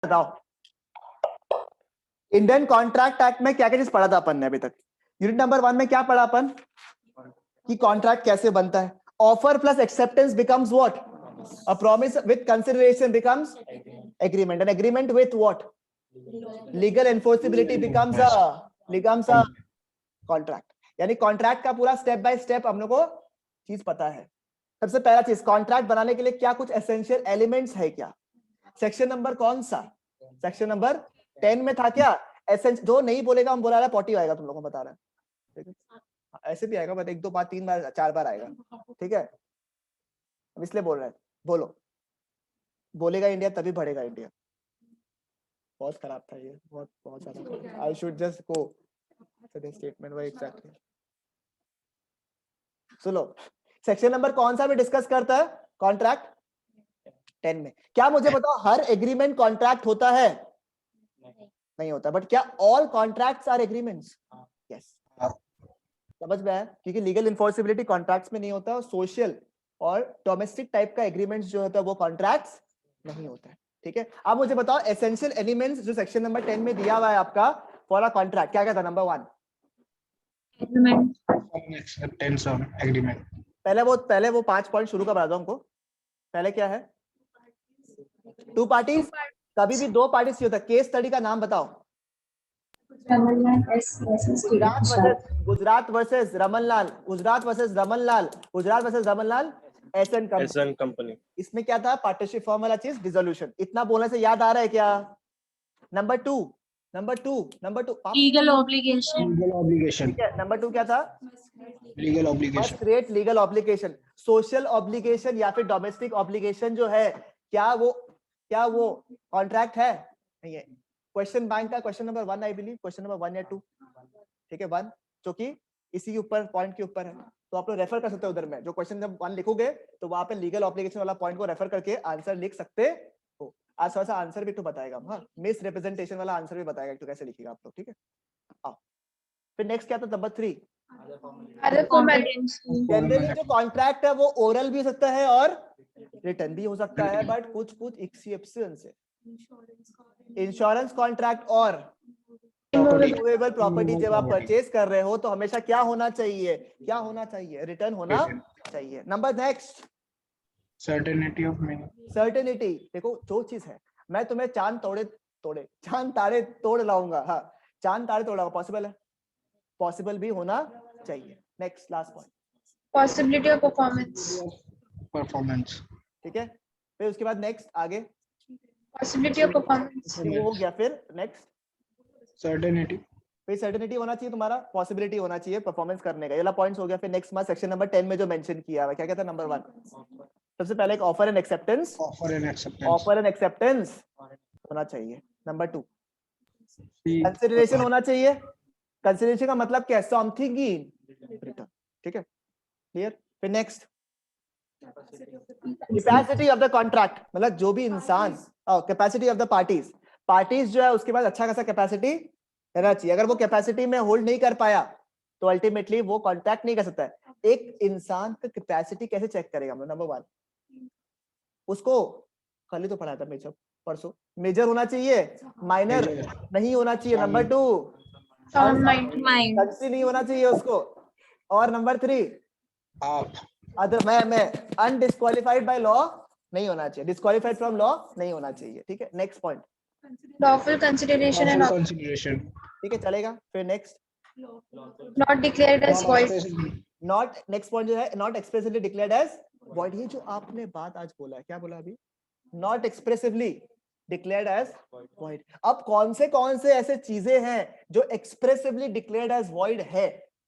बताओ Indian contract act में क्या क्या चीज पढ़ा था अपन ने अभी तक? यूनिट नंबर 1 में क्या पढ़ा अपन कि कॉन्ट्रैक्ट कैसे बनता है? Offer plus acceptance becomes what? A promise with consideration becomes agreement, an agreement with what? Legal enforceability becomes a contract. यानी कॉन्ट्रैक्ट का पूरा स्टेप बाय स्टेप हम लोग को चीज पता है। सबसे पहला चीज, कॉन्ट्रैक्ट बनाने के लिए क्या कुछ एसेंशियल एलिमेंट्स है क्या? सेक्शन नंबर कौन सा? सेक्शन नंबर 10 में था क्या? एसेंस जो नहीं बोलेगा हम बोला रहा 40 आएगा, तुम लोगों को बता रहा है, ठीक है? ऐसे भी आएगा, बट 1 2 5 3 बार 4 बार आएगा, ठीक है? अब इसलिए बोल रहा है, बोलो, बोलेगा इंडिया तभी बढ़ेगा इंडिया। बहुत खराब था ये, बहुत बहुत ज्यादा। I should just go to the statement why exactly. सुनो, सेक्शन नंबर कौन सा भी डिस्कस करता है? कॉन्ट्रैक्ट 10 में। क्या मुझे बताओ हर एग्रीमेंट कॉन्ट्रैक्ट होता है? नहीं होता। बट क्या all contracts are agreements? Yes. समझ में आया? क्योंकि लीगल इन्फोर्सिबिलिटी कॉन्ट्रैक्ट्स में नहीं होता, और सोशल और डोमेस्टिक टाइप का एग्रीमेंट्स जो होता है वो कॉन्ट्रैक्ट्स नहीं होता है, ठीक है? अब मुझे बताओ एसेंशियल एलिमेंट्स जो सेक्शन नंबर 10 में दिया हुआ है आपका फॉर अ कॉन्ट्रैक्ट, क्या क्या था? Number 1 acceptance of agreement. पहले वो 5 पॉइंट शुरू का बता दो हमको। पहले क्या है? 2 पार्टीज। कभी भी 2 पार्टीज ही होता है। केस स्टडी का नाम बताओ। Gujarat versus Ramanlal, Gujarat versus Ramanlal, Gujarat versus Ramanlal SN company. इसमें क्या था? पार्टनरशिप फॉर्म वाला चीज, डिसोल्यूशन। इतना बोलने से याद आ रहा है क्या? Number two legal obligation. ठीक है, नंबर 2 क्या था? Legal obligation. Must create legal obligation. Social obligation या फिर डोमेस्टिक ऑब्लिगेशन जो है, क्या वो कॉन्ट्रैक्ट है? नहीं है। क्वेश्चन बैंक का question number 1 I believe, question number 1 या 2, ठीक है 1, जो कि इसी के ऊपर पॉइंट के ऊपर है, तो आप लोग रेफर कर सकते हो उधर में। जो क्वेश्चन जब 1 लिखोगे तो वहां पे लीगल ऑब्लिगेशन वाला पॉइंट को रेफर करके आंसर लिख सकते हो। आज थोड़ा सा आंसर भी तो बताएगा, हाँ, मिस रिप्रेजेंटेशन वाला आंसर भी बताएगा तो कैसे लिखेगा आप लोग, ठीक है? आओ फिर नेक्स्ट क्या था? नंबर 3, जनरली जो कॉन्ट्रैक्ट है वो ओरल भी हो सकता है और रिटर्न भी हो सकता है, बट कुछ एक्सेप्शन से। इंश्योरेंस कॉन्ट्रैक्ट और मूवेबल प्रॉपर्टी जब आप परचेज कर रहे हो तो हमेशा क्या होना चाहिए? रिटर्न होना चाहिए। Number next, certainty of meaning. Certainty. देखो जो चीज है, मैं तुम्हें चांद तारे तोड़ लाऊंगा, हाँ, चांद तारे तोड़ लाऊंगा, पॉसिबल है? पॉसिबल भी होना चाहिए। Next last point, possibility of performance. ठीक है? फिर उसके बाद नेक्स्ट आगे पॉसिबिलिटी ऑफ परफॉर्मेंस वो हो गया। फिर नेक्स्ट सर्टेनिटी। फिर सर्टेनिटी होना चाहिए तुम्हारा, पॉसिबिलिटी होना चाहिए परफॉर्मेंस करने का, ये वाला पॉइंट्स हो गया। फिर नेक्स्ट मार्क्स सेक्शन नंबर 10 में जो मेंशन किया हुआ, क्या क्या था? नंबर 1 सबसे पहले एक ऑफर एंड एक्सेप्टेंस होना चाहिए। नंबर 2 कंसिडरेशन होना चाहिए। कंसिडरेशन का मतलब क्या है? समथिंग इन रिटर्न, ठीक है? क्लियर? फिर next capacity of the contract, मतलब जो भी इंसान, कैपेसिटी ऑफ द पार्टीज जो है उसके पास अच्छा खासा कैपेसिटी रहना चाहिए। अगर वो कैपेसिटी में होल्ड नहीं कर पाया तो अल्टीमेटली वो कॉन्ट्रैक्ट नहीं कर सकता है। एक इंसान का कैपेसिटी कैसे चेक करेगा? नंबर 1 उसको कल ही तो पढ़ाया था मेजर, परसों। मेजर होना चाहिए, माइनर नहीं होना चाहिए। नंबर 2 साउंड माइंड नहीं होना चाहिए उसको। और नंबर 3 आप अदर मैं अनडिस्क्वालिफाइड बाय लॉ नहीं होना चाहिए, डिस्क्वालिफाइड फ्रॉम लॉ नहीं होना चाहिए, ठीक है? Next point lawful consideration and consideration, ठीक है, चलेगा। फिर next not declared as void. Next point जो है not expressively declared as void. ये जो आपने बात आज बोला है, क्या बोला अभी? Not expressively declared as void. अब कौन से ऐसे चीजें हैं जो एक्सप्रेसिवली डिक्लेयर्ड एज वॉइड है,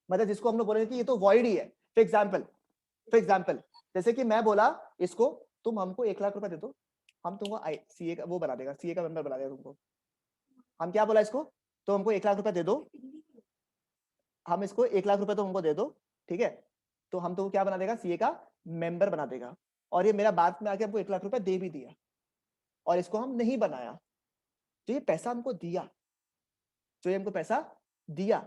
मतलब जिसको हम लोग बोलेंगे कि ये तो वॉइड ही है? फॉर एग्जाम्पल जैसे कि मैं बोला इसको, तुम हमको 1 लाख रुपए दे दो, हम तुमको सीए का वो बना देगा, सीए का मेंबर बना देगा तुमको। हम क्या बोला इसको? तो हमको 1 लाख रुपए दे दो, हम इसको 1 लाख रुपए तो हमको दे दो, ठीक है? तो हम तुमको क्या बना देगा? सीए का मेंबर बना देगा। और ये मेरा बाद में आके हमको 1 लाख रुपए दे भी दिया, और इसको हम नहीं बनाया, तो ये पैसा हमको दिया, जो ये हमको पैसा दिया,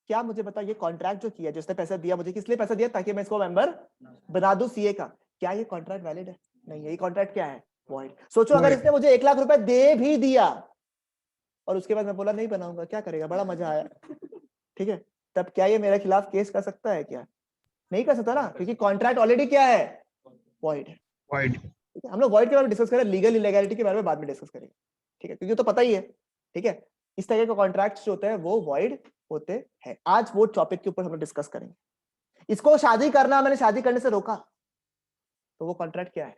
क्या मुझे बता, ये कॉन्ट्रैक्ट जो किया, जिसने पैसा दिया मुझे, किस लिए पैसा दिया? ताकि मैं इसको मेंबर बना दूं सीए का। क्या ये कॉन्ट्रैक्ट वैलिड है? नहीं है। ये कॉन्ट्रैक्ट क्या है? void. सोचो अगर Void. इसने मुझे 1 लाख रुपए दे भी दिया और उसके बाद मैं बोला नहीं बनाऊंगा, क्या करेगा, बड़ा मजा आया, ठीक है, तब क्या ये मेरे खिलाफ केस कर सकता है क्या? नहीं कर सकता ना, क्योंकि कॉन्ट्रैक्ट ऑलरेडी क्या है, void है. Void. ठीक है, हम लोग void के बारे में डिस्कस करें, लीगल इलीगैलिटी के बारे में बाद में डिस्कस करेंगे, ठीक है, क्योंकि तो पता ही है, ठीक है, इस तरह के कॉन्ट्रैक्ट्स जो होते हैं वो void होते हैं. आज वो टॉपिक के ऊपर हम लोग डिस्कस करेंगे. इसको शादी करना, मैंने शादी करने से रोका, तो वो कॉन्ट्रैक्ट क्या है,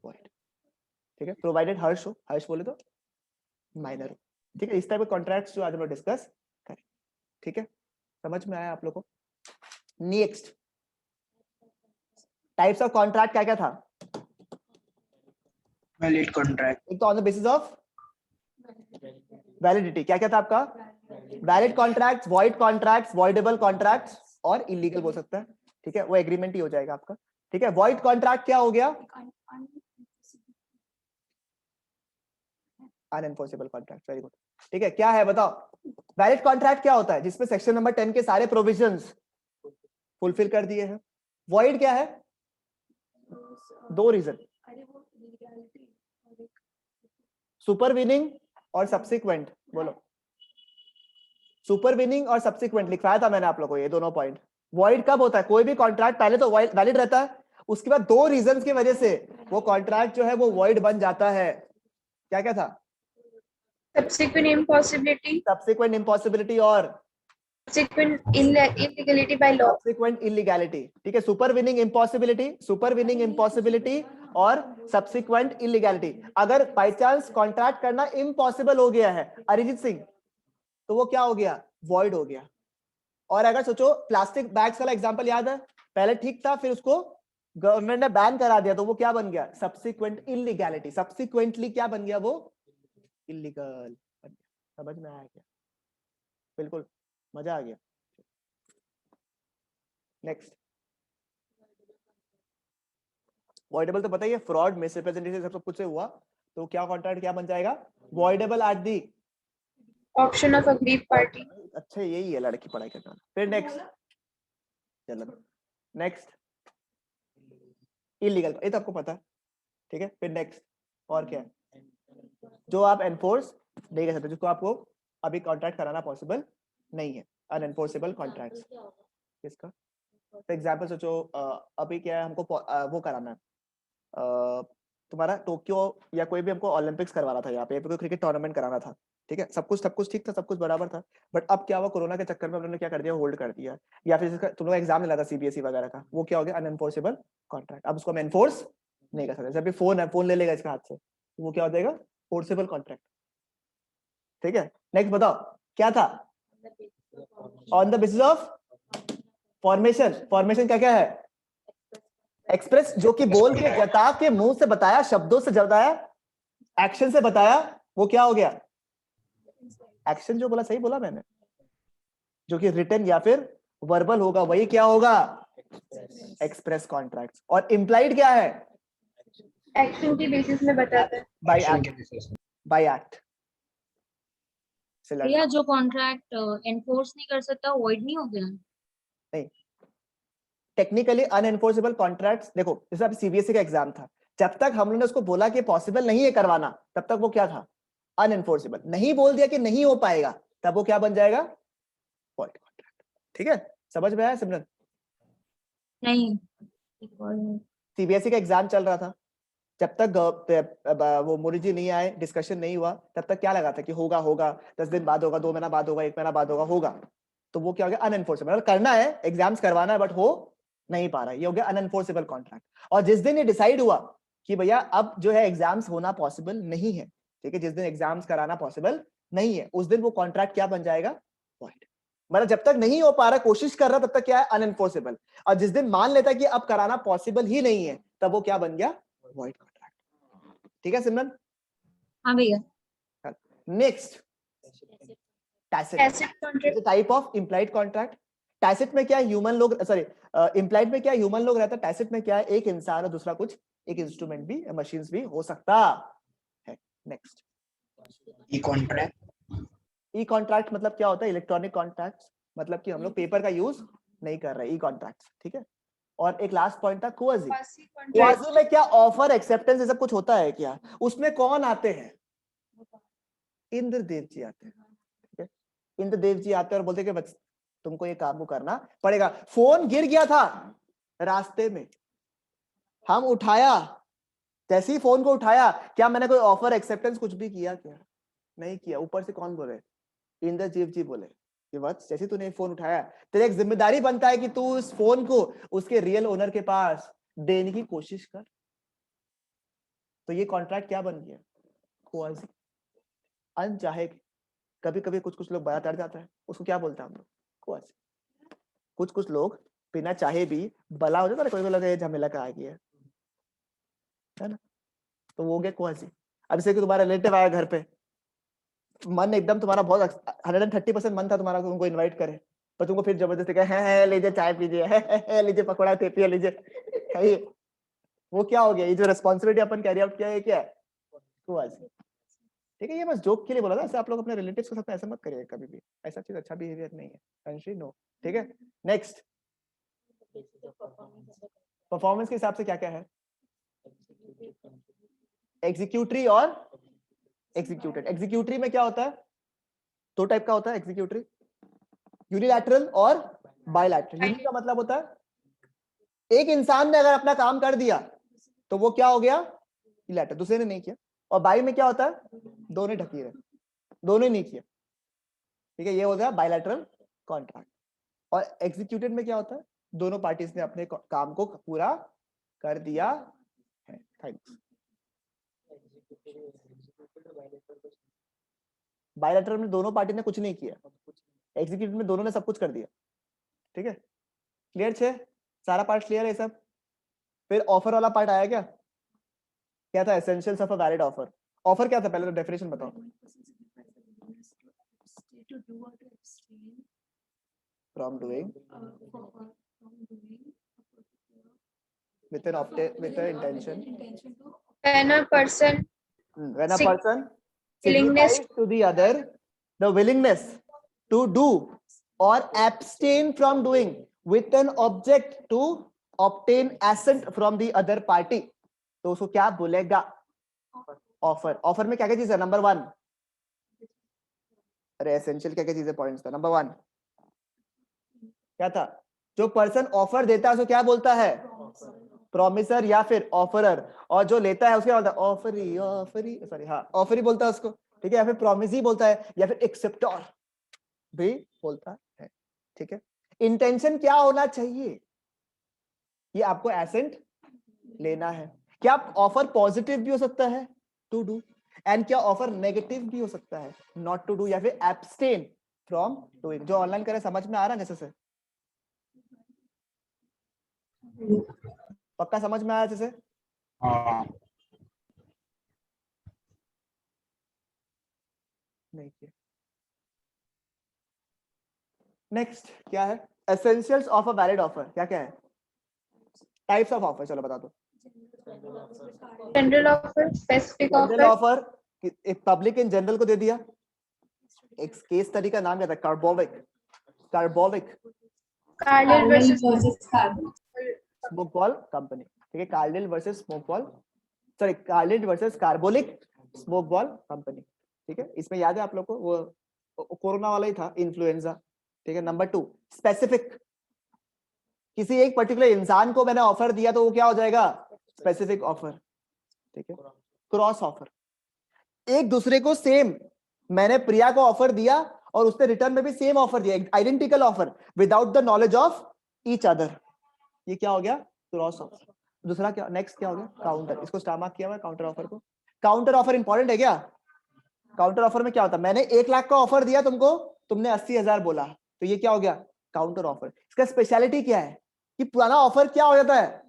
void. ठीक है, प्रोवाइडेड हर्ष हो, हर्ष बोले तो माइनर हो. ठीक है, इस टाइप के कॉन्ट्रैक्ट्स जो आज हम लोग डिस्कस करें. ठीक है, समझ में आया आप लोगों को? नेक्स्ट टाइप्स ऑफ कॉन्ट्रैक्ट क्या क्या था? Valid contract. एक तो on the basis of validity, क्या क्या था आपका? Valid contracts, void contracts, voidable contracts और इलीगल हो सकता है. ठीक है, वो एग्रीमेंट ही हो जाएगा आपका. ठीक है, वॉइड कॉन्ट्रैक्ट क्या हो गया? अनएनफोर्सेबल कॉन्ट्रैक्ट. Very good. ठीक है, क्या है बताओ? वैलिड कॉन्ट्रैक्ट क्या होता है? जिसमें सेक्शन नंबर 10 के सारे प्रोविजंस फुलफिल कर दिए हैं. वॉइड क्या है? दो रीजन, सुपरवीनिंग और सब्सिक्वेंट. बोलो, सुपरवीनिंग और सब्सिक्वेंट लिखवाया था मैंने आप लोगों को ये दोनों पॉइंट. वॉइड कब होता है? कोई भी कॉन्ट्रैक्ट पहले तो वैलिड रहता है, उसके बाद दो रीजंस की वजह से वो कॉन्ट्रैक्ट जो है वो वॉइड बन जाता है. क्या क्या था? Subsequent impossibility, सब्सिक्वेंट इम्पॉसिबिलिटी और subsequent illegality by law. Subsequent illegality. ठीक है, सुपरवीनिंग इम्पॉसिबिलिटी, सुपरवीनिंग इम्पॉसिबिलिटी और सब्सिक्वेंट इलीगैलिटी. अगर बाय चांस कॉन्ट्रैक्ट करना इम्पॉसिबल हो गया है अरिजीत सिंह, तो वो क्या हो गया? वॉइड हो गया. और अगर सोचो प्लास्टिक बैग्स वाला एग्जांपल याद है, पहले ठीक था, फिर उसको गवर्नमेंट ने बैन करा दिया, तो वो क्या बन गया? Subsequent illegality. सब्सिक्वेंटली क्या बन गया? वो इलीगल. समझ में आया क्या? बिल्कुल, मजा आ गया. नेक्स्ट, वॉइडेबल तो पता ही है, फ्रॉड, मिसरिप्रेजेंटेशन सब कुछ से हुआ, तो क्या कॉन्ट्रैक्ट क्या बन जाएगा? Voidable at the Option of aggrieved party. अच्छा, यही है लड़की पढ़ाई करना. फिर नेक्स्ट, चलो नेक्स्ट, इलीगल, ये तो आपको पता है. ठीक है, फिर नेक्स्ट, और क्या है जो आप एनफोर्स नहीं कर सकते, जिसको आपको अभी कॉन्ट्रैक्ट कराना पॉसिबल नहीं है? अनएनफोर्सेबल कॉन्ट्रैक्ट्स. किसका? फॉर एग्जांपल सोचो, अभी क्या है, हमको वो कराना है, तुम्हारा टोक्यो या कोई भी हमको ओलंपिक्स करवाना था, यहाँ पे कोई क्रिकेट टूर्नामेंट कराना था. ठीक है, सब कुछ ठीक था, सब कुछ बराबर था, बट अब क्या हुआ, कोरोना के चक्कर में उन्होंने क्या कर दिया, होल्ड कर दिया. या फिर जिसका तुम लोग एग्जाम लेना था सीबीएसई वगैरह का, वो क्या हो गया? अनएनफोर्सेबल कॉन्ट्रैक्ट. अब उसको हम एनफोर्स नहीं कर सकते. जब भी फोन है, फोन ले लेगा इसका हाथ से, तो वो क्या हो जाएगा? Forcible contract. ठीक है, नेक्स्ट बताओ क्या था? On the basis of formation. Formation क्या क्या है? एक्सप्रेस, जो कि बोल के जता के मुंह से बताया, शब्दों से बताया, एक्शन से बताया, वो क्या हो गया? एक्शन. जो बोला सही बोला मैंने, जो कि रिटन या फिर वर्बल होगा, वही क्या होगा? Express contracts. और इम्प्लाइड क्या है? Action की basis में बताता है. By Action act. के basis पे. By act. भैया जो कॉन्ट्रैक्ट एनफोर्स नहीं कर सकता वॉइड नहीं हो गया? नहीं, टेक्निकली अनएनफोर्सेबल कॉन्ट्रैक्ट्स, देखो जैसे अब सीबीएसई का एग्जाम था, जब तक हम लोगों ने उसको बोला कि पॉसिबल नहीं है करवाना, तब तक वो क्या था? अनएनफोर्सेबल. नहीं बोल दिया कि नहीं हो पाएगा, तब वो क्या बन जाएगा? Void contract. ठीक है, समझ में आया सिमरन? नहीं. सीबीएसई का एग्जाम चल रहा था, जब तक वो मोदी जी नहीं आए, डिस्कशन नहीं हुआ, तब तक क्या लगा था कि होगा होगा, 10 दिन बाद होगा, 2 महीना बाद होगा, 1 महीना बाद होगा. तो वो क्या हो गया? अनएनफोर्सेबल. मतलब करना है, एग्जाम्स करवाना है, बट हो नहीं पा रहा है, ये हो गया अनएनफोर्सेबल कॉन्ट्रैक्ट. और जिस दिन ये डिसाइड हुआ कि भैया अब जो है एग्जाम्स होना पॉसिबल नहीं है, ठीक है, जिस दिन एग्जाम्स कराना पॉसिबल नहीं है, उस दिन वो कॉन्ट्रैक्ट क्या बन जाएगा? वॉइड. मतलब जब तक नहीं हो पा रहा, कोशिश कर रहा, तब तक क्या है? अनएनफोर्सेबल. और जिस दिन मान लेता है कि अब कराना पॉसिबल ही नहीं है, तब वो क्या बन गया? Void contract. ठीक है सिमरन? हाँ भैया. Next, tacit. Tacit contract. Type of implied contract. Tacit में क्या ह्यूमन लोग, सॉरी इम्प्लाइड में क्या ह्यूमन लोग रहता है, टैसिट में क्या है? एक इंसान और दूसरा कुछ, एक इंस्ट्रूमेंट भी, मशीन्स भी हो सकता है. नेक्स्ट, ई कॉन्ट्रैक्ट. ई कॉन्ट्रैक्ट मतलब क्या होता है? इलेक्ट्रॉनिक कॉन्ट्रैक्ट, मतलब कि हम लोग पेपर का यूज नहीं कर रहे, ई कॉन्ट्रैक्ट. ठीक है, और एक लास्ट पॉइंट था क्वाजी। quasi contract क्वाजी में क्या ऑफर एक्सेप्टेंस ये सब कुछ होता है क्या? उसमें कौन आते हैं? इंद्रदेव जी आते हैं, ठीक है? इंद्रदेव जी आते हैं और बोलते हैं कि बस तुमको ये काम को करना पड़ेगा। फोन गिर गया था रास्ते में, हम उठाया, जैसे ही फोन को उठाया, क्या मैंने कोई ऑफर एक्सेप्टेंस कुछ भी किया क्या? नहीं किया। ऊपर से कौन बोले? इंद्रजीव जी बोले कि वत्स जैसे तूने फोन उठाया, तेरी एक जिम्मेदारी बनता है कि तू उस फोन को उसके रियल ओनर के पास देने की कोशिश कर। तो ये कॉन्ट्रैक्ट क्या बन गया? क्वाजी। अनचाहे कभी कभी कुछ कुछ लोग बड़ा चढ़ जाता है, उसको क्या बोलते हैं हम लोग? क्वाजी। कुछ कुछ लोग बिना चाहे भी बला हो जाता है, कोई को लगा ये झमेला का आ गया है ना, तो वो हो गया क्वाजी। अब जैसे कि तुम्हारा रिलेटिव आया घर पे, मन एकदम तुम्हारा बहुत 130% मन था तुम्हारा उनको इनवाइट करे, पर तुमको फिर जबरदस्ती कहे है लीजिए चाय पीजिए, है लीजिए पकौड़ा थेपिया लीजिए, है ये वो क्या हो गया? ये जो रिस्पॉन्सिबिलिटी अपन कैरी आउट किया है क्या है? क्वाजी। ठीक है, ये बस जोक के लिए बोला था। ऐसे आप लोग अपने रिलेटिव्स के साथ ऐसा मत करिए कभी भी, ऐसा चीज अच्छा बिहेवियर नहीं है। कंट्री नो, ठीक है। नेक्स्ट, परफॉर्मेंस के हिसाब से क्या क्या है? एग्जीक्यूटरी और एग्जीक्यूटेड। एग्जीक्यूटरी में क्या होता है? दो टाइप का होता है एग्जीक्यूटरी, यूनिलैटरल और बायलैटरल। यूनि का मतलब होता है एक इंसान ने अगर अपना काम कर दिया तो वो क्या हो गया? यूनिलैटरल, दूसरे ने नहीं किया। और बाई में क्या होता है? दोनों ढकी रहे, दोनों नहीं किया, ठीक है, ये हो गया बायलैटरल कॉन्ट्रैक्ट। और एग्जीक्यूटेड में क्या होता है? दोनों पार्टीज ने अपने काम को पूरा कर दिया है। थैंक्स। बायलैटरल में दोनों पार्टी ने कुछ नहीं किया, एग्जीक्यूटिव में दोनों ने सब कुछ कर दिया, ठीक है। क्लियर छे? सारा पार्ट क्लियर है सब? फिर ऑफर वाला पार्ट आया क्या? क्या था essentials of a valid offer? Offer क्या था पहले तो डेफिनेशन बताओ। From doing with an intention when a person when a person willingness signifies to the other the willingness to do or abstain from doing with an object to obtain assent from the other party, तो उसको क्या बोलेगा? Offer. Offer में क्या क्या चीज है? Number 1, अरे एसेंशियल क्या क्या चीजें पॉइंट्स था? नंबर 1 क्या था? जो पर्सन ऑफर देता है उसको क्या बोलता है? प्रॉमिसर या फिर ऑफरर। और जो लेता है उसके क्या बोलता है? ऑफरी, ऑफरी, सॉरी हाँ ऑफरी बोलता है उसको, ठीक है, या फिर प्रॉमिसी बोलता है, या फिर एक्सेप्टर भी बोलता है, ठीक है। इंटेंशन क्या होना चाहिए? ये आपको एसेंट लेना है। क्या ऑफर पॉजिटिव भी हो सकता है, टू डू, एंड क्या ऑफर नेगेटिव भी हो सकता है, नॉट टू डू, या फिर एब्सटेन फ्रॉम डूइंग। जो ऑनलाइन करे समझ में आ रहा है जैसे से? पक्का समझ में आया जैसे? हाँ नहीं किया। नेक्स्ट क्या है? Essentials of a valid offer. क्या क्या है? टाइप्स ऑफ ऑफर चलो बता दो। general offer, specific general offer, offer एक पब्लिक इन जनरल को दे दिया। एक केस स्टडी का नाम क्या था? Carbolic. Carbolic Carlyle versus smoke ball company, ठीक है। Carlill versus smoke ball, sorry Carlill versus carbolic smoke ball company, ठीक है। इसमें याद है आप लोग को वो कोरोना वाला ही था, इन्फ्लुएंजा, ठीक है। नंबर 2 स्पेसिफिक, किसी एक पर्टिकुलर इंसान को मैंने ऑफर दिया तो वो क्या हो जाएगा? स्पेसिफिक ऑफर, ठीक है। क्रॉस ऑफर, एक दूसरे को सेम, मैंने प्रिया को ऑफर दिया और उसने रिटर्न में भी सेम ऑफर दिया, identical offer without the knowledge of each other, ये क्या हो गया? Cross offer. दूसरा क्या? नेक्स्ट क्या हो गया? काउंटर। इसको स्टार मार्क किया हुआ है काउंटर ऑफर को। काउंटर ऑफर इंपॉर्टेंट है क्या? काउंटर ऑफर में क्या होता है? मैंने 1 लाख का ऑफर दिया तुमको, तुमने 80,000 बोला, तो ये क्या हो गया? Counter offer. इसका स्पेशलिटी क्या है कि पुराना ऑफर क्या हो जाता है?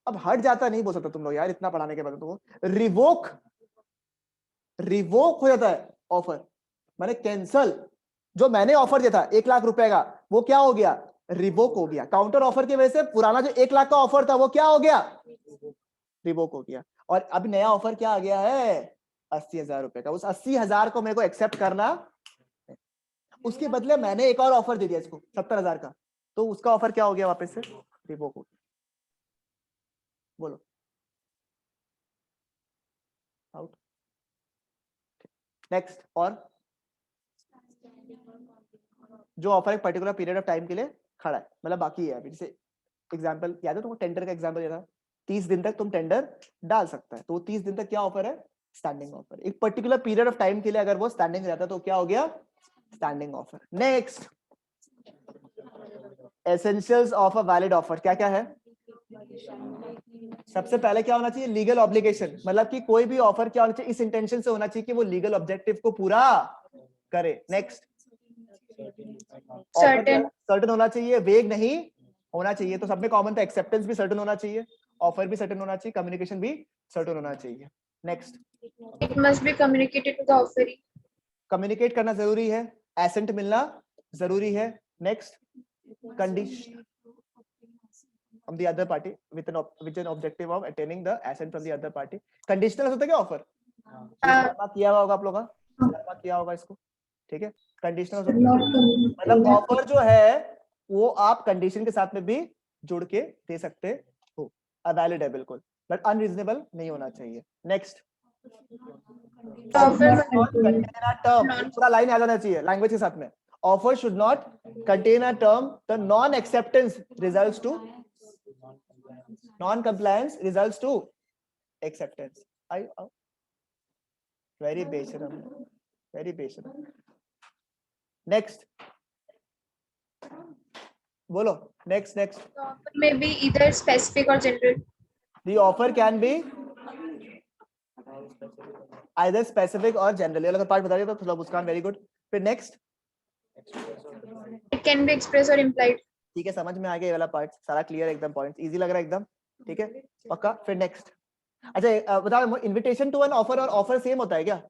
अब हट जाता नहीं बोल सकता तुम लोग यार, इतना पढ़ाने के बाद तुमको रिवोक, रिवोक हो जाता है ऑफर, मैंने कैंसल। जो मैंने ऑफर दिया था 1 लाख रुपए का, वो क्या हो गया? रिवोक हो गया। काउंटर ऑफर की वजह से पुराना जो 1 लाख का ऑफर था वो क्या हो गया? रिवोक हो गया। और अब नया ऑफर क्या आ गया है? 80,000 रुपए का। उस 80,000 को मेरे को एक्सेप्ट करना, उसके बदले मैंने एक और ऑफर दे दिया इसको 70,000 का, तो उसका ऑफर क्या हो गया, वापस से रिवोक हो गया। बोलो आउट। नेक्स्ट, और जो ऑफर एक पर्टिकुलर पीरियड ऑफ टाइम के लिए खड़ा है, मतलब बाकी है अभी। जैसे एग्जांपल याद है तुमको, टेंडर का एग्जांपल दिया था, 30 दिन तक तुम टेंडर डाल सकता है, तो 30 दिन तक क्या ऑफर है, स्टैंडिंग ऑफर। एक पर्टिकुलर पीरियड ऑफ टाइम के लिए अगर वो स्टैंडिंग रहता है तो क्या हो गया, standing offer. Next, essentials of a valid offer क्या क्या है। सबसे पहले क्या होना चाहिए, लीगल ऑब्लिगेशन, मतलब कि कोई भी ऑफर क्या होना चाहिए, इस इंटेंशन से होना चाहिए कि वो लीगल ऑब्जेक्टिव को पूरा करे। Next, Certain. सर्टेन होना चाहिए, वेग नहीं होना चाहिए। तो सब में कॉमन था, एक्सेप्टेंस भी सर्टेन होना चाहिए, ऑफर भी सर्टेन होना चाहिए, कम्युनिकेशन भी सर्टेन होना चाहिए। Next, It must be communicated to the offeree. Communicate करना जरूरी है, एसेंट मिलना जरूरी है। Next, condition from the other party with an objective of attaining the assent from the other party. Conditional होता है क्या ऑफर, किया हुआ होगा आप लोगों का, किया होगा इसको, ठीक है। कंडीशनल मतलब ऑफर जो है वो आप कंडीशन के साथ में भी जुड़ के दे सकते हो, वैलिड है बिल्कुल, बट अनरीजनेबल नहीं होना चाहिए। नेक्स्ट, पूरा लाइन आ जाना चाहिए लैंग्वेज के साथ में। Offer should not contain a term the non acceptance results to non-compliance results to acceptance. Very basharam, very basharam. Next, bolo. Next. The offer may be either specific or general. The offer can be either specific or general. ये वाला part बता दिया तो थोड़ा मुस्कान, very good. फिर next, It can be expressed or implied. ठीक है, समझ में आ गया ये वाला पार्ट, सारा क्लियर एकदम, पॉइंट इजी लग रहा है एकदम, ठीक है पक्का। फिर नेक्स्ट, अच्छा बताओ, इनविटेशन टू एन ऑफर और ऑफर सेम होता है क्या,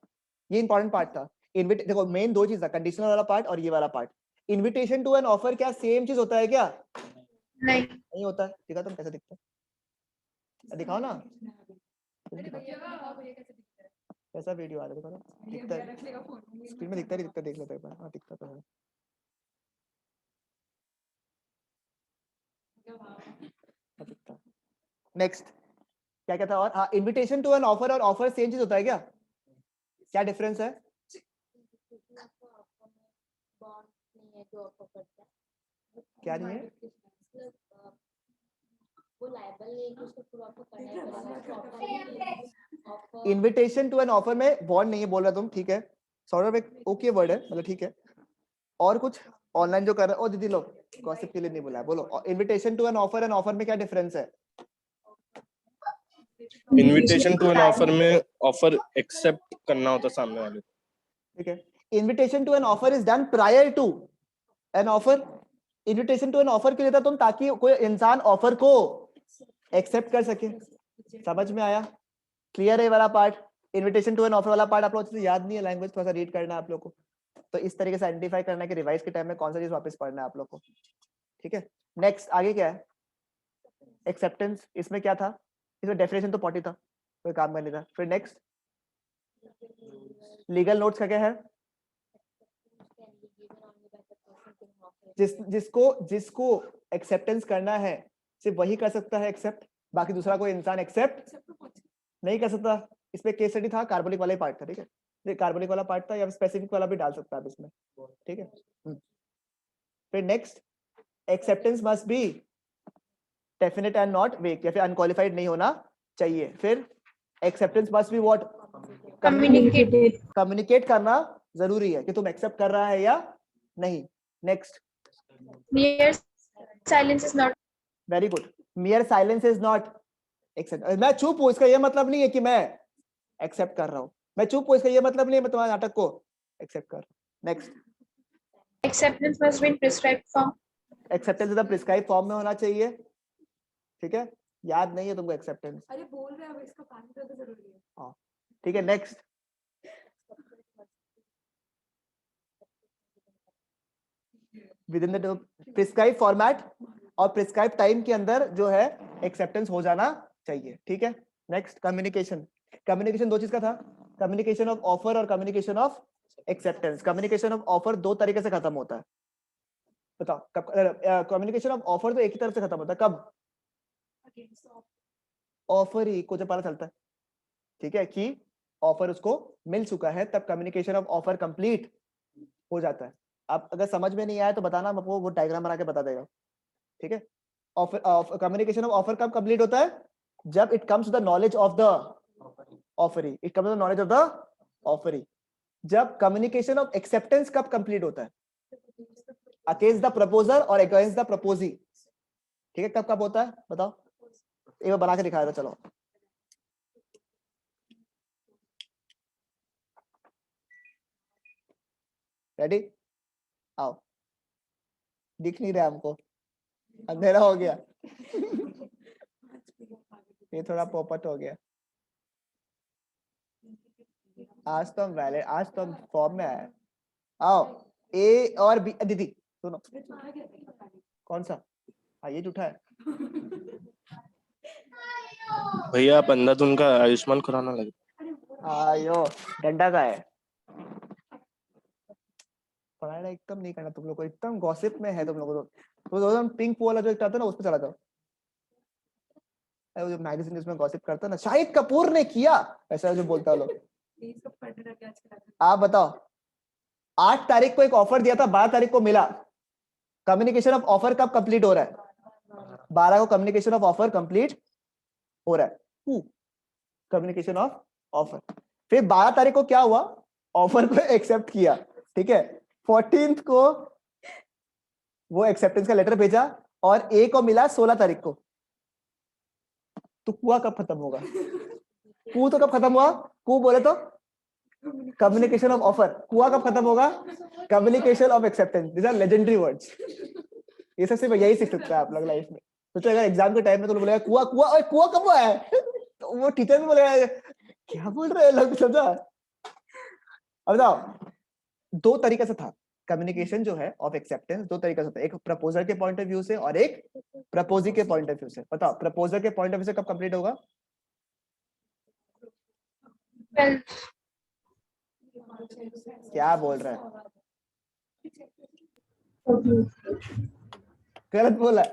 ये इंपॉर्टेंट पार्ट था। देखो मेन दो चीज था, कंडीशनल वाला पार्ट और ये वाला part. Invitation to an offer क्या सेम चीज होता है क्या, नहीं होता है। दिखा तुम कैसे दिखता है, दिखाओ ना कैसा वीडियो आ रहा है, दिखाओ ना, दिखता है स्क्रीन में, दिखता है, दिखता है, देख लेते हैं एक बार। हाँ दिखता तो है, नेक्स्ट क्या क्या था, और हाँ, इनविटेशन टू एन ऑफर और ऑफर सेम चीज होता है क्या, क्या डिफरेंस है। क्या नहीं है, इनविटेशन टू एन ऑफर में बॉन्ड नहीं है बोल रहा तुम, ठीक है, सॉर्ट ऑफ एक ओके वर्ड है, मतलब ठीक है। और कुछ ऑनलाइन जो कर रहे हो, ओ दीदी लोग गॉसिप के लिए नहीं बोला है, बोलो invitation to an offer and offer में क्या डिफरेंस है। इनविटेशन टू एन ऑफर में ऑफर एक्सेप्ट करना होता सामने वाले, ठीक है। Invitation to an offer is done prior to an offer. Invitation to an offer के लिए था तुम, ताकि कोई इंसान ऑफर को एक्सेप्ट कर सके। समझ में आया, क्लियर है वाला part. Invitation to an offer वाला पार्ट आप लोगों को याद नहीं है, लैंग्वेज थोड़ा सा रीड करना है आप लोग को, तो इस तरीके से आइडेंटिफाई करना है कि रिवाइज के टाइम में कौन सा चीज वापस पढ़ना है आप लोग को, ठीक है। नेक्स्ट आगे क्या है, एक्सेप्टेंस। इसमें क्या था, इसमें डेफिनेशन तो पॉटी था, कोई काम का नहीं था। फिर नेक्स्ट, लीगल नोट्स का क्या है, जिसको एक्सेप्टेंस करना है सिर्फ वही कर सकता है एक्सेप्ट, बाकी दूसरा कोई इंसान एक्सेप्ट नहीं कर सकता। इसमें केस स्टडी था, कार्बनिक वाला ही पार्ट था, ठीक है, ये कार्बनिक वाला पार्ट था, या स्पेसिफिक वाला भी डाल सकता है इसमें, ठीक है। फिर next, acceptance must be definite and not वेग, या फिर अनक्वालिफाइड नहीं होना चाहिए। फिर acceptance must be what, communicate करना जरूरी है कि तुम एक्सेप्ट कर रहा है या नहीं। Next, Mere silence is not. Very good, mere silence is not accept. मैं चुप हूं इसका ये मतलब नहीं है कि मैं एक्सेप्ट कर रहा हूं, मैं चुप हूं इसका ये मतलब नहीं है मैं तुम्हारे नाटक को एक्सेप्ट कर रहा हूं। Next, Acceptance must be in prescribed form. Acceptance इधर प्रिस्क्राइब फॉर्म में होना चाहिए, ठीक है, याद नहीं है तुमको एक्सेप्टेंस, अरे बोल रहे हैं, अब इसका पानी तो जरूरी है। हाँ ठीक है। Next, with in the prescribe format और प्रिस्क्राइब टाइम के अंदर जो है एक्सेप्टेंस हो जाना चाहिए, ठीक है। Next, communication. कम्युनिकेशन दो चीज का था, कम्युनिकेशन ऑफ ऑफर और communication of acceptance. Communication of offer दो तरीके से खत्म होता है, बताओ कब कम्युनिकेशन ऑफ ऑफर तो एक ही तरफ से खत्म होता है, कब? Against of ऑफर ही को जब पता चलता है, ठीक है, कि ऑफर उसको मिल चुका है, तब कम्युनिकेशन ऑफ ऑफर कंप्लीट हो जाता है। अब अगर समझ में नहीं आया तो बताना, मैं आपको वो डायग्राम बना के बता देगा, ठीक है। ऑफर कम्युनिकेशन ऑफ ऑफर कब कंप्लीट होता है? जब it comes to the knowledge of the offeree, it comes to the knowledge of the offeree. जब कम्युनिकेशन ऑफ एक्सेप्टेंस कब कंप्लीट होता है? अगेंस्ट द प्रपोजर और अगेंस्ट द प्रपोजी, ठीक है। कब कब होता है बताओ, एक बार बना के दिखाया था, चलो। रेडी, आओ। दिख नहीं रहा हमको, अंधेरा हो गया। ये थोड़ा पोपट हो गया। आज तो हम वैलिड, आज तो हम फॉर्म में आए। आओ, ए और बी, दीदी सुनो, कौन सा? हाँ ये झूठा है। भैया आप अंधाधुन का आयुष्मान खुराना लगे। आयो, डंडा का है। पढ़ाई एकदम नहीं करना तुम लोग को, एकदम गॉसिप में है तुम लोग तो एकदम पिंक वाला जो एक आता है ना, उस पर चला जाओ। वो जो मैगजीन जिसमें गॉसिप करता है ना, शाहिद कपूर ने किया, ऐसा जो बोलता है लोग। इसको पढ़ना क्या आजकल? आप बताओ, 8 तारीख को एक ऑफर दिया था, 12 तारीख को मिला, कम्युनिकेशन ऑफ ऑफर कब कंप्लीट हो रहा है? 12 को कम्युनिकेशन ऑफ ऑफर कंप्लीट हो रहा है, कम्युनिकेशन ऑफ ऑफर। फिर 12 तारीख को क्या हुआ? ऑफर को एक्सेप्ट किया, ठीक है। 14th को वो एक्सेप्टेंस का लेटर भेजा और ए को मिला 16 तारीख को। तो कुआ कब खत्म होगा? कू तो कब खत्म हुआ? कू बोले तो कम्युनिकेशन ऑफ ऑफर। कुआ कब खत्म होगा? Communication of acceptance. These are legendary words. ये सब सिर्फ यही सीख सकता है आप लोग लाइफ में। सोचो अगर एग्जाम के टाइम में तो लोग बोलेगा कुआ कुआ, और कुआ कब हुआ है? तो वो टीचर भी बोलेगा क्या बोल रहे हैं लोग, समझा? अब बताओ, दो तरीके से था कम्युनिकेशन जो है ऑफ एक्सेप्टेंस, दो तरीके से होता है, एक प्रपोजर के पॉइंट ऑफ व्यू से और एक प्रपोजी के पॉइंट ऑफ व्यू से। बताओ प्रपोजर के पॉइंट ऑफ व्यू से कब कंप्लीट होगा? 12th. क्या बोल रहा है? गलत बोला।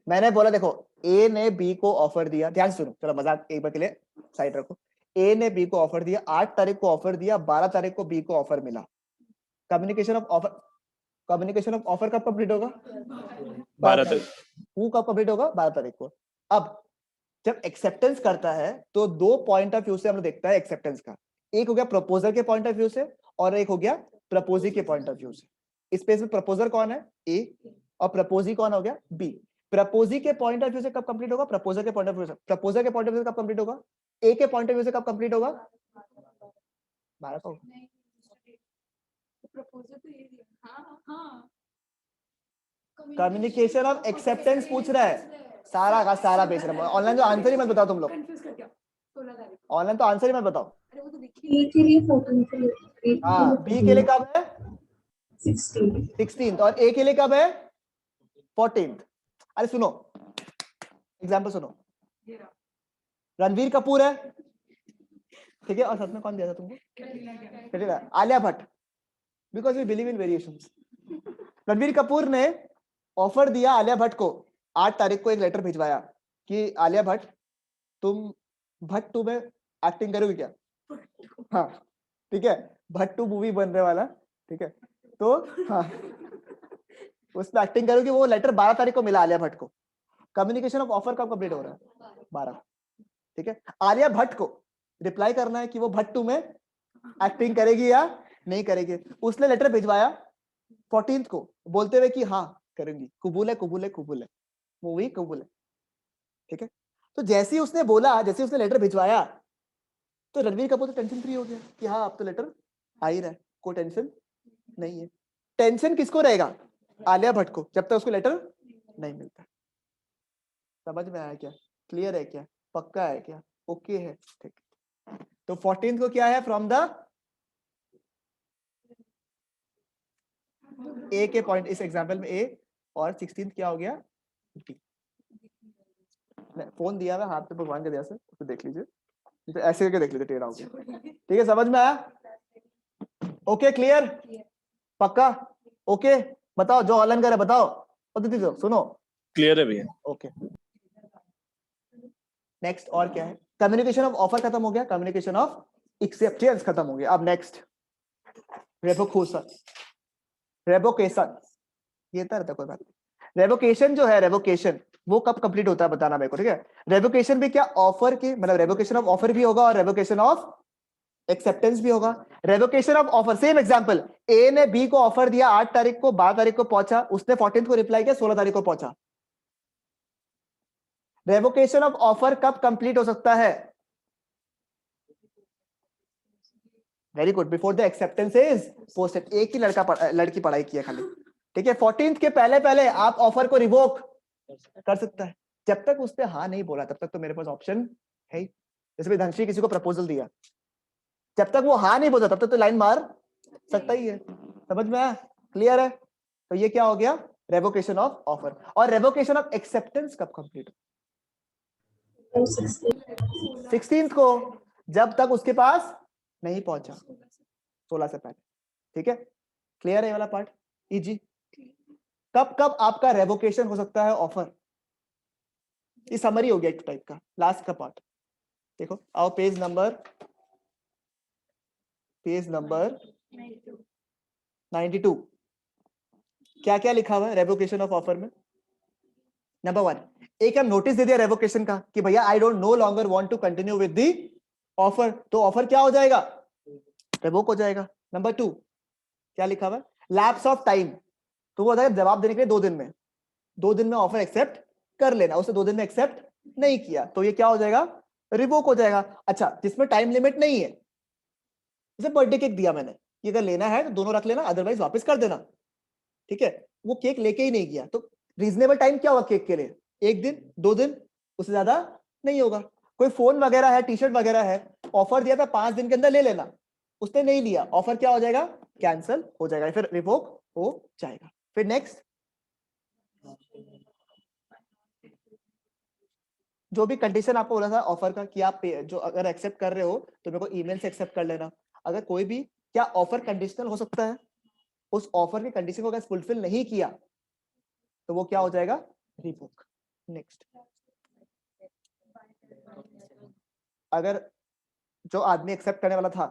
मैंने बोला देखो, ए ने बी को ऑफर दिया, ध्यान से सुनो, चलो मजाक एक बार के लिए साइड रखो। ए ने बी को ऑफर दिया, 8 तारीख को ऑफर दिया, 12 तारीख को बी को ऑफर मिला। Communication of offer, communication of offer कब कंप्लीट होगा? 12 तारीख। वो कब कंप्लीट होगा? 12 तारीख को। अब जब एक्सेप्टेंस करता है तो दो पॉइंट ऑफ व्यू से हम लोग देखता है एक्सेप्टेंस का। एक हो गया प्रपोजर के पॉइंट ऑफ व्यू से और एक हो गया प्रपोजी के पॉइंट ऑफ व्यू से। इस पेज में प्रपोजर कौन है? ए, और प्रपोजी कौन हो गया? बी। प्रपोजी के पॉइंट ऑफ व्यू से कब कंप्लीट होगा? प्रपोजर के पॉइंट ऑफ व्यू से। प्रपोजर के पॉइंट ऑफ व्यू से कब कंप्लीट होगा? ए के पॉइंट ऑफ व्यू से कब कंप्लीट होगा? 12 को। प्रपोजल तो ये दिया। हाँ हाँ, कम्युनिकेशन ऑफ एक्सेप्टेंस पूछ रहा है, सारा का सारा बेच रहा है। ऑनलाइन तो आंसर ही मत बताओ तुम लोग, कंफ्यूज कर दिया। 16 तारीख। ऑनलाइन तो आंसर ही मत बताओ। अरे वो तो दिखी B के लिए 14 के लिए हाँ, बी के लिए कब है? 16th, और ए के लिए कब है? 14th। अरे सुनो, एग्जाम्पल सुनो, ये रहा। रणवीर कपूर है, ठीक है, और साथ में कौन दिया था तुमको? Katrina, Alia Bhatt, because we believe in variations. Ranbir Kapoor ने ऑफर दिया आलिया भट्ट को, 8 तारीख को एक लेटर भिजवाया कि आलिया भट्ट तुम भट्ट 2 में एक्टिंग करोगी क्या? हाँ ठीक है, भट्ट 2 मूवी बनने वाला, ठीक है, तो हाँ उसमें एक्टिंग करोगी। वो लेटर 12 तारीख को मिला आलिया भट्ट को। कम्युनिकेशन ऑफ ऑफर कब कंप्लीट हो रहा है? 12, ठीक है। आलिया भट्ट को रिप्लाई करना है कि वो भट्ट 2 में एक्टिंग करेगी या नहीं करेगी। उसने लेटर भिजवाया 14th को बोलते हुए कि हाँ करूंगी, कबूल है कबूल है कबूल है, मूवी कबूल है, ठीक है। तो जैसे ही उसने बोला, जैसे उसने लेटर भिजवाया, तो रणवीर कपूर तो टेंशन फ्री हो गया कि हाँ अब तो लेटर आ ही रहा है, कोई टेंशन नहीं है। टेंशन किसको रहेगा? आलिया भट्ट को, जब तक उसको लेटर नहीं मिलता। समझ में आया क्या? क्लियर है क्या? पक्का है क्या? ओके है, ठीक। तो 14th को क्या है? फ्रॉम द ए के पॉइंट, इस एग्जांपल में ए, और 16th क्या हो गया? डी। फोन दिया हुआ हाथ पे भगवान के दया से, उसको देख लीजिए, तो ऐसे करके देख लीजिए टेढ़ा होकर, ठीक है। समझ में आया? Okay, clear? पक्का? ओके बताओ, जो ऑनलाइन करे बताओ, और दीदी जो सुनो। क्लियर है भैया? ओके नेक्स्ट और क्या है? कम्युनिकेशन ऑफ ऑफर खत्म हो गया, कम्युनिकेशन ऑफ एक्सेप्टेंस खत्म हो गया। अब नेक्स्ट रेवोकेशन, ये था रहता कोई बात नहीं। रेवोकेशन जो है, रेवोकेशन वो कब कंप्लीट होता है बताना मेरे को, ठीक है? रेवोकेशन भी क्या ऑफर की, मतलब रेवोकेशन ऑफ ऑफर भी होगा और रेवोकेशन ऑफ एक्सेप्टेंस भी होगा। Revocation of offer, same example, A ने बी को ऑफर दिया 8 तारीख को, 12 तारीख को पहुंचा, उसने 14 को रिप्लाई किया, 16 तारीख को पहुंचा। रेवोकेशन ऑफ ऑफर कब कंप्लीट हो सकता है? Very good, before the acceptance is posted. एक ही लड़की पढ़ाई किया खाली, ठीक है? 14 के पहले पहले आप ऑफर को रिवोक कर सकता है। जब तक उसने हाँ नहीं बोला तब तक तो मेरे पास ऑप्शन है ही। जैसे भी धनश्री किसी को प्रपोजल दिया, जब तक वो हाँ नहीं बोला तब तक तो लाइन मार सकता ही है। समझ में आया? क्लियर है? तो ये क्या हो गया? Revocation of offer. और रेवोकेशन ऑफ एक्सेप्टेंस कब कंप्लीट? 16 को, जब तक उसके पास नहीं पहुंचा, 16 से पहले। ठीक है? क्लियर है ये वाला पार्ट? इजी। कब कब आपका रेवोकेशन हो सकता है ऑफर? ये समरी हो गया एक टाइप का, लास्ट का पार्ट। देखो आओ पेज नंबर 92। क्या क्या लिखा हुआ है रेवोकेशन ऑफ ऑफर में? नंबर 1, एक हम नोटिस दे दिया रेवोकेशन का कि भैया I don't no longer want to continue with the offer, तो ऑफर क्या हो जाएगा? रेवोक हो जाएगा। नंबर 2 क्या लिखा हुआ है? लैप्स ऑफ टाइम, तो वो होता है जवाब देने के लिए 2 दिन में, 2 दिन में ऑफर एक्सेप्ट कर लेना, उसने 2 दिन में एक्सेप्ट नहीं किया तो ये क्या हो जाएगा? रिवोक हो जाएगा। अच्छा, जिसमें टाइम लिमिट नहीं है, जैसे बर्थडे केक दिया मैंने, कि अगर लेना है तो दोनों रख लेना, अदरवाइज वापस कर देना। ठीक है? वो केक लेके ही नहीं गया, तो रीजनेबल टाइम क्या होगा केक के लिए? 1 दिन, 2 दिन, उससे ज्यादा नहीं होगा। कोई फोन वगैरह है, टी शर्ट वगैरह है, ऑफर दिया था 5 दिन के अंदर ले लेना, उसने नहीं लिया, ऑफर क्या हो जाएगा? कैंसिल हो जाएगा, फिर रिवोक हो जाएगा। फिर नेक्स्ट, जो भी कंडीशन आपको बोला था ऑफर का कि आप जो अगर एक्सेप्ट कर रहे हो तो मेरे को ईमेल से एक्सेप्ट कर लेना। अगर कोई भी, क्या ऑफर कंडीशनल हो सकता है? उस ऑफर की कंडीशन को अगर फुलफिल नहीं किया तो वो क्या हो जाएगा? रिवोक। नेक्स्ट, अगर जो आदमी एक्सेप्ट करने वाला था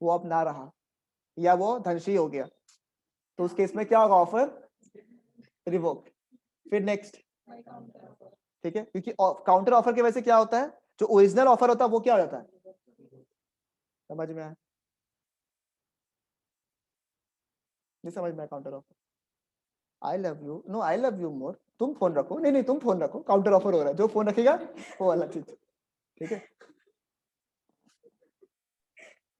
वो अब ना रहा या वो धनशी हो गया तो उस केस में क्या होगा? Offer revoke. फिर नेक्स्ट, ठीक है, क्योंकि काउंटर ऑफर की वजह से क्या होता है? जो ओरिजिनल ऑफर होता है वो क्या हो जाता है? समझ में आया? नहीं समझ में आया? Counter offer, I love you, no I love you more, तुम फोन रखो, नहीं नहीं तुम फोन रखो, काउंटर ऑफर हो रहा है, जो फोन रखेगा वो वाला चीज। ठीक है?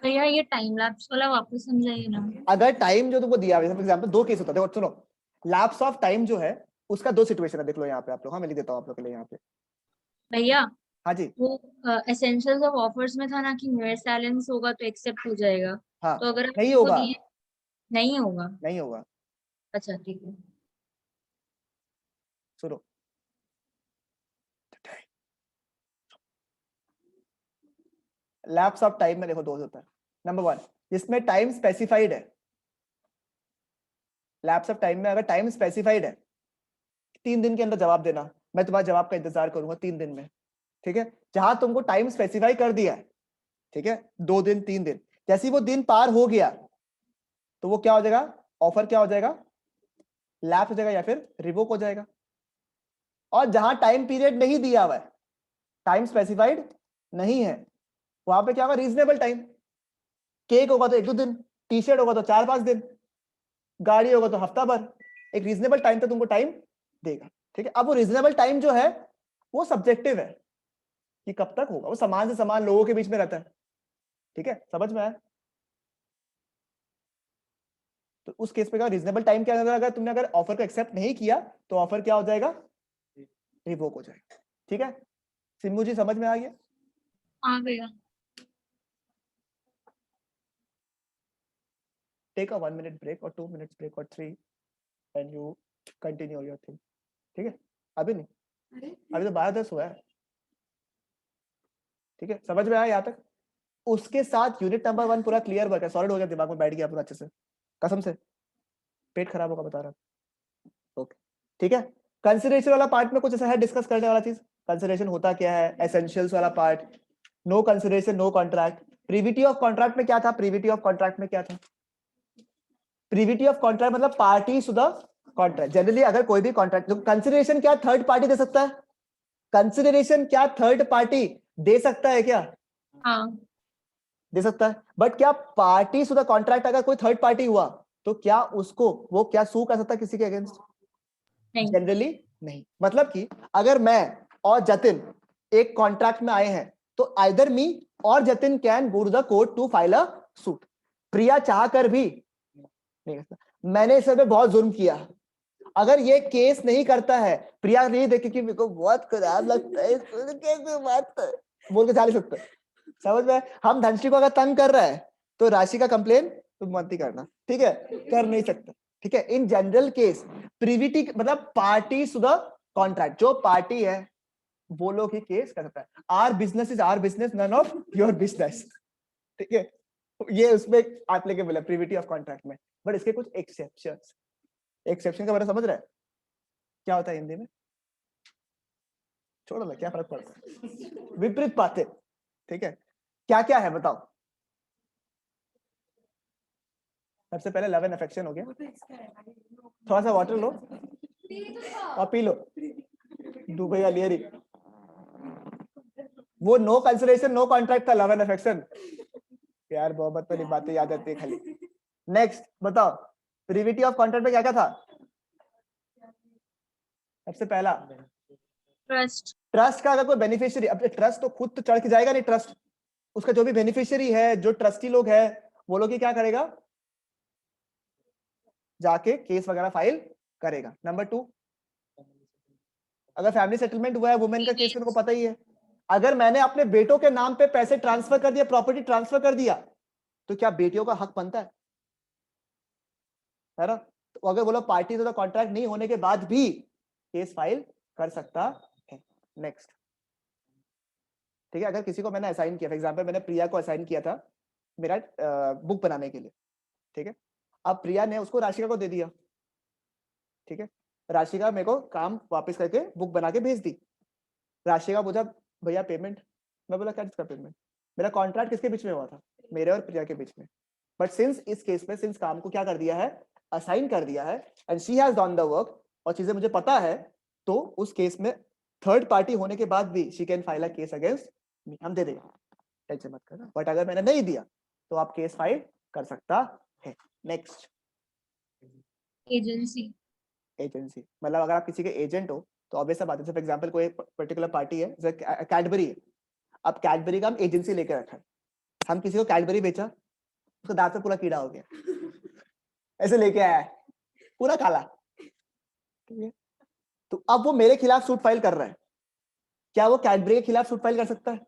भैया ये टाइम लैप्स वाला वापस समझाइए ना। अगर टाइम जो तुमको दिया हुआ है, फॉर एग्जांपल 2 केस होता है, देखो सुनो, लैप्स ऑफ टाइम जो है उसका 2 सिचुएशन है, देख लो यहाँ पे आप लोग। हाँ मैं लिख देता हूँ आप लोग के लिए यहाँ पे। भैया हाँ जी। वो एसेंशियल्स ऑफ ऑफर्स में था ना कि मेरे साइलेंस होगा तो एक्सेप्ट हो जाएगा, हाँ तो अगर नहीं आपको होगा, दिए नहीं होगा। नहीं होगा। अच्छा ठीक है। सुनो, लैप्स ऑफ टाइम में देखो 2 होता है। नंबर 1, जिसमें टाइम स्पेसिफाइड है, लैप्स ऑफ टाइम में अगर टाइम स्पेसिफाइड है 3 दिन के अंदर जवाब देना, मैं तुम्हारे जवाब का इंतजार करूंगा 3 दिन में। ठीक है? जहां तुमको टाइम स्पेसिफाई कर दिया है, ठीक है, 2 दिन 3 दिन, जैसे ही वो दिन पार हो गया तो वो क्या हो जाएगा? ऑफर क्या हो जाएगा? लैप्स हो जाएगा या फिर रिवोक हो जाएगा। और जहां टाइम पीरियड नहीं दिया हुआ है, टाइम स्पेसिफाइड नहीं है, वहां पे क्या होगा? Reasonable time. केक होगा तो 1-2 दिन, टी शर्ट होगा तो 4-5 दिन, गाड़ी होगा तो हफ्ता भर, एक रीजनेबल टाइम तक तुमको टाइम देगा। ठीक है? अब वो रीजनेबल टाइम जो है वो सब्जेक्टिव है कि कब तक होगा, वो समान से समान लोगों के बीच में रहता है। ठीक है? समझ में आया? तो उस केस में क्या रीजनेबल टाइम क्या होगा? अगर तुमने अगर ऑफर को एक्सेप्ट नहीं किया तो ऑफर क्या हो जाएगा? रिवोक हो जाएगा। ठीक है? सिम्बू जी समझ में आ गया? हाँ भैया। Take a 1 minute break or 2 minutes break or 3 and you continue your thing. ठीक है? अभी नहीं, अरे अभी तो 12:10 हुआ है। ठीक है? समझ में आया यहाँ तक? उसके साथ यूनिट नंबर 1 पूरा क्लियर वर्क है, सॉलिड हो गया, दिमाग में बैठ गया पूरा अच्छे से, कसम से। पेट खराब होगा बता रहा हूँ। ओके ठीक है, कंसिडरेशन वाला पार्ट में कुछ ऐसा है डिस्कस करने वाला चीज? कंसिडरेशन होता क्या है, एसेंशियल्स वाला part, no consideration no contract, privity of contract में क्या था? प्रीविटी ऑफ कॉन्ट्रैक्ट में क्या था? प्रीविटी ऑफ कॉन्ट्रैक्ट मतलब party to the contract. Generally अगर कोई भी कॉन्ट्रैक्ट, तो कंसिडरेशन क्या थर्ड पार्टी दे सकता है? कंसिडरेशन क्या थर्ड पार्टी दे सकता है क्या? हाँ, दे सकता है, बट क्या पार्टी टू द कॉन्ट्रैक्ट अगर कोई थर्ड पार्टी हुआ तो क्या उसको वो क्या सू कर सकता है किसी के अगेंस्ट? नहीं। जनरली नहीं। मतलब कि अगर मैं और जतिन एक कॉन्ट्रैक्ट में आए हैं तो आइदर मी और Jatin can go to the court to file a suit. Priya चाह कर भी नहीं कर सकता। मैंने इस पे बहुत जुर्म किया, अगर ये केस नहीं करता है, प्रिया नहीं देखे कि मेरे को बहुत खराब लगता है कैसे बात है बोल के जा नहीं सकता। समझ में? हम धनश्री को अगर तंग कर रहा है तो राशि का कंप्लेन तुम मत ही करना, ठीक है? कर नहीं सकता, ठीक है? इन जनरल केस प्रीविटी मतलब पार्टी टू द कॉन्ट्रैक्ट, जो पार्टी है वो लोग ही केस कर सकता है। Our business is our business, none of your business, ठीक है? ये उसमें एप्लीकेबल है प्रीविटी ऑफ कॉन्ट्रैक्ट में, बट इसके कुछ एक्सेप्शंस। एक्सेप्शन का मतलब समझ रहा है क्या होता है हिंदी में? छोड़ो ना, क्या फर्क पड़ता है? विपरीत बातें, ठीक है? क्या क्या है बताओ? सबसे पहले लव एंड अफेक्शन हो गया, वो तो इसका है भाई, थोड़ा सा वाटर लो ये तो था। और पी लो, डूबेगा लियरी। वो नो कंसिडरेशन नो कॉन्ट्रैक्ट था, लव एंड अफेक्शन। यार मोहब्बत वाली बातें याद आती है खाली। नेक्स्ट बताओ, प्रीविटी ऑफ कॉन्ट्रैक्ट में क्या क्या था? सबसे पहला ट्रस्ट। ट्रस्ट का अगर कोई बेनिफिशियरी, अब ट्रस्ट तो खुद तो चढ़ के जाएगा नहीं, ट्रस्ट उसका जो भी बेनिफिशियरी है, जो ट्रस्टी लोग है वो लोग ही क्या करेगा? जाके केस वगैरह फाइल करेगा। नंबर 2, अगर फैमिली सेटलमेंट हुआ है वुमेन का केस, मेरे को पता ही है, अगर मैंने अपने बेटों के नाम पे पैसे ट्रांसफर कर दिया, प्रॉपर्टी ट्रांसफर कर दिया, तो क्या बेटियों का हक बनता है ना? तो अगर वो लोग पार्टी टू द कॉन्ट्रैक्ट नहीं होने के बाद भी केस फाइल कर सकता है। नेक्स्ट, ठीक है? अगर किसी को मैंने असाइन किया, फॉर एग्जांपल मैंने प्रिया को असाइन किया था मेरा बुक बनाने के लिए, ठीक है? अब प्रिया ने उसको राशिका को दे दिया, ठीक है? राशिका मेरे को काम वापस करके बुक बना के भेज दी। राशिका पूछा भैया पेमेंट, मैं बोला क्या इसका पेमेंट? मेरा कॉन्ट्रैक्ट किसके बीच में हुआ था? मेरे और प्रिया के बीच में। बट सिंस इस केस में सिंस काम को क्या कर दिया है? असाइन कर दिया है, and she has done the work, और चीजें मुझे पता है, तो उस केस में थर्ड पार्टी होने के बाद भी she can file a case against me, हम दे देंगे, टेंशन मत करना। बट अगर मैंने नहीं दिया तो आप केस फाइल कर सकता है। Next, agency. एजेंसी मतलब अगर आप किसी के एजेंट हो तो ऑब्वियस सा बात है, फॉर एग्जांपल कोई पर्टिकुलर पार्टी है, जैसे कैडबरी है, अब कैडबरी का हम एजेंसी लेके रखा है, हम किसी को कैडबरी बेचा, उसका दांत में पूरा कीड़ा हो गया ऐसे लेके आया है पूरा काला, ठीक है? तो अब वो मेरे खिलाफ सूट फाइल कर रहा है, क्या वो कैडबरी के खिलाफ सूट फाइल कर सकता है?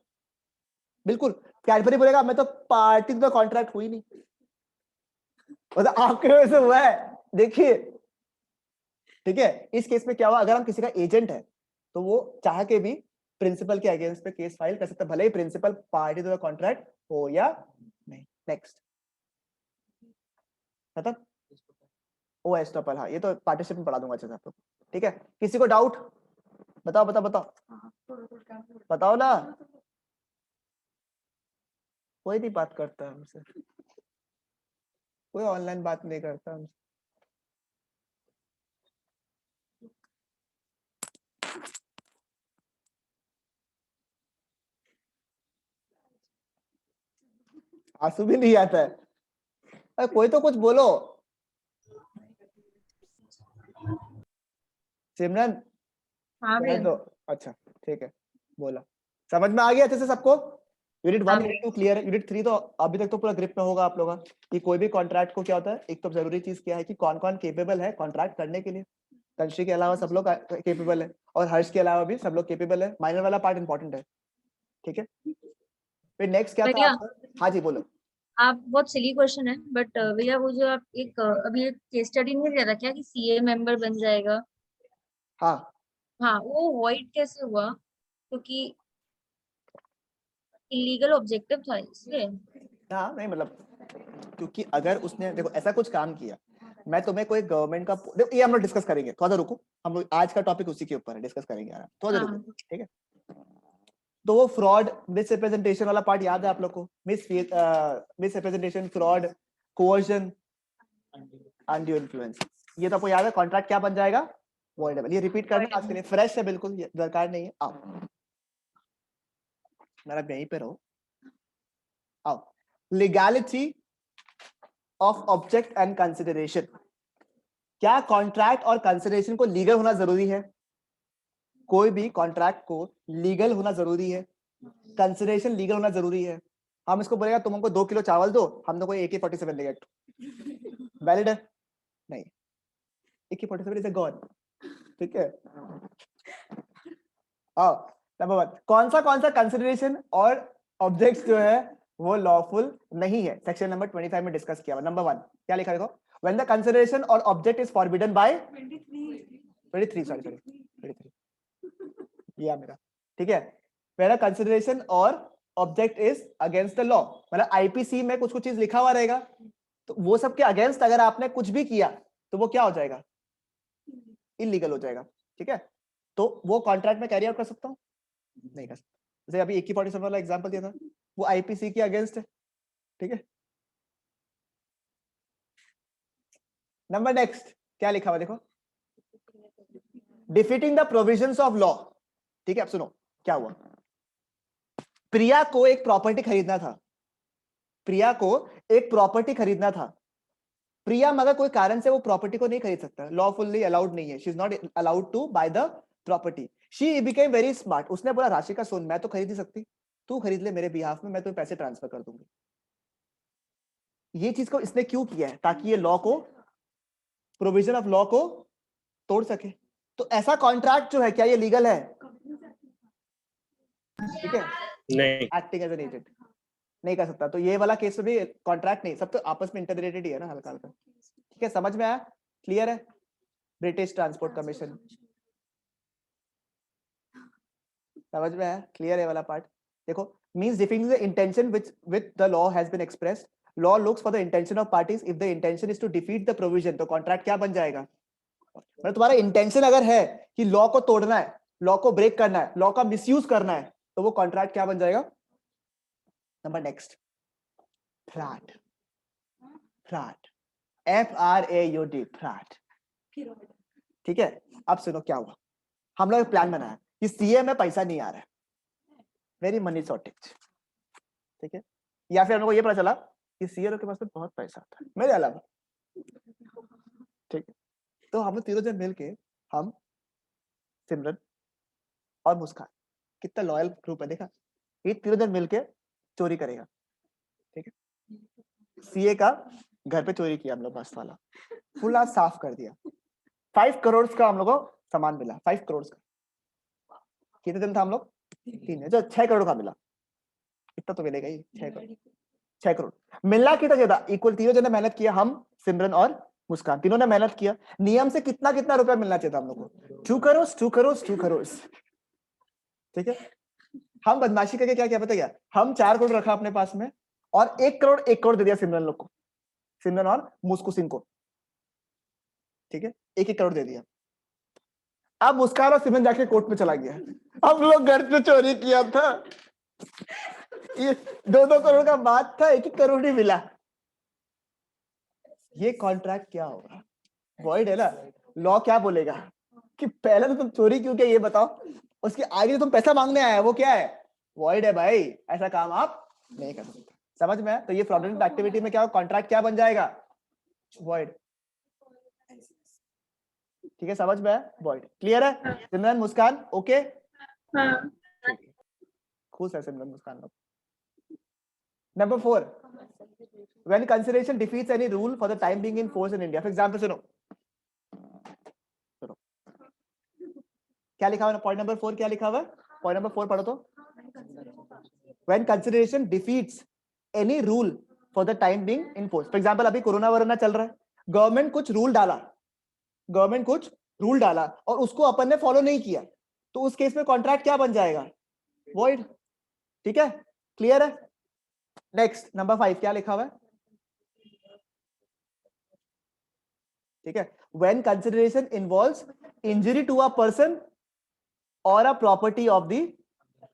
बिल्कुल। कैडबरी बोलेगा मैं तो पार्टी तो कॉन्ट्रैक्ट हुई नहीं, मतलब आपके वजह से हुआ है, देखिए, ठीक है? इस केस में क्या हुआ, अगर हम किसी का एजेंट है तो वो चाह के भी प्रिंसिपल के अगेंस्ट पे केस फाइल कर सकता है, भले ही principal party to the contract हो या नहीं। नेक्स्ट, खत्म? ओ एस्टॉपल, हाँ ये तो पार्टनरशिप में पढ़ा दूंगा अच्छे से आप लोग, ठीक है? किसी को डाउट? बताओ बताओ बताओ, बताओ ना, कोई नहीं बात करता हमसे, कोई ऑनलाइन बात नहीं करता हमसे। आंसू भी नहीं आता है, अरे कोई तो कुछ बोलो। सिमरन हाँ कह भैया। दो, अच्छा ठीक है, बोला, समझ में आ गया अच्छे से सबको? यूनिट 1 हाँ। यूनिट 2 क्लियर है, यूनिट 3 तो अभी तक तो पूरा ग्रिप में होगा आप लोगों का कि कोई भी कॉन्ट्रैक्ट को क्या होता है। एक तो जरूरी चीज क्या है कि कौन कौन केपेबल है कॉन्ट्रैक्ट करने के लिए, तंशी के अलावा सब लोग केपेबल है, और हर्ष के अलावा भी सब लोग केपेबल है, माइनर वाला पार्ट इंपॉर्टेंट है, ठीक है? फिर नेक्स्ट क्या था भैया, आपका? हाँ जी बोलो। आप बहुत सिली क्वेश्चन है, बट भैया वो जो आप एक अभी एक केस स्टडी नहीं दिया था क्या कि सीए मेंबर बन जाएगा? हाँ हाँ, वो वॉइड कैसे हुआ? क्योंकि इलीगल ऑब्जेक्टिव था इसलिए। हाँ नहीं मतलब, क्योंकि अगर उसने देखो ऐसा कुछ काम किया मैं तुम्हें कोई गवर्नमेंट का देखो, ये हम लोग डिस्कस करेंगे, थोड़ा सा रुको, हम लोग आज का टॉपिक उसी के ऊपर है, डिस्कस करेंगे यार, थोड़ा सा हाँ। रुको, ठीक है। तो वो फ्रॉड मिस रिप्रेजेंटेशन वाला पार्ट याद है आप लोग को? Miss representation, fraud, coercion, undue influence, ये तो आपको याद है। कॉन्ट्रैक्ट क्या बन जाएगा? वॉइडेबल। ये रिपीट करना आज के लिए फ्रेश है, बिल्कुल ये दरकार नहीं है। आओ मेरा यहीं पे रहो, आओ। Legality of object and consideration, क्या कॉन्ट्रैक्ट और कंसिडरेशन को लीगल होना जरूरी है? कोई भी कॉन्ट्रैक्ट को लीगल होना जरूरी है, कंसिडरेशन लीगल होना जरूरी है। हम इसको बोलेगा तुम हमको 2 किलो चावल दो, हम तो कोई AK-47 लेगा, वैलिड है? नहीं, AK-47 इज अ गॉन, ठीक है। नंबर 1, कौन सा कंसिडरेशन और ऑब्जेक्ट्स जो है वो लॉफुल नहीं है? सेक्शन नंबर 25 में डिस्कस किया हुआ। नंबर 1 क्या लिखा देखो, व्हेन द कंसिडरेशन और object is forbidden bye 23, sorry 23, ये मेरा, ठीक है। व्हेन कंसिडरेशन और object is against the law, मतलब आईपीसी में कुछ कुछ चीज लिखा हुआ रहेगा, तो वो सब के अगेंस्ट अगर आपने कुछ भी किया तो वो क्या हो जाएगा? इलीगल हो जाएगा, ठीक है। तो वो कॉन्ट्रैक्ट में कैरी आउट कर सकता हूं? नहीं कर सकता। जैसे अभी AK-47 वाला एग्जांपल दिया था, वो आईपीसी के अगेंस्ट है, ठीक है। नंबर नेक्स्ट क्या लिखा हुआ देखो, defeating the provisions of law, ठीक है। अब सुनो क्या हुआ, प्रिया को एक प्रॉपर्टी खरीदना था, प्रिया को एक प्रॉपर्टी खरीदना था। प्रिया मगर कोई कारण से वो प्रॉपर्टी को नहीं खरीद सकता, लॉफुली अलाउड नहीं है, she is not allowed to buy the property. She became very smart, उसने बोला राशिका सुन, मैं तो खरीद नहीं सकती, तू खरीद ले मेरे बिहाफ में, मैं तुम्हें पैसे ट्रांसफर कर दूंगी। ये चीज को इसने क्यों किया है? ताकि ये लॉ को, प्रोविजन ऑफ लॉ को तोड़ सके। तो ऐसा कॉन्ट्रैक्ट जो है क्या ये लीगल है? ठीक है, नहीं, एक्टिंग एज एन एजेंट नहीं कर सकता। तो ये वाला केस में भी कॉन्ट्रैक्ट नहीं, सब तो आपस में इंटररिलेटेड ही है ना, हल्का हल्का, ठीक है। समझ में आया? क्लियर है? ब्रिटिश ट्रांसपोर्ट कमीशन, समझ में आया? क्लियर है वाला पार्ट? देखो, means defining the intention which the law has been expressed, law looks for the intention of parties, if the intention is to defeat the provision, तो contract क्या बन जाएगा? मतलब तुम्हारा इंटेंशन अगर है कि लॉ को तोड़ना है, लॉ को ब्रेक करना है, लॉ का मिसयूज करना है, तो वो कॉन्ट्रैक्ट क्या बन जाएगा? Number next, fraud, fraud, FRAUD, fraud, ठीक है। अब सुनो क्या हुआ, हम लोग एक प्लान बनाया कि सीए में पैसा नहीं आ रहा है, वेरी मनी शॉर्टेज, ठीक है। या फिर हम लोग को ये पता चला कि सीए के पास में बहुत पैसा आता है मेरे अलावा, ठीक है। तो हम लोग तीनों जन मिलके, हम, सिमरन और मुस्कान, कितना लॉयल ग्रुप है देखा, ये तीनों जन मिलके चोरी करेगा, ठीक है। सीए का घर पे चोरी किया हम लोग, मस्त वाला, पूरा साफ कर दिया। 5 करोड़ का हम लोग को सामान मिला, 5 करोड़ का। कितने दिन था हम लोग? 3 जो 6 करोड़ का मिला, इतना तो मिलेगा ही, 6 करोड़ मिलना कितना ज्यादा इक्वल, तीनों जने मेहनत किया, हम, सिमरन और मुस्कान, तीनों ने मेहनत किया। नियम से कितना कितना रुपया मिलना चाहिए था हम लोग को? 2 करोड़, 2 करोड़, 2 करोड़, ठीक है। हम बदमाशी करके क्या क्या पता क्या, हम 4 करोड़ रखा अपने पास में, और 1 करोड़ 1 करोड़ दे दिया सिमरन लोग को, सिमरन और मुस्कू सिंह को, ठीक है। 1 करोड़ दे दिया। अब मुस्कान और सिमरन जाके कोर्ट में चला गया, हम लोग घर पे चोरी किया था, ये 2-2 करोड़ का बात था, 1 करोड़ ही मिला। ये कॉन्ट्रैक्ट क्या होगा? वॉइड है ना। लॉ क्या बोलेगा कि पहले तो तुम चोरी क्यों किया ये बताओ, उसके आगे जो तुम पैसा मांगने आया है वो क्या है? वॉइड है भाई, ऐसा काम आप नहीं कर सकते। समझ में है? तो ये फ्रॉडुलेंट एक्टिविटी में क्या कॉन्ट्रैक्ट क्या बन जाएगा? वॉइड, ठीक है। समझ में है? वॉइड, क्लियर है? सिमरन, मुस्कान, ओके? हाँ। खुश है सिमरन, मुस्कान लोग। Number 4, when consideration defeats any rule for the time being in force in India. For example, सुनो क्या लिखा हुआ है? पॉइंट नंबर 4 क्या लिखा हुआ है? पॉइंट नंबर 4 पढ़ो तो। When consideration defeats any rule for the time being in force. For example, अभी कोरोना वरोना चल रहा है, गवर्नमेंट कुछ रूल डाला, गवर्नमेंट कुछ रूल डाला और उसको अपन ने फॉलो नहीं किया, तो उस केस में कॉन्ट्रैक्ट क्या बन जाएगा? वॉइड, ठीक है। क्लियर है? नेक्स्ट, नंबर 5 क्या लिखा हुआ है? ठीक है, when consideration involves injury to a person और a property of the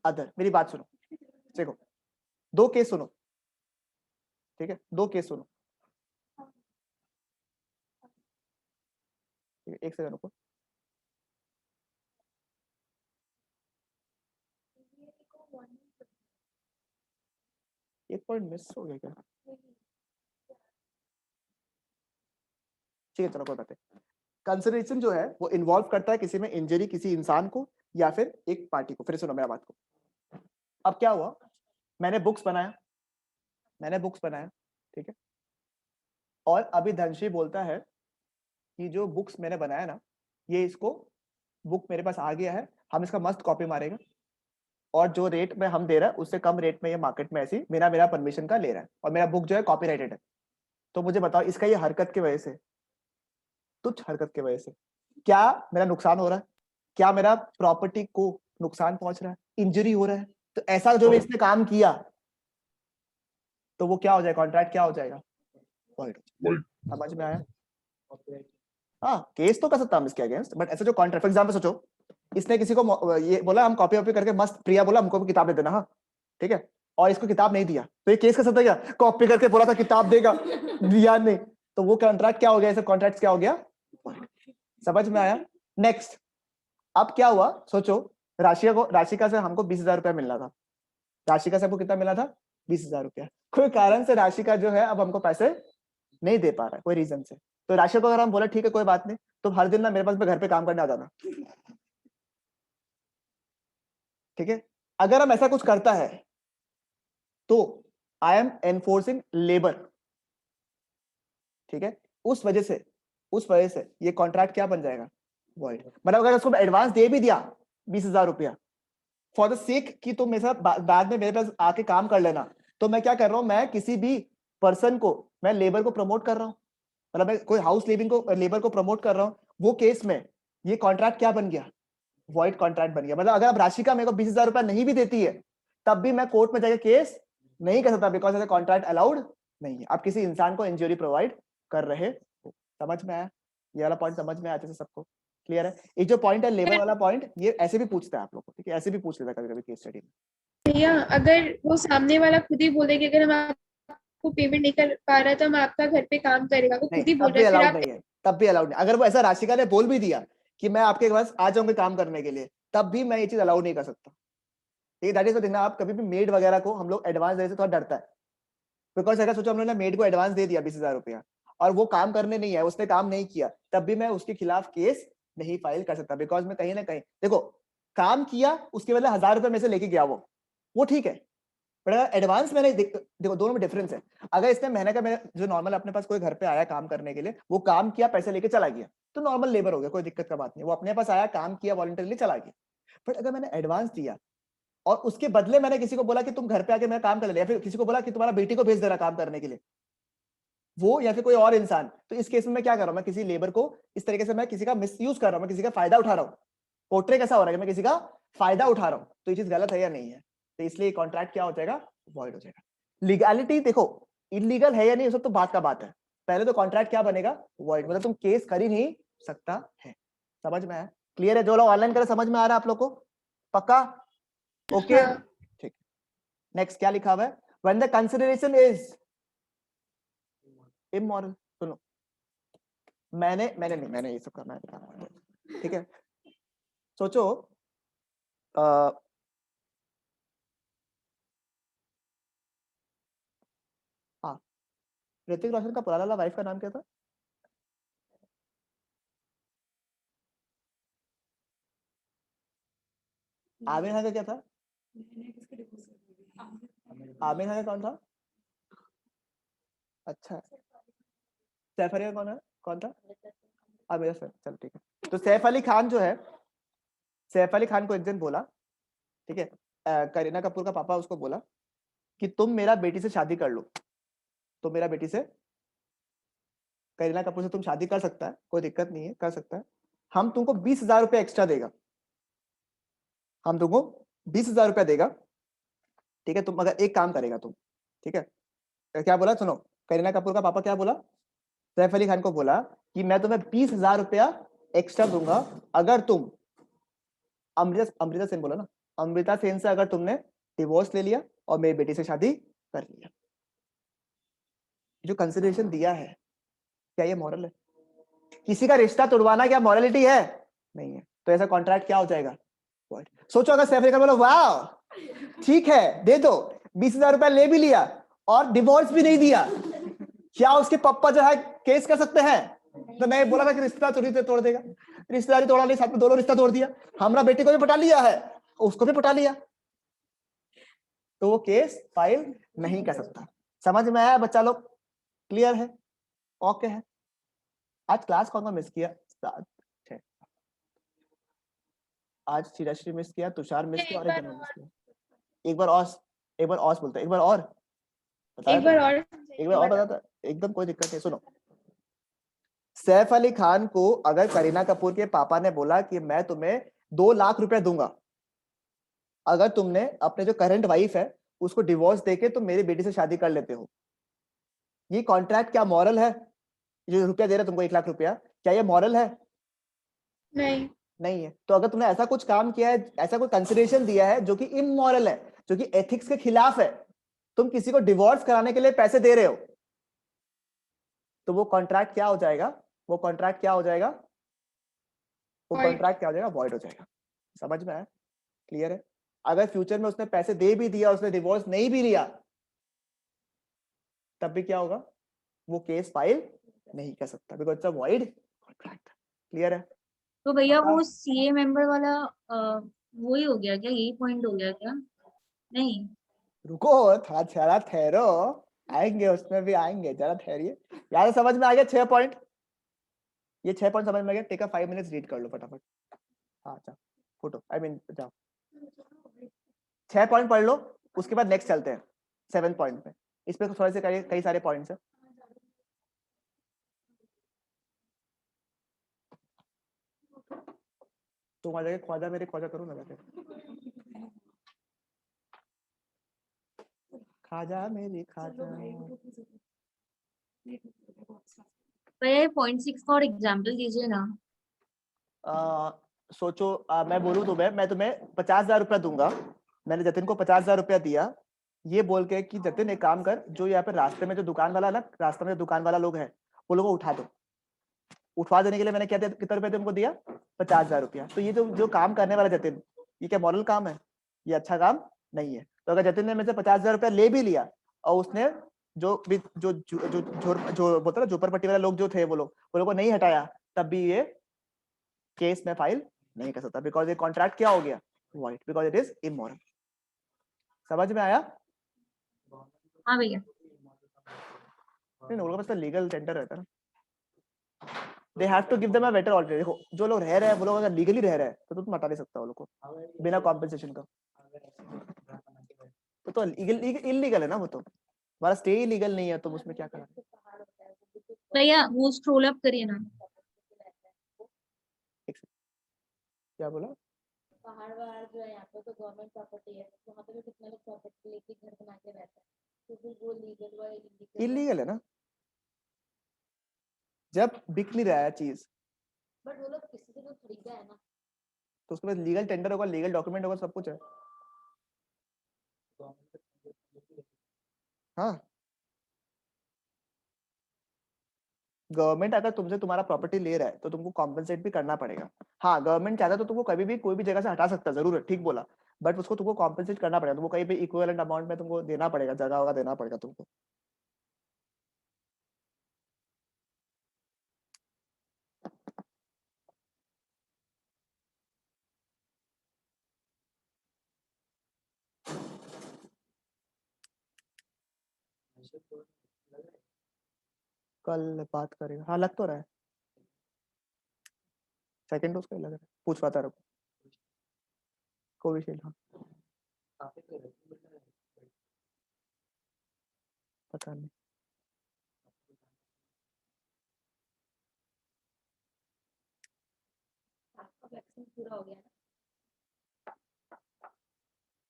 other. मेरी बात सुनो, देखो दो केस सुनो, ठीक है, दो केस सुनो, ठीक है, एक सेकंड रुको। एक पॉइंट मिस हो गया क्या? ठीक है, चलो कोई बात नहीं। कंसिडरेशन जो है वो इन्वॉल्व करता है किसी में इंजरी, किसी इंसान को या फिर एक पार्टी को। फिर सुनो मेरा बात को। अब क्या हुआ, मैंने बुक्स बनाया, ठीक है, और अभी धनश्री बोलता है कि जो बुक्स मैंने बनाया ना, ये इसको बुक मेरे पास आ गया है, हम इसका मस्त कॉपी मारेंगे और जो रेट में हम दे रहा है उससे कम रेट में ये मार्केट में ऐसी बिना मेरा परमिशन का ले रहा है, और मेरा बुक जो है कॉपीराइटेड है। तो मुझे बताओ, इसका ये हरकत की वजह से, तुच्छ हरकत की वजह से क्या मेरा नुकसान हो रहा है? क्या मेरा प्रॉपर्टी को नुकसान पहुंच रहा है, इंजरी हो रहा है? तो ऐसा जो भी इसने काम किया तो वो क्या हो जाएगा, कॉन्ट्रैक्ट क्या हो जाएगा, void। समझ में आया? हाँ, केस तो कर सकता हूँ इसके अगेंस्ट, बट ऐसा जो कॉन्ट्रैक्ट, फॉर एग्जांपल सोचो, इसने किसी को ये बोला हम कॉपी वॉपी करके मस्त, प्रिया बोला हमको भी किताब दे देना, हाँ ठीक है, और इसको किताब नहीं दिया, तो ये केस कर सकता है क्या? कॉपी करके बोला था किताब देगा, दिया नहीं, तो वो कॉन्ट्रैक्ट क्या हो गया, ऐसे कॉन्ट्रैक्ट क्या हो गया, समझ में आया? नेक्स्ट, अब क्या हुआ, सोचो राशिका से हमको 20,000 रुपया मिलना था, राशिका से हमको कितना मिला था, 20,000 रुपया। कोई कारण से राशिका जो है अब हमको पैसे नहीं दे पा रहा है, कोई रीजन से, तो राशिका को अगर हम बोले ठीक है कोई बात नहीं, तो हर दिन ना मेरे पास में घर पे काम करने आ जाना, ठीक है, अगर हम ऐसा कुछ करता है तो आई एम एनफोर्सिंग लेबर, ठीक है, उस वजह से ये कॉन्ट्रैक्ट क्या बन जाएगा, वॉइड। मतलब अगर उसको एडवांस दे भी दिया 20,000 रुपया फॉर द सेक कि तुम मेरे साथ बाद में मेरे पास आके काम कर लेना, तो मैं क्या कर रहा हूं, मैं किसी भी पर्सन को, मैं लेबर को प्रमोट कर रहा हूं, मतलब मैं कोई हाउस लिविंग को, लेबर को प्रमोट कर रहा हूं, वो केस में ये कॉन्ट्रैक्ट क्या बन गया, वॉइड कॉन्ट्रैक्ट बन गया। मतलब अगर अब राशिका मेरे को 20,000 रुपया नहीं भी देती है तब भी मैं कोर्ट में जाकर केस नहीं कर सकता, बिकॉज ऐसा कॉन्ट्रैक्ट अलाउड नहीं है। आप किसी इंसान को इंजरी प्रोवाइड कर रहे हो। समझ में आया? ये वाला पॉइंट समझ में आया से सबको क्लियर है? एक जो पॉइंट है लेबर वाला पॉइंट, ये ऐसे भी पूछता है आप लोग को, ठीक है, ऐसे भी पूछ लेता है कभी कभी केस स्टडी में। भैया अगर वो सामने वाला खुद ही बोले कि अगर हम आपको पेमेंट नहीं कर पा रहा तो हम आपका घर पे काम करेगा, वो खुद ही बोल तब भी रहा है, फिर अलाउड आप नहीं है, तब भी अलाउड नहीं। अगर वो ऐसा राशिका ने बोल भी दिया कि मैं आपके पास आ जाऊंगी काम करने के लिए, तब भी मैं ये चीज अलाउड नहीं कर सकता। ठीक है, दैट इज द थिंग ना, आप कभी भी मेड वगैरह को हम लोग एडवांस देने से थोड़ा डरता है, बिकॉज अगर सोचो हम लोग ने मेड को एडवांस दे दिया 20,000 रुपया और वो काम करने नहीं है, उसने काम नहीं किया, तब भी मैं उसके खिलाफ केस नहीं फाइल कर सकता, बिकॉज मैं कहीं ना कहीं, देखो काम किया उसके बदले 1,000 रुपये में से लेके गया वो ठीक है, बट अगर एडवांस मैंने देखो दोनों में डिफरेंस है। अगर इसने महीने का मेरा जो नॉर्मल अपने पास कोई घर पे आया काम करने के लिए, वो काम किया पैसे लेके चला गया, तो नॉर्मल लेबर हो गया, कोई दिक्कत का बात नहीं, वो अपने पास आया काम किया वॉलंटरली चला गया। बट अगर मैंने एडवांस दिया और उसके बदले मैंने किसी को बोला कि तुम घर पे आके मेरा काम कर ले, या फिर किसी को बोला कि तुम्हारा बेटी को भेज दे रहा काम करने के लिए, वो या फिर कोई और इंसान, तो इस केस में मैं क्या कर रहा हूं, मैं किसी लेबर को इस तरीके से मैं किसी का मिस यूज कर रहा हूं, मैं किसी का फायदा उठा रहा हूं। पोर्ट्रे कैसा हो रहा है कि मैं किसी का फायदा उठा रहा हूं, तो ये चीज गलत है या नहीं है? तो इसलिए कॉन्ट्रैक्ट क्या हो जाएगा, वॉइड हो जाएगा। लीगैलिटी देखो, इलीगल है या नहीं सब तो बात का बात है, पहले तो कॉन्ट्रैक्ट क्या बनेगा, वॉइड, मतलब तुम केस कर ही नहीं सकता है। समझ में आया? क्लियर है? जो लोग ऑनलाइन करे समझ में आ रहा है आप लोग को? पक्का? ओके हाँ। ठीक। नेक्स्ट क्या लिखा हुआ है, when the consideration is immoral. सुनो, मैंने ये सब करना है, ठीक है, सोचो हाँ, ऋतिक रोशन का पुराना वाला वाइफ का नाम क्या था? आमिर खान का क्या था? आमिर खान का कौन था? अच्छा, सैफ अली खान कौन है, कौन था? आमिर खान, चल ठीक है। तो सैफ अली खान जो है, सैफ अली खान को एक दिन बोला, ठीक है, करीना कपूर का पापा उसको बोला कि तुम मेरा बेटी से शादी कर लो, तो मेरा बेटी से, करीना कपूर से तुम शादी कर सकता है, कोई दिक्कत नहीं है, कर सकता है, हम तुमको 20,000 रुपया एक्स्ट्रा देगा, हम तुमको 20,000 रुपया देगा, ठीक है, तुम अगर एक काम करेगा तुम, ठीक है। क्या बोला सुनो, करीना कपूर का पापा क्या बोला, सैफ अली खान को बोला कि मैं तुम्हें 20,000 रुपया एक्स्ट्रा दूंगा अगर तुम अमृता सेन बोला ना, अमृता सेन से अगर तुमने डिवोर्स ले लिया और मेरी बेटी से शादी कर लिया। जो कंसिडरेशन दिया है, क्या ये मॉरल है? किसी का रिश्ता तोड़वाना क्या मॉरलिटी है? नहीं है। तो ऐसा कॉन्ट्रैक्ट क्या हो जाएगा? Void। सोचो अगर सैफ अली खान बोला वाह ठीक है दे दो, 20,000 रुपया ले भी लिया और डिवोर्स भी नहीं दिया, क्या उसके पापा जो है केस कर सकते हैं? तो मैं बोला था कि रिश्ता तोड़ देगा, रिश्तेदारी तोड़ा नहीं, साथ में दोनों रिश्ता तोड़ दिया, हमारा बेटी को भी पटा लिया है, उसको भी पटा लिया, तो वो केस फाइल नहीं कर सकता। समझ में आया बच्चा लोग? क्लियर है? ओके है? आज क्लास कौन कौन मिस किया? आज श्रीराश्री मिस किया, तुषार मिस किया और एक मिस किया। एक बार और बोलते, एक बार और बताता, एकदम कोई दिक्कत नहीं। सुनो, सैफ अली खान को अगर करीना कपूर के पापा ने बोला कि मैं तुम्हें 2 लाख रुपए दूंगा अगर तुमने अपने जो करंट वाइफ है उसको डिवोर्स देके तुम मेरी बेटी से शादी कर लेते हो, ये कॉन्ट्रैक्ट क्या मॉरल है? जो रुपया दे रहा तुमको 1 लाख रुपया, क्या ये मॉरल है? नहीं है। तो अगर तुमने ऐसा कुछ काम किया है, ऐसा कोई कंसिडरेशन दिया है जो कि इमोरल है, जो कि एथिक्स के खिलाफ है, तुम किसी को डिवोर्स कराने के लिए पैसे दे रहे हो, तो वो कॉन्ट्रैक्ट क्या हो जाएगा? वो कॉन्ट्रैक्ट क्या हो जाएगा? वॉइड हो जाएगा। समझ में आया? क्लियर है? अगर फ्यूचर में उसने पैसे दे भी दिया, उसने डिवोर्स नहीं भी लिया, तब भी क्या होगा? वो केस फाइल नहीं कर सकता, because it's a void contract. Clear है? तो भैया वो सीए मेंबर वाला वही हो गया क्या? यही पॉइंट हो गया क्या? नहीं, रुको थोड़ा, जरा ठहरो, आएंगे उसमें भी आएंगे, जरा ठहरिए। यार समझ में आ गया 6 पॉइंट? ये 6 पॉइंट समझ में आ गया? टेक अ 5 मिनट्स रीड कर लो फटाफट। हाँ जाओ, फोटो आई मीन जाओ, 6 पॉइंट पढ़ लो, उसके बाद नेक्स्ट चलते हैं 7 पॉइंट पे। इसमें थोड़े से कई सारे पॉइंट्स हैं। तुम आ जाके ख्वाजा मेरे ख्वाजा करो ना जाके, खाजा मेरी खाजा। भैया 0.6 का और एग्जाम्पल दीजिए ना। सोचो मैं बोलूं तुम्हें, मैं तुम्हें 50,000 रुपया दूंगा, मैंने जतिन को 50,000 रुपया दिया, ये बोल के कि जतिन एक काम कर, जो यहाँ पे रास्ते में जो दुकान वाला ना, रास्ते में जो दुकान वाला लोग हैं वो लोगों को उठा दो। उठवा देने के लिए मैंने क्या दिया, कितना रुपया तुमको दिया? 50,000 रुपया। तो ये जो काम करने वाला जतिन, ये क्या मॉरल काम है? ये अच्छा काम नहीं है। तो अगर जतिन ने मेरे से 50,000 रुपया ले भी लिया और उसने जो जो जो जो जो बोलते ना झोपड़पट्टी वाले लोग जो थे वो लोग को नहीं हटाया, तब भी ये केस में फाइल नहीं कर सकता, बिकॉज ये कॉन्ट्रैक्ट क्या हो गया? Void, because it is immoral. समझ में आया? हाँ भैया। नहीं, उनके पास तो लीगल टेंडर रहता है ना, they have to give them a better alternative. देखो जो लोग रह रहे हैं वो लोग अगर लीगली रह रहे हैं तो तुम हटा नहीं सकता वो लोग को बिना कॉम्पेंसेशन का। तो इलीगल है ना, वो तो हमारा स्टे इलीगल नहीं है, तो उसमें क्या करा? भैया वो स्क्रॉल अप करिए ना। क्या बोला? पहाड़ वहाड़ जो है यहाँ पे तो गवर्नमेंट प्रॉपर्टी है, वहाँ पे भी कितने लोग प्रॉपर्टी लेके घर बना के रहते हैं, तो फिर वो लीगल व इलीगल इलीगल है ना, जब बिक नहीं रहा है चीज, बट वो लोग किसी से तो खरीदा है ना। तो उसके पास लीगल टेंडर होगा, लीगल डॉक्यूमेंट होगा, सब कुछ है। हाँ, गवर्नमेंट अगर तुमसे तुम्हारा प्रॉपर्टी ले रहा है तो तुमको कॉम्पेंसेट भी करना पड़ेगा। हाँ, गवर्नमेंट चाहता है तो तुमको कभी भी कोई भी जगह से हटा सकता है, जरूर है, ठीक बोला, बट उसको तुमको कॉम्पेंसेट करना पड़ेगा, तुमको कहीं पे इक्विवेलेंट अमाउंट में तुमको देना पड़ेगा, जगह होगा देना पड़ेगा तुमको। कल बात करेगा, हाँ लग तो रहा है, सेकंड डोज का ही लग रहा है, पूछवाता रहो। कोविशील्ड, हाँ पता नहीं। आपका वैक्सीन पूरा हो गया ना।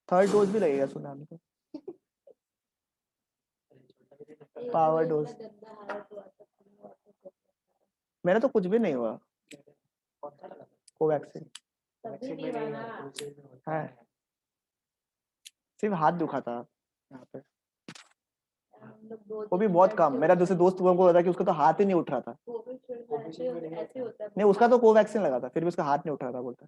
थर्ड डोज भी लगेगा सुना हमको, एक पावर वो डोज। इतना गंदा हालत हुआ था। मेरा तो कुछ भी नहीं हुआ, कोवैक्सीन तभी नहीं हुआ ना। है, सिर्फ हाथ दुखा था यहाँ पे, हम लोग दो वो भी दिन बहुत बेड कम। पे मेरा उठे। दूसरे दोस्त लोगों को होता कि उसका तो हाथ ही नहीं उठ रहा था। कोविशील्ड में ऐसे होता है। नहीं, उसका तो कोवैक्सीन लगा था, फिर भी उसका हाथ नहीं उठ रहा था, बोलता।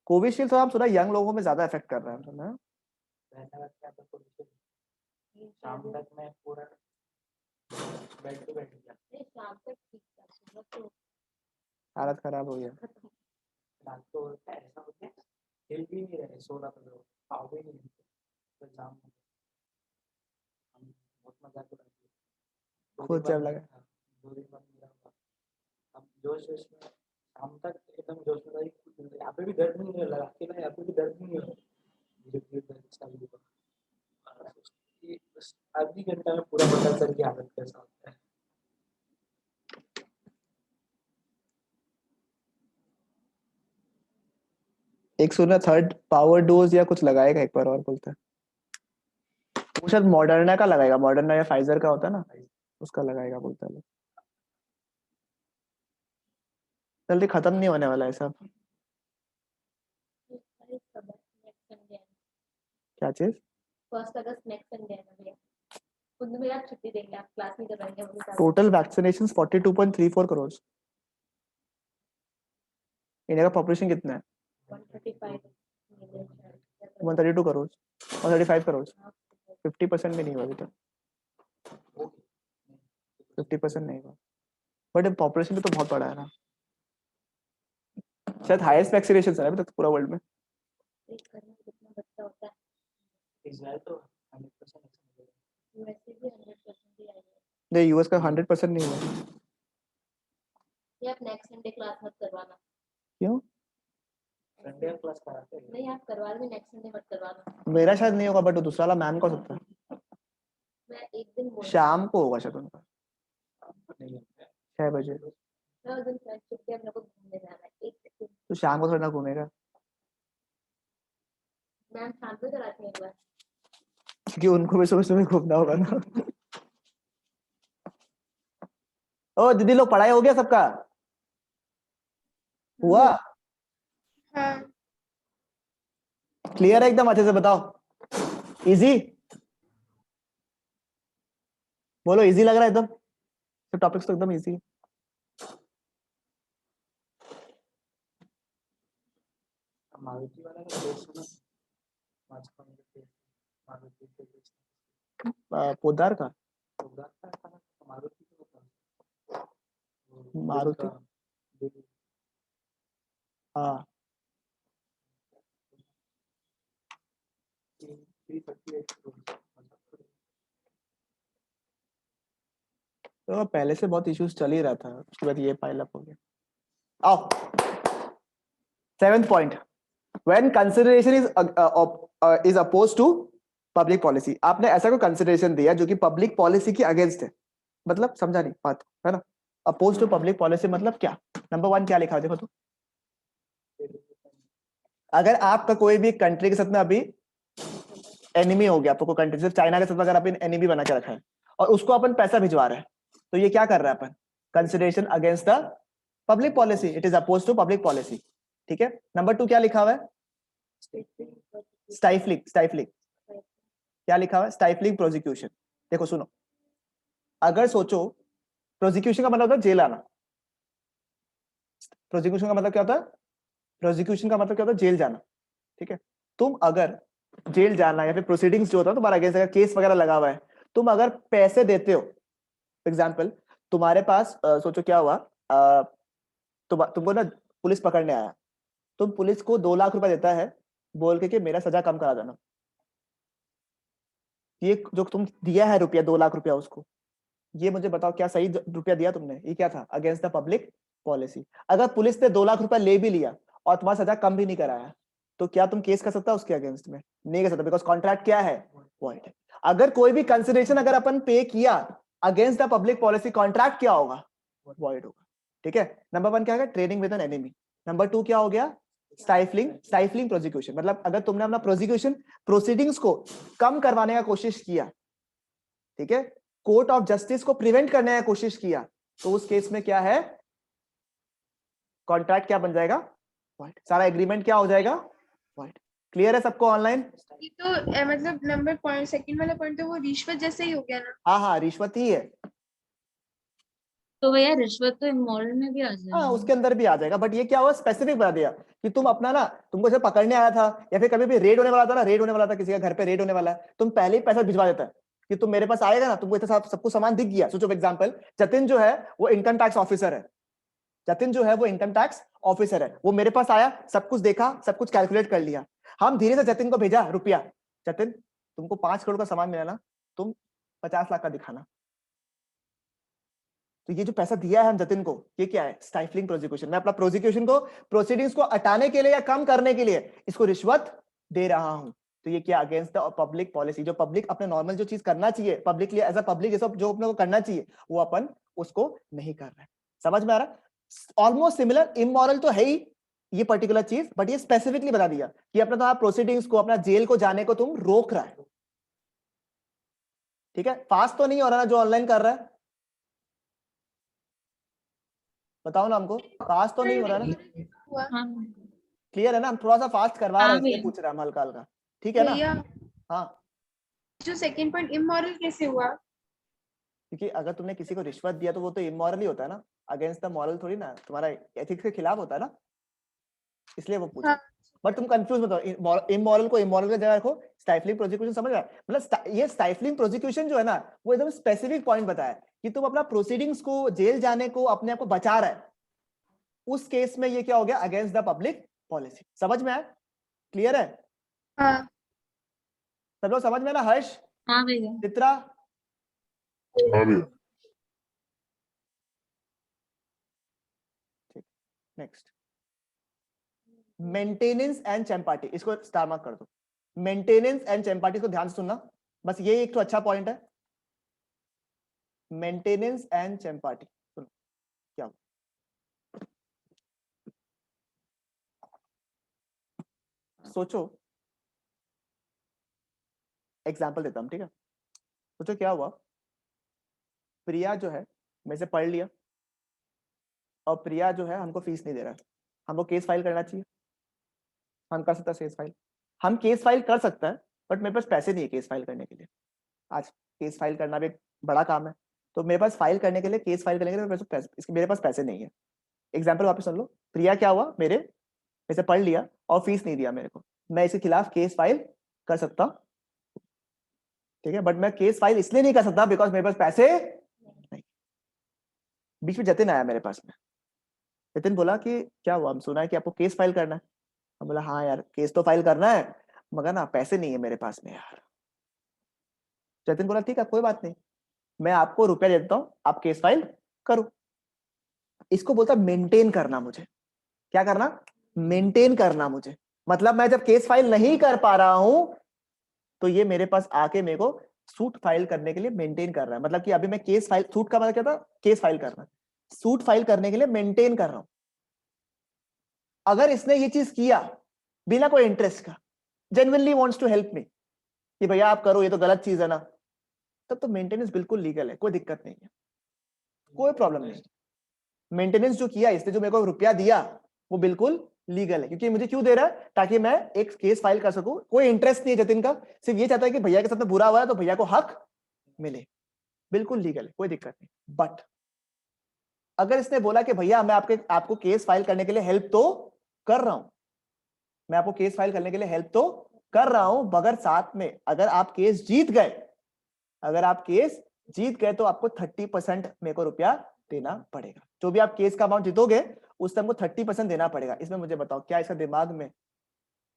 कोविशील्ड तो हम सुना यंग लोगों में ज्यादा इफेक्ट कर रहा है, सुना है? शाम तक मैं पूरा बेड पे बैठ गया। नहीं, शाम तक ठीक था, सुबह तो हालत खराब हो गया। रात को ऐसा हो गया, हिल भी नहीं रहे, सो रहा था, खाओ भी नहीं, तो जाम हो गया। हम बहुत मजाक उड़ाते। खुद जब लगा 2 दिन बाद मेरा हुआ। अब जोश जोश में शाम तक एकदम जोश में रही, यहाँ पे भी दर्द नहीं लगा, अकेला यहाँ पे भी दर्द नहीं हो, धीरे धीरे दर्द चालू हुआ। ये बस आधी घंटा में पूरा पता चल की हालत कैसा होता है। एक सुना थर्ड पावर डोज या कुछ लगाएगा एक बार और, बोलता है वो शायद मॉडर्ना का लगाएगा, मॉडर्ना या फाइजर का होता है ना, उसका लगाएगा बोलता है। जल्दी खत्म नहीं होने वाला है सब। क्या चीज? 1 अगस्त नेक्स्ट संडे है ना भैया, उन में आप छुट्टी देंगे, आप क्लास नहीं करवाएंगे, वो बता दो। Total vaccination 42.34 crore. इंडिया का पॉपुलेशन कितना है? 135 million शायद। 132 करोड़, 135 करोड़। 50% भी नहीं हुआ अभी तक, 50% नहीं हुआ, बट पॉपुलेशन भी तो बहुत बड़ा है ना। शायद हाईएस्ट वैक्सीनेशन है अभी तक पूरा वर्ल्ड में। देख करना कितना बच्चा होता है। इजराइल तो 100% यूएसए भी 100% ही आएगा। नहीं, यूएस का 100% नहीं हुआ। ये आप नेक्स्ट संडे क्लास मत करवाना। क्यों? संडे क्लास कराते हैं। नहीं, आप करवा लो, नेक्स्ट संडे मत करवाना। मेरा शायद नहीं होगा, बट दूसरा वाला मैम का हो सकता है। मैं एक दिन बोल शाम को होगा शायद उनका, 6 बजे। मैं उस दिन फ्रेंडशिप डे हम लोग को घूमने जाना है, एक दिन। तो शाम को थोड़ा ना घूमेगा, मैम शाम को कराते हैं एक बार। क्योंकि उनको भी सुबह सुबह घूमना होगा ना। ओ दीदी लोग, पढ़ाई हो गया सबका? हुआ? हाँ क्लियर है एकदम? अच्छे से बताओ। इजी बोलो, इजी लग रहा है एकदम? तो टॉपिक्स तो एकदम इजी है। मारुति वाला का कोर्स सुना, मारुति के पोदार का मारुति मारुति, हाँ। तो पहले से बहुत इश्यूज चल ही रहा था, उसके बाद ये पाइल अप हो गया। आओ 7th point, when consideration is oppose to public policy. आपने ऐसा कोई कंसिडरेशन दिया जो कि पब्लिक पॉलिसी के अगेंस्ट है, मतलब समझा नहीं बात, है ना? अपोज टू पब्लिक पॉलिसी मतलब क्या? नंबर 1 क्या लिखा है देखो तो। अगर आपका कोई भी कंट्री के साथ में अभी एनिमी हो गया, आपको कंट्री सिर्फ चाइना के साथ अगर अपन एनिमी बना के रखा है और उसको अपन पैसा भिजवा रहे हैं, तो ये क्या कर रहा है अपन? Consideration against the public policy, it is oppose to public policy. ठीक है। नंबर 2 क्या लिखा हुआ है? स्टाइफलिंग, स्टाइफलिंग क्या लिखा हुआ है? Stifling prosecution. देखो सुनो, अगर सोचो, प्रोसिक्यूशन का मतलब होता है जेल आना। प्रोसिक्यूशन का मतलब क्या होता है? प्रोसिक्यूशन का मतलब क्या होता है? जेल जाना। ठीक है। तुम अगर जेल जाना या फिर प्रोसीडिंग्स जो होता है तुम्हारा अगेंस्ट, अगर केस वगैरह लगा हुआ है, तुम अगर पैसे देते हो, एग्जाम्पल तुम्हारे पास सोचो क्या हुआ, तुमको ना पुलिस पकड़ने आया, तुम पुलिस को 2 लाख रुपए देता है बोल के कि मेरा सजा कम करा देना। ये जो तुम दिया है रुपया, 2 लाख रुपया उसको, ये मुझे बताओ क्या सही रुपया दिया तुमने? ये क्या था? Against the public policy. अगर पुलिस ने 2 लाख रुपया ले भी लिया और तुम्हारा सजा कम भी नहीं कराया, तो क्या तुम केस कर सकता उसके अगेंस्ट में? नहीं कर सकता, बिकॉज कॉन्ट्रैक्ट क्या है? वॉइड है। अगर कोई भी कंसिडरेशन अगर अपन पे किया against the public policy, contract क्या होगा? वॉइड होगा। ठीक है। नंबर 1 क्या है? Trading with an enemy. Number 2 क्या हो गया? स्टाइफलिंग, स्टाइफलिंग प्रोसिक्यूशन, मतलब अगर तुमने अपना प्रोसिक्यूशन प्रोसीडिंग्स को कम करवाने का कोशिश किया, ठीक है, कोर्ट ऑफ जस्टिस को प्रिवेंट करने का कोशिश किया, तो उस केस में क्या है, कॉन्ट्रैक्ट क्या बन जाएगा, void. सारा एग्रीमेंट क्या हो जाएगा, void. क्लियर है सबको ऑनलाइन? ये तो मतलब नंबर पॉइंट सेकंड वाला पॉइंट तो वो रिश्वत जैसे ही हो गया ना। हाँ हाँ, रिश्वत ही है। तो भैया रिश्वत तो इमोरल में भी आ हाँ, जाएगा। उसके अंदर भी आ जाएगा, बट ये क्या हुआ, स्पेसिफिक बता दिया कि तुम अपना ना, तुमको जब पकड़ने आया था या फिर कभी भी रेड होने वाला था ना, रेड होने वाला था, किसी का घर पे रेड होने वाला है, तुम पहले ही पैसा भिजवा देता है कि तुम मेरे पास आएगा ना, तुमको इतना सब कुछ सामान दिख गया। सोचो एग्जांपल, जतिन जो है वो इनकम टैक्स ऑफिसर है, जतिन जो है वो इनकम टैक्स ऑफिसर है, वो मेरे पास आया, सब कुछ देखा, सब कुछ कैलकुलेट कर लिया, हम धीरे से जतिन को भेजा रुपया, जतिन तुमको 5 करोड़ का सामान मिला ना, तुम 50 लाख का दिखाना। तो ये जो पैसा दिया है हम जतिन को, ये क्या है, स्टाइफलिंग प्रोसिक्यूशन। मैं अपना प्रोसिक्यूशन को, प्रोसीडिंग्स को हटाने के लिए या कम करने के लिए इसको रिश्वत दे रहा हूं। तो ये क्या, अगेंस्ट द पब्लिक पॉलिसी। जो पब्लिक अपने नॉर्मल जो चीज करना चाहिए पब्लिकली एज अ पब्लिक, जो अपने को करना चाहिए वो अपन उसको नहीं कर रहे। समझ में आ रहा है? ऑलमोस्ट सिमिलर, इमोरल तो है ही ये पर्टिकुलर चीज, बट ये स्पेसिफिकली बता दिया कि अपना तुम्हारा प्रोसीडिंग्स को, अपना जेल को जाने को तुम रोक रहा है। ठीक है, फास्ट तो नहीं हो रहा ना जो ऑनलाइन कर रहा है, बताओ ना हमको, फास्ट तो नहीं हो रहा ना? हुआ हाँ क्लियर है ना? हम थोड़ा सा फास्ट करवा रहे हैं, हाँ इसलिए भैया। पूछ रहे हैं हम हल्का हल्का। ठीक है ना? भैया, हाँ, जो सेकंड पॉइंट इमोरल कैसे हुआ? क्योंकि अगर तुमने किसी को रिश्वत दिया तो वो तो इमोरल ही होता है ना, अगेंस्ट द मॉरल थोड़ी ना, तुम्हारा एथिक्स के खिलाफ होता है ना, इसलिए वो पूछा। हाँ। बट तुम कंफ्यूज मत हो, इमोरल को इमोरल की जगह रखो, स्टाइफलिंग प्रोसिक्यूशन। समझ रहा है? मतलब ये स्टाइफलिंग प्रोसिक्यूशन जो है ना, वो एकदम स्पेसिफिक पॉइंट बताया कि तुम अपना प्रोसीडिंग्स को, जेल जाने को, अपने आप को बचा रहा है। उस केस में ये क्या हो गया, अगेंस्ट द पब्लिक पॉलिसी। समझ में आया? क्लियर है? हाँ। सब लोग समझ में ना? हर्ष, हाँ भैया। चित्रा, नेक्स्ट, मेंटेनेंस एंड चैम्पार्टी, इसको स्टार मार्क कर दो। मेंटेनेंस एंड चैम्पार्टी को ध्यान से सुनना, बस ये एक तो अच्छा पॉइंट है। मेंटेनेंस एंड चैम्पार्टी, सुनो क्या हो? सोचो, एग्जांपल देता हूं, ठीक है? सोचो क्या हुआ, प्रिया जो है मेरे से पढ़ लिया और प्रिया जो है हमको फीस नहीं दे रहा है, हमको केस फाइल करना चाहिए। हम कर सकते हैं केस फाइल, हम केस फाइल कर सकते हैं, बट मेरे पास पैसे नहीं है केस फाइल करने के लिए। आज केस फाइल करना भी एक बड़ा काम है, तो मेरे पास फाइल करने के लिए, केस फाइल करने के लिए मेरे पास पैसे नहीं है। एग्जाम्पल वापस सुन लो, प्रिया क्या हुआ, मेरे से पढ़ लिया और फीस नहीं दिया मेरे को, मैं इसके खिलाफ केस फाइल कर सकता, ठीक है? बट मैं केस फाइल इसलिए नहीं कर सकता बिकॉज मेरे पास पैसे नहीं। बीच में जतिन आया मेरे पास में, जतिन बोला कि क्या हुआ, हम सुना है कि आपको केस फाइल करना है। हम बोला हाँ यार, केस तो फाइल करना है, मगर ना पैसे नहीं है मेरे पास में यार। जतिन बोला ठीक है, कोई बात नहीं, मैं आपको रुपया दे देता हूँ, आप केस फाइल करो। इसको बोलता मेंटेन करना मुझे। क्या करना? मेंटेन करना मुझे। मतलब मैं जब केस फाइल नहीं कर पा रहा हूं तो ये मेरे पास आके मेरे को सूट फाइल करने के लिए मेंटेन कर रहा है। मतलब कि अभी मैं केस फाइल, सूट का मतलब क्या था, केस फाइल करना, सूट फाइल करने के लिए मेंटेन कर रहा हूं। अगर इसने ये चीज किया बिना कोई इंटरेस्ट का, genuinely wants to help me कि भैया आप करो, ये तो गलत चीज है ना, तब तो मेंटेनेंस बिल्कुल लीगल है, कोई दिक्कत नहीं है, कोई प्रॉब्लम नहीं। मेंटेनेंस जो किया इसने, जो मेरे को रुपया दिया, वो बिल्कुल लीगल है, क्योंकि मुझे क्यों दे रहा है, ताकि मैं एक केस फाइल कर सकूं। कोई इंटरेस्ट नहीं है जतिन का, सिर्फ ये चाहता है कि भैया के साथ में बुरा हुआ है तो भैया को हक मिले, बिल्कुल लीगल है, कोई दिक्कत नहीं। बट अगर इसने बोला कि भैया मैं आपको केस फाइल करने के लिए हेल्प तो कर रहा हूं, मैं आपको केस फाइल करने के लिए हेल्प तो कर रहा हूं, मगर साथ में अगर आप केस जीत गए, अगर आप केस जीत गए तो आपको 30% मेरे को रुपया देना पड़ेगा। जो भी आप केस का अमाउंट जीतोगे उस टाइम को 30% देना पड़ेगा। इसमें मुझे बताओ, क्या इसका दिमाग में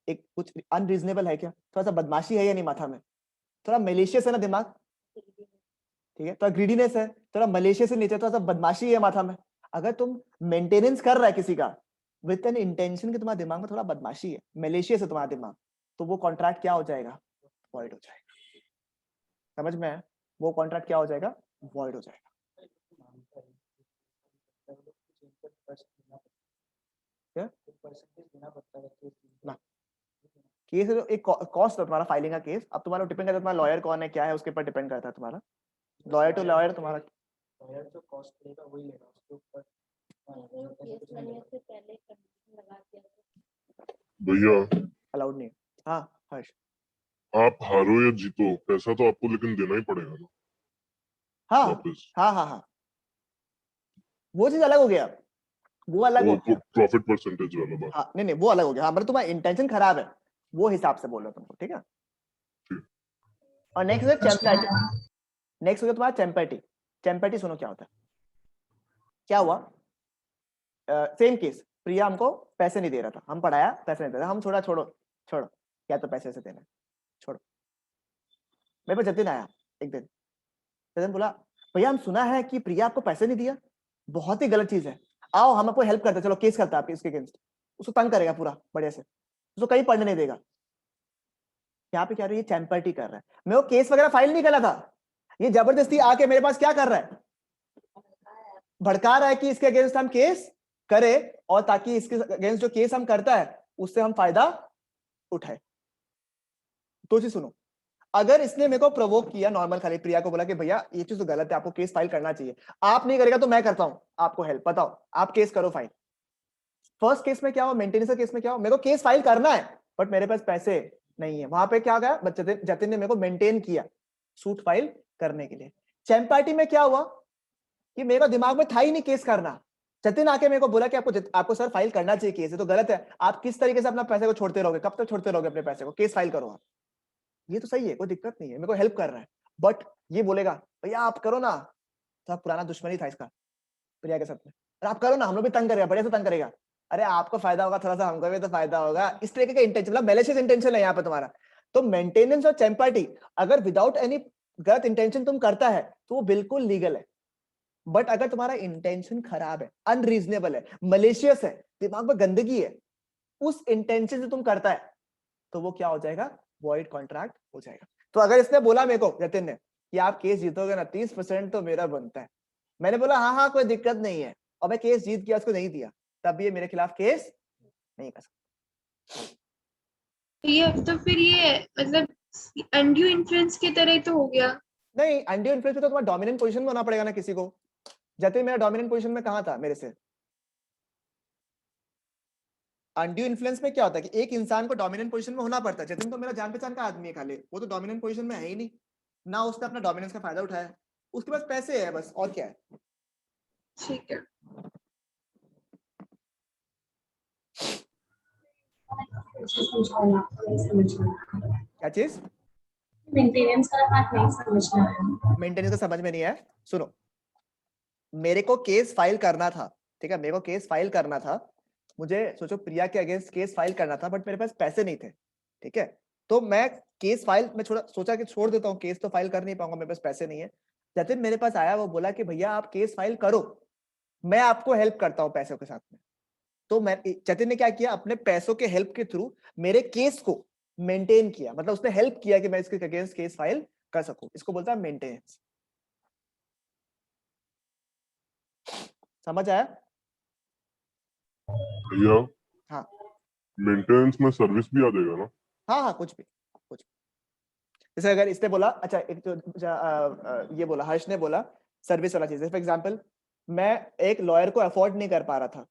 एक कुछ अनरीजनेबल है क्या? थोड़ा सा बदमाशी है या नहीं माथा में? थोड़ा मलेशियस है ना दिमाग, ठीक है? थोड़ा ग्रीडीनेस है, थोड़ा मलेशियस से नीचे, थोड़ा सा बदमाशी है माथा में। अगर तुम मेंटेनेंस कर रहा है किसी का विद एन इंटेंशन कि तुम्हारे दिमाग में थोड़ा बदमाशी है, मलेशियस है तुम्हारा दिमाग, तो वो कॉन्ट्रैक्ट क्या हो जाएगा, वॉइड हो जाएगा। समझ में आया? वो कॉन्ट्रैक्ट क्या हो जाएगा, वॉइड हो जाएगा। क्या? ना, केस एक कॉस्ट है तुम्हारा फाइलिंग का केस। अब तुम्हारा डिपेंड करता है तुम्हारा लॉयर कौन है, क्या है, उसके ऊपर डिपेंड करता है तुम्हारा। लॉयर टू लॉयर तुम्हारा लॉयर जो कॉस्ट लेगा वही लेगा उसके ऊपर कुछ नहीं लेगा। भैया अलाउड नहीं है। हाँ हर्ष, आप हारो या जीतो पैसा तो आपको लेकिन देना ही पड़ेगा ना हाँ वापस। हाँ हाँ हाँ, वो चीज अलग हो गया, वो अलग हो वो गया। प्रॉफिट परसेंटेज वाला बात। हाँ नहीं नहीं, वो अलग हो गया। हाँ मतलब तुम्हारा इंटेंशन खराब है, वो हिसाब से बोल रहा हूँ तुमको, ठीक है। ठीक। और नेक्स्ट है चैम्पैटी। नेक्स्ट हो गया तुम्हारा चैम्पैटी। चैम्पैटी सुनो क्या होता है। क्या हुआ, सेम केस, प्रिया हमको पैसे नहीं दे रहा था, हम पढ़ाया पैसे नहीं दे रहा, हम छोड़ा, छोड़ो छोड़ो, क्या तो पैसे से देना है, छोड़ो। मेरे पास जतिन आया एक दिन, जतिन बोला भैया हम सुना है कि प्रिया आपको पैसे नहीं दिया, बहुत ही गलत चीज है, आओ हम आपको हेल्प करते हैं, चलो केस करता है आप इसके अगेंस्ट। उसको तंग करेगा पूरा बढ़िया से, उसको कहीं पढ़ने नहीं देगा। यहाँ पे क्या रही है, चैम्पर्टी कर रहा है। मैं वो केस वगैरह फाइल नहीं करा था, ये जबरदस्ती आके मेरे पास क्या कर रहा है, भड़का रहा है कि इसके अगेंस्ट हम केस करें, और ताकि इसके अगेंस्ट जो केस हम करता है उससे हम फायदा उठाए। तो चीज सुनो, अगर इसने मेरे को प्रोवोक किया नॉर्मल, खाली प्रिया को बोला कि भैया ये चीज तो गलत है, आपको केस फाइल करना चाहिए, आप नहीं करेगा तो मैं करता हूं आपको हेल्प, बताओ आप केस करो फाइल। फर्स्ट केस में क्या हुआ, मेंटेनेंस का केस में क्या हुआ, मेरे को केस फाइल करना है बट मेरे पास पैसे नहीं है, वहां पे क्या गया, जतिन ने मेरे को मेंटेन किया सूट फाइल करने के लिए। चैम्पार्टी में क्या हुआ कि मेरे दिमाग में था ही नहीं केस करना, जतिन आके मेरे को बोला कि आपको सर फाइल करना चाहिए केस, है तो गलत है, आप किस तरीके से अपना पैसे को छोड़ते रहोगे, कब तक छोड़ते रहोगे अपने पैसे को, केस फाइल करो आप, ये तो सही है, कोई दिक्कत नहीं है, मेरे को हेल्प कर रहा है। बट ये बोलेगा भैया आप करो ना, तो पुराना दुश्मनी था इसका प्रिया के साथ में, अरे आप करो ना, हम लोग भी तंग करेगा, बढ़िया से तंग करेगा, अरे आपको फायदा होगा थोड़ा सा, हमको भी तो फायदा होगा, इस तरीके का इंटेंशन, मतलब मैलिशियस इंटेंशन है यहाँ पे तुम्हारा। तो मेंटेनेंस और चैम्पार्टी अगर विदाउट एनी गलत इंटेंशन तुम करता है तो वो बिल्कुल लीगल है। बट अगर तुम्हारा इंटेंशन खराब है, अनरीजनेबल है, मलेशियस है, दिमाग में गंदगी है, उस इंटेंशन से तुम करता है, तो वो क्या हो जाएगा, वॉइड कॉन्ट्रैक्ट हो जाएगा। तो अगर इसने बोला मेरे को, जतिन ने, कि आप केस जीतोगे ना 30% तो मेरा बनता है, मैंने बोला हाँ हाँ कोई दिक्कत नहीं है, और मैं केस जीत गया, उसको नहीं दिया, तब ये मेरे खिलाफ केस नहीं कर सकता। ये तो फिर ये मतलब अनड्यू इन्फ्लुएंस की तरह ही तो हो गया। नहीं, अनड्यू इन्फ्लुएंस में तो तुम्हारा डोमिनेंट पोजीशन में होना पड़ेगा ना किसी को। जतिन मेरा डोमिनेंट पोजीशन में कहां था मेरे से। अनड्यू इन्फ्लुएंस में क्या होता है कि एक इंसान को डोमिनेंट पोजीशन में होना पड़ता है। जतिन तो मेरा जान पहचान का आदमी है खाली, वो तो डोमिनेंट पोजीशन में है ही नहीं ना, उसने अपना डोमिनेंस का फायदा उठाया, उसके पास पैसे है बस, और क्या है। ठीक है, क्या चीज, मेंटेनेंस का पार्ट नहीं समझना है। मेंटेनेंस का समझ में नहीं है। सुनो, मेरे को केस फाइल करना था, ठीक है, मेरे को केस फाइल करना था, मुझे सोचो प्रिया के अगेंस्ट केस फाइल करना था, बट मेरे पास पैसे नहीं थे, ठीक है, तो मैं केस फाइल में सोचा कि छोड़ देता हूँ, केस तो फाइल कर नहीं पाऊंगा, मेरे पास पैसे नहीं है। जतिन मेरे पास आया, वो बोला कि भैया आप केस फाइल करो, मैं आपको हेल्प करता हूँ पैसों के साथ में। तो मैं, जतिन ने क्या किया, अपने पैसों के हेल्प के थ्रू मेरे केस को मेंटेन किया, मतलब उसने हेल्प किया कि मैं इसके अगेंस्ट केस फाइल कर सकूं, इसको बोलता है मेंटेनेंस। समझ आया। भैया हाँ मेंटेनेंस में सर्विस भी आ जाएगा ना। हाँ हाँ, कुछ भी, कुछ भी। जैसे अगर इसने बोला, अच्छा एक तो ये बोला, हर्ष ने बोला सर्विस वाला चीज, फॉर एग्जांपल मैं एक लॉयर को अफोर्ड नहीं कर पा रहा था,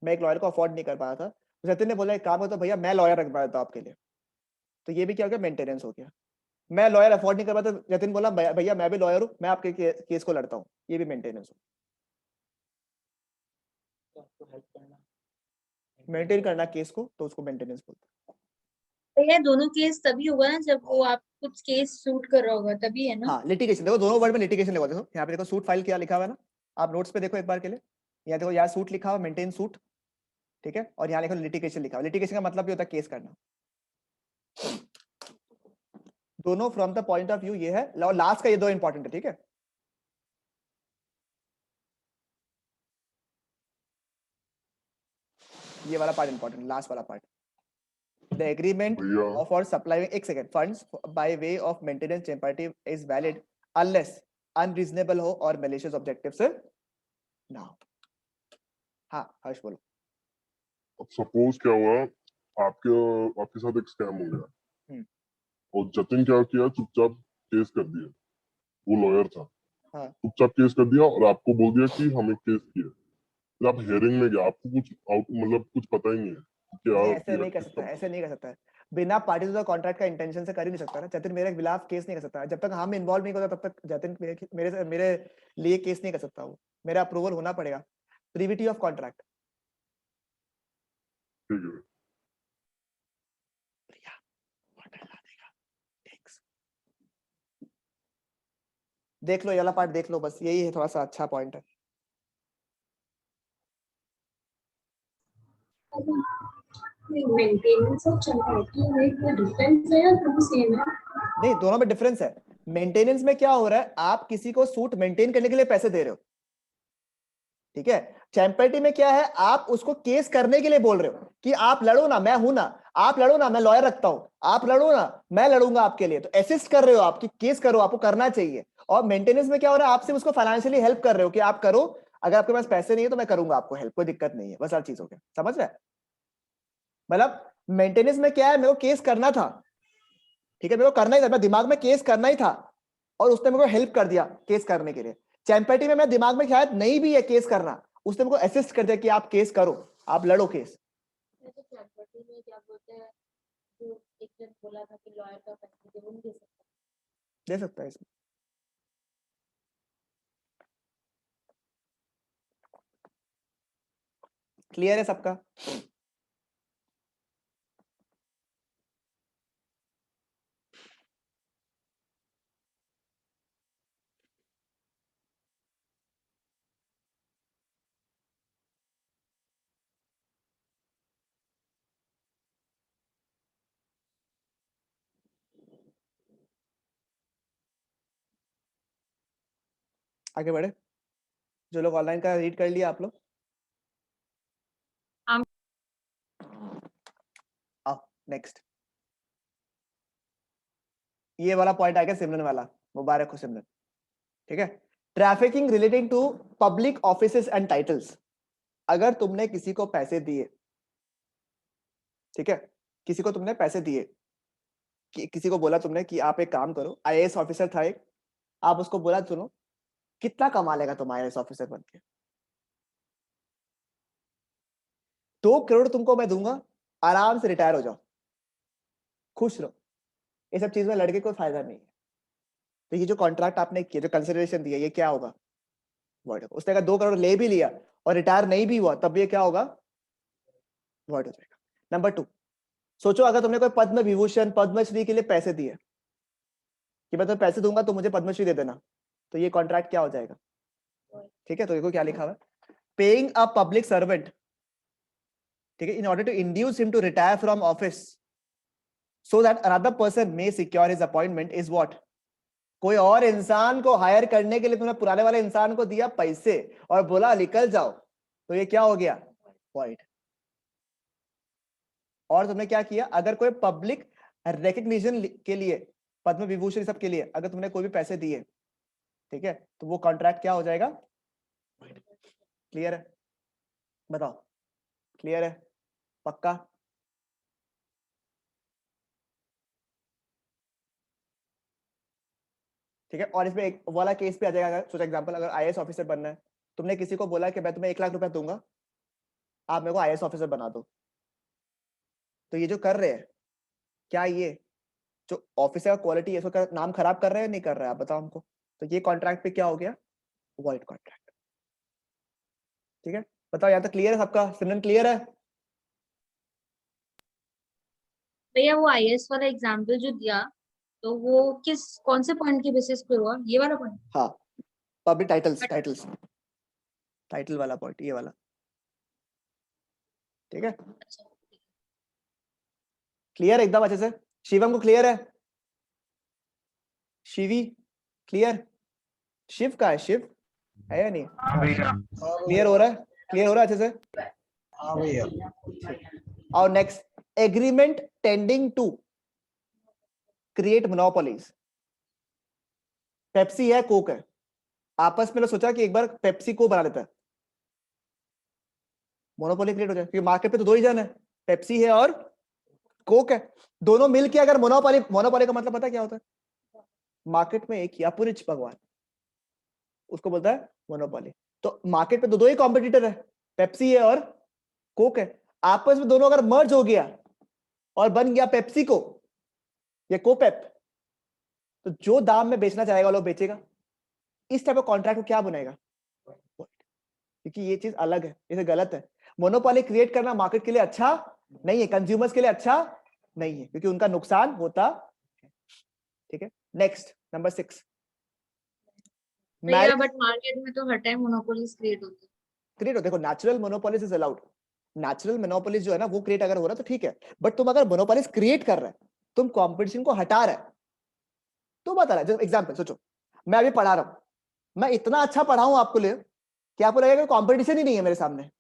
मैं एक लॉयर को अफोर्ड नहीं कर पा रहा था, जतिन ने बोला एक काम हो तो भैया मैं लॉयर रख पाता हूं आपके लिए, तो ये भी क्या हो गया, मेंटेनेंस हो गया। मैं लॉयर अफोर्ड नहीं कर पाता, जतिन बोला भैया मैं भी लॉयर हूं, मैं आपके केस को लड़ता हूँ, ये भी मेंटेनेंस हो। तो आपको हेल्प करना, मेंटेन करना केस को, तो उसको मेंटेनेंस बोलते हैं। तो ये दोनों केस तभी होगा ना जब वो आप कुछ केस सूट कर रहा होगा, तभी है ना। हाँ लिटिगेशन, देखो दोनों वर्ड में लिटिगेशन लिखा, देखो यहाँ पे देखो सूट फाइल क्या लिखा हुआ है ना, आप नोट्स पे देखो एक बार के लिए, यहाँ देखो यहाँ सूट लिखा हुआ, मेंटेन सूट, ठीक है, और यहाँ लिखो लिटिगेशन लिखा हुआ। लिटिगेशन का मतलब ये होता है केस करना। दोनों from the point of view ये है, और लास्ट का ये दो इंपॉर्टेंट है, ठीक है। ये वाला पार्ट इंपॉर्टेंट, लास्ट वाला पार्ट, द एग्रीमेंट भैया of or supplying, एक second, funds by way of maintenance chimpanzee is valid unless unreasonable हो और malicious objective से ना हो। हाँ हर्ष बोलो। अब सपोज क्या हुआ, आपके साथ एक स्कैम हो गया और जतिन क्या किया, चुपचाप केस कर दिया, वो लॉयर था, हाँ। चुपचाप केस कर दिया और आपको बोल दिया कि हमें केस किया, फिर आप हेयरिंग में गया, आपको कुछ मतलब कुछ पता ही नहीं है क्या नहीं, ऐसे किया, नहीं कर किस सकता, तरह। ऐसे नहीं कर सकता है। बिना पार्टी टू द कॉन्ट्रैक्ट का इंटेंशन से कर ही नहीं सकता ना। जतिन मेरे खिलाफ केस नहीं कर सकता। जब तक हम इन्वॉल्व नहीं होता तब तक जतिन मेरे लिए केस नहीं कर सकता। वो मेरा अप्रूवल होना पड़ेगा, प्रीविटी ऑफ कॉन्ट्रैक्ट। ठीक है। देख लो ये वाला पार्ट, देख लो बस, यही है थोड़ा सा अच्छा पॉइंट है। मेंटेनेंस और चंपाटी में कोई डिफरेंस है या दोनों सेम है? नहीं, दोनों में डिफरेंस है। मेंटेनेंस में क्या हो रहा है, आप किसी को सूट मेंटेन करने के लिए पैसे दे रहे हो, ठीक है। चैंपर्टी में क्या है, आप उसको केस करने के लिए बोल रहे हो कि आप लड़ो ना, मैं हूं ना, आप लड़ो ना, मैं लॉयर रखता हूं, आप लड़ो ना, मैं लड़ूंगा आपके लिए। तो असिस्ट कर रहे हो आप कि केस करो, आपको करना चाहिए। और मेंटेनेंस में क्या हो रहा है, आप सिर्फ उसको फाइनेंशियली हेल्प कर रहे हो कि आप करो, अगर आपके पास पैसे नहीं है तो मैं करूंगा आपको हेल्प, कोई दिक्कत नहीं है, बस हर चीज हो गया। समझ रहे हैं? मतलब मेंटेनेंस में क्या है, मेरे को केस करना था, ठीक है, मेरे को करना ही था, मैं दिमाग में केस करना ही था और उसने मेरे को हेल्प कर दिया केस करने के लिए। चैंपर्टी में मैं दिमाग में शायद नहीं भी है केस करना, उसने मेरे को असिस्ट कर दिया कि आप केस करो, आप लड़ो केस। जैसे प्रॉपर्टी में क्या बोलते हैं, जो एक जन बोला था कि लॉयर का पैसे दे, वो नहीं दे सकता। दे सकता है इसमें। क्लियर है सबका? आगे बढ़े, जो लोग ऑनलाइन का रीड कर लिया आप लोग। हम- आओ नेक्स्ट, ये वाला पॉइंट आएगा सिमरन वाला, मुबारक हो सिमरन, ठीक है। Trafficking relating to public offices and titles. अगर तुमने किसी को पैसे दिए, ठीक है, किसी को तुमने पैसे दिए, किसी को बोला तुमने कि आप एक काम करो, आईएएस ऑफिसर था एक, आप उसको बोला सुनो कितना कमा लेगा तुम आईएएस ऑफिसर बन के, 2 करोड़ तुमको मैं दूंगा, आराम से रिटायर हो जाओ, खुश रहो। ये सब चीज में लड़के को फायदा नहीं है। तो ये जो कॉन्ट्रैक्ट आपने किया, जो कंसिडरेशन दिया, ये क्या होगा, वॉइड होगा। उसने अगर 2 करोड़ ले भी लिया और रिटायर नहीं भी हुआ, तब ये क्या होगा, वॉइड हो जाएगा। नंबर 2, सोचो अगर तुमने कोई पद्म विभूषण पद्मश्री के लिए पैसे दिए कि मैं तुम्हें पैसे दूंगा तो मुझे पद्मश्री दे देना, तो ये कॉन्ट्रैक्ट क्या हो जाएगा, ठीक है। तो देखो क्या लिखा हुआ है, पेइंग अ पब्लिक सर्वेंट, ठीक है, in order to induce him to retire from office so that another person may secure his appointment is what. कोई और इंसान को हायर करने के लिए तुमने पुराने वाले इंसान को दिया पैसे और बोला निकल जाओ, तो ये क्या हो गया, वॉइड। और तुमने क्या किया, अगर कोई पब्लिक रिकग्निशन के लिए, पद्म विभूषण सब के लिए अगर तुमने कोई भी पैसे दिए, ठीक है, तो वो कॉन्ट्रैक्ट क्या हो जाएगा, क्लियर है? बताओ, क्लियर है? पक्का? ठीक है। और इसमें एक वाला केस भी आ जाएगा, अगर सोचा एग्जांपल, अगर आईएएस ऑफिसर बनना है, तुमने किसी को बोला कि मैं तुम्हें 1 लाख रुपया दूंगा, आप मेरे को आईएएस ऑफिसर बना दो, तो ये जो कर रहे हैं, क्या ये जो ऑफिसर का क्वालिटी है उसका नाम खराब कर रहे हैं, नहीं कर रहे हैं, आप बताओ हमको। तो ये कॉन्ट्रैक्ट पे क्या हो गया, वॉइड कॉन्ट्रैक्ट, ठीक है। बताओ, यहाँ तक क्लियर है सबका? सिमरन क्लियर है? भैया वो आईएएस वाला एग्जाम्पल जो दिया, तो वो कौन से पॉइंट के बेसिस पे हुआ, ये वाला पॉइंट? हाँ, पब्लिक टाइटल्स टाइटल वाला पॉइंट, ये वाला, ठीक है। क्लियर एकदम अच्छे से? शिवम को क्लियर है? शिवी क्लियर? शिव का है, शिव है या नहीं? क्लियर हो रहा है? क्लियर हो रहा है अच्छे से? हाँ भैया। और next, agreement tending to create monopolies. Pepsi है, कोक है, आपस में लोग सोचा कि एक बार पेप्सी को बना लेता है, मोनोपोली क्रिएट हो जाए, क्योंकि मार्केट पे तो 2 ही जन है, पेप्सी है और कोक है। दोनों मिलके अगर मोनोपोली का मतलब पता है क्या होता है, मार्केट में एक ही, अपुरिच भगवान, उसको बोलता है मोनोपोली। तो मार्केट पे दो ही कॉम्पिटिटर है, पेप्सी है और कोक है। आपस में दोनों अगर मर्ज हो गया और बन गया पेप्सी को या कोपेप, तो जो दाम में बेचना चाहेगा वो लोग बेचेगा। इस टाइप का कॉन्ट्रैक्ट को क्या बनाएगा? क्योंकि ये चीज अलग है, ये गलत है। मोनोपोली क्रिएट करना मार्केट के लिए अच्छा नहीं है, कंज्यूमर्स के लिए अच्छा नहीं है, क्योंकि उनका नुकसान होता है। ठीक है, नेक्स्ट नंबर 6। भैया बट मार्केट में तो हर टाइम मोनोपोलीज क्रिएट होते हैं। क्रिएट हो, देखो natural monopolies is allowed. Natural monopolies जो है ना वो क्रिएट अगर हो रहा है तो ठीक है, बट तुम अगर मोनोपोलीज क्रिएट कर रहे है, तुम कंपटीशन को हटा रहे है, तो बता रहा है। जब एग्जांपल सोचो, मैं अभी पढ़ा रहा हूं, मैं इतना अच्छा पढ़ाऊं आपको लिए कि आपको लगेगा कंपटीशन ही नहीं है मेरे सामने,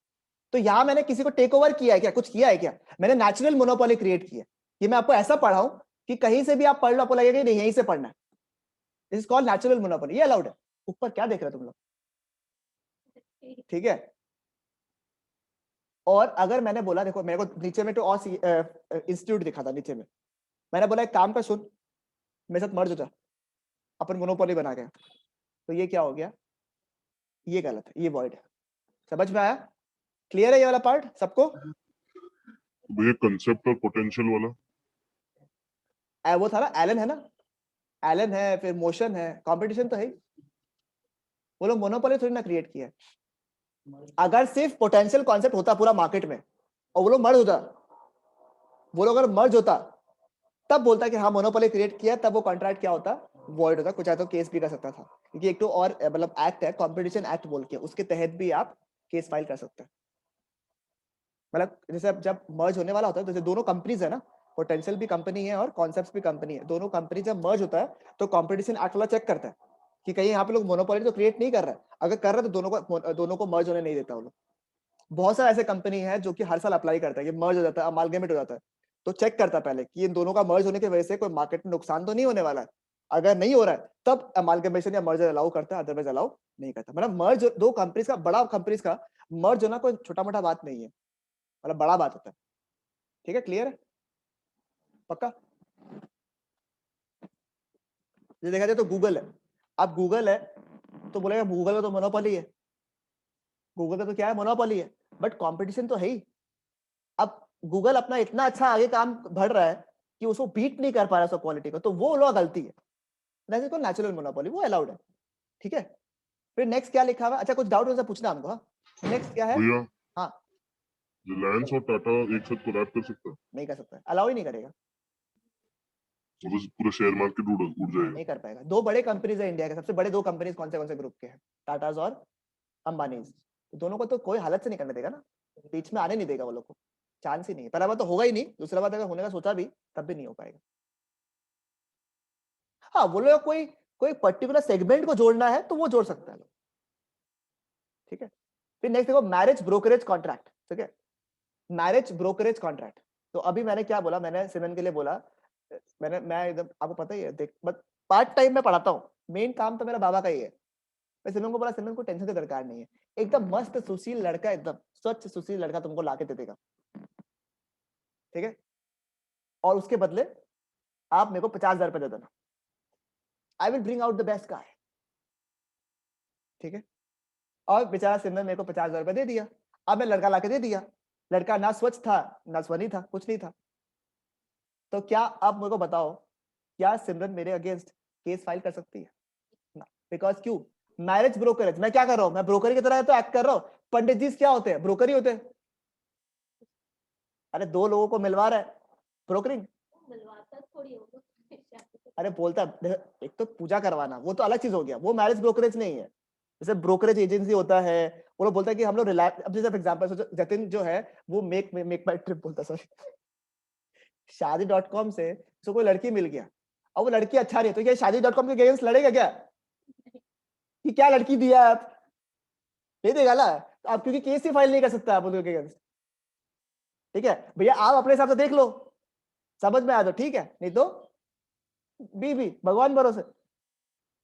तो यहां मैंने किसी को टेक ओवर किया है क्या? कुछ किया है क्या? मैंने नेचुरल मोनोपोली क्रिएट किया कि मैं आपको ऐसा पढ़ाऊं कि कहीं से भी आप पढ़ लो, आपको लगेगा कि नहीं यहीं से पढ़ना है। This is called natural monopoly, ये अलाउड है। ऊपर क्या देख रहे हो तुम लोग? ठीक है। और अगर मैंने बोला, देखो मेरे को नीचे में तो और इंस्टीट्यूट दिखा था नीचे में, मैंने बोला एक काम कर, सुन मेरे साथ मर्ज हो जा, अपन मोनोपोली बना गया, तो ये क्या हो गया? ये गलत है, ये वॉइड है। समझ में आया? क्लियर है ये वाला पार्ट सबको? भैया कंसेप्ट और पोटेंशियल वाला वो था ना, एलन है ना, एलन है, फिर मोशन है, कंपटीशन तो है ही। वो लोग मोनोपोली थोड़ी ना क्रिएट किया है। अगर सिर्फ पोटेंशियल कॉन्सेप्ट होता पूरा मार्केट में और वो लोग मर्ज होता, वो लोग अगर मर्ज होता तब बोलता कि हाँ मोनोपोली क्रिएट किया, तब वो कॉन्ट्रैक्ट क्या होता? वॉइड होता। कुछ तो केस भी कर सकता था, क्योंकि एक तो और मतलब एक्ट है कंपटीशन एक्ट बोल के, उसके तहत भी आप केस फाइल कर सकते हैं। मतलब जैसे जब मर्ज होने वाला होता है, जैसे दोनों कंपनीज है ना, पोटेंशियल भी कंपनी है और कॉन्सेप्ट्स भी कंपनी है, दोनों कंपनी जब मर्ज होता है तो कंपटीशन एक्ट वाला चेक करता है कि कहीं यहाँ पे लोग मोनोपोली तो क्रिएट नहीं कर रहा है। अगर कर रहा है तो दोनों को मर्ज होने नहीं देता वो लोग। बहुत सारे ऐसे कंपनी है जो कि हर साल अप्लाई करता है कि मर्ज हो जाता है, अमालगमेट हो जाता है, तो चेक करता है पहले कि इन दोनों का मर्ज होने की वजह से कोई मार्केट में नुकसान तो नहीं होने वाला है। अगर नहीं हो रहा है तब अमालगमेशन या मर्जर अलाउ करता है, अदरवाइज अलाउ नहीं करता। मतलब मर्ज दो कंपनीज का, बड़ा कंपनीज का मर्ज होना कोई छोटा मोटा बात नहीं है, मतलब बड़ा बात होता है। ठीक है, क्लियर है? पक्का? ये देखा जाए तो गूगल है, अब गूगल है तो बोलेगा गूगल का तो मोनोपोली है, गूगल का तो क्या है? मोनोपोली है, बट कंपटीशन तो है ही। अब गूगल अपना इतना अच्छा आगे काम बढ़ रहा है कि उसको बीट नहीं कर पा रहा उसको क्वालिटी को, तो वो लो गलती है। वैसे को नेचुरल मोनोपोली वो अलाउड है। ठीक है, फिर नेक्स्ट क्या लिखा हुआ है? अच्छा कुछ डाउट हो तो पूछना हमको। नेक्स्ट क्या है? भैया हाँ, रिलायंस और टाटा एक साथ कोलैब कर सकता है? नहीं कर सकता, अलाउ ही नहीं करेगा, तो बस पूरा शेयर मार्केट उड़ जाएगा। नहीं कर पाएगा। दो बड़े कंपनीज है इंडिया के, सबसे बड़े दो कंपनीज कौन से ग्रुप के हैं? टाटाज और अंबानीज। तो दोनों को तो कोई हालत से नहीं करने देगा ना, बीच में आने नहीं देगा वो लोग को, चांस ही नहीं है। पहला बात तो होगा ही नहीं, दूसरा बात अगर होने का सोचा भी तब भी नहीं हो पाएगा। हाँ, वो लोग कोई कोई पर्टिकुलर सेगमेंट को जोड़ना है तो वो जोड़ सकता है। ठीक है, फिर नेक्स्ट देखो मैरिज ब्रोकरेज कॉन्ट्रैक्ट। ठीक है, मैरिज ब्रोकरेज कॉन्ट्रैक्ट। तो अभी मैंने क्या बोला, मैंने सिमरन के लिए बोला, मैं एकदम आपको पता ही है, देख पार्ट टाइम में पढ़ाता हूँ, मेन काम तो मेरा बाबा का ही है। मैं सिमरन को बोला, सिमरन को टेंशन की दरकार नहीं है, एकदम मस्त सुशील लड़का, एकदम स्वच्छ सुशील लड़का तुमको लाके दे देगा। ठीक है, और उसके बदले आप मेरे को 50,000 रुपए दे देना, I will bring out the best guy. ठीक है, और बेचारा सिमरन मेरे को 50,000 रुपए दे दिया। अब मैं लड़का लाके दे दिया, लड़का ना स्वच्छ था ना स्वनी था, कुछ नहीं था। तो क्या अब मेरे को बताओ, क्या सिमरन मेरे अगेंस्ट केस फाइल कर सकती है? ना, बिकॉज क्यों? Marriage brokerage. मैं क्या कर रहा हूं? मैं ब्रोकर की तरह तो एक्ट कर रहा हूं। पंडित जी क्या होते हैं? ब्रोकर ही होते हैं। अरे दो लोगों को मिलवा रहा है, ब्रोकरिंग। अरे बोलता है, एक तो पूजा करवाना वो तो अलग चीज हो गया, वो मैरिज ब्रोकरेज नहीं है। जैसे ब्रोकरेज एजेंसी होता है, वो लोग बोलता है कि हम लोग रिलायंस, अब जैसे एग्जांपल सोचो, जतिन जो है वो मेक माई ट्रिप बोलता, सॉरी, शादी.com से उसको कोई लड़की मिल गया और वो लड़की अच्छा नहीं है, तो क्या शादी.com के अगेंस्ट लड़ेगा क्या कि क्या लड़की दिया आप? नहीं देगा ना, तो आप क्योंकि केस ही फाइल नहीं कर सकता आप उनके अगेंस्ट। ठीक है भैया, आप अपने हिसाब से देख लो, समझ में आया तो ठीक है, नहीं तो बीबी भगवान भरोसे।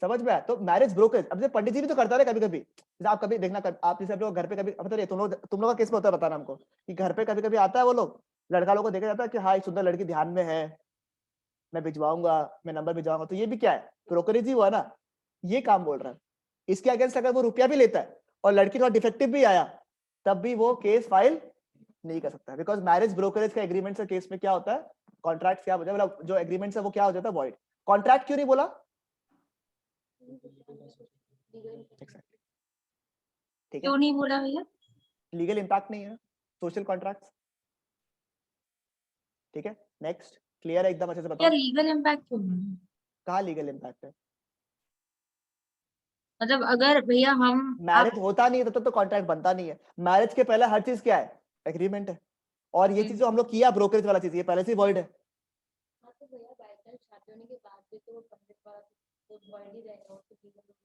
समझ में आया? तो मैरिज ब्रोकरेज, अब जैसे पंडित जी भी तो करता है कभी कभी। जैसे आप कभी देखना, आप जैसे लोग घर पे कभी, अब तो तुम लोग का केस में होता है, बताना हमको कि घर पे कभी कभी आता है वो लोग, लड़का लोग को देखा जाता है कि हाँ एक सुंदर लड़की ध्यान में है, मैं भिजवाऊंगा, मैं नंबर भिजवाऊंगा, तो ये भी क्या है? ब्रोकरेज ही हुआ ना, ये काम बोल रहा है। इसके अगेंस्ट अगर वो रुपया भी लेता है और लड़की थोड़ा डिफेक्टिव भी आया, तब भी वो केस फाइल नहीं कर सकता, बिकॉज मैरिज ब्रोकरेज का एग्रीमेंट के केस में क्या होता है, कॉन्ट्रैक्ट क्या हो जाता है, मतलब जो एग्रीमेंट है वो क्या हो जाता है, वॉइड। कॉन्ट्रैक्ट क्यों नहीं बोला? Exactly. ठीक है, क्यों नहीं बोला भैया? लीगल इंपैक्ट नहीं है, सोशल कॉन्ट्रैक्ट्स। ठीक है, नेक्स्ट, क्लियर है एकदम अच्छे से क्या बताओ, लीगल इम्पैक्ट क्यों नहीं है? कहाँ लीगल इंपैक्ट है? मतलब अगर भैया हम मैरिज होता नहीं है तब तो कॉन्ट्रैक्ट बनता नहीं है। मैरिज के पहले हर चीज क्या है, एग्रीमेंट है। और ये चीज जो हम लोग किया ब्रोकरेज वाला चीज, ये पहले से ही वॉइड है।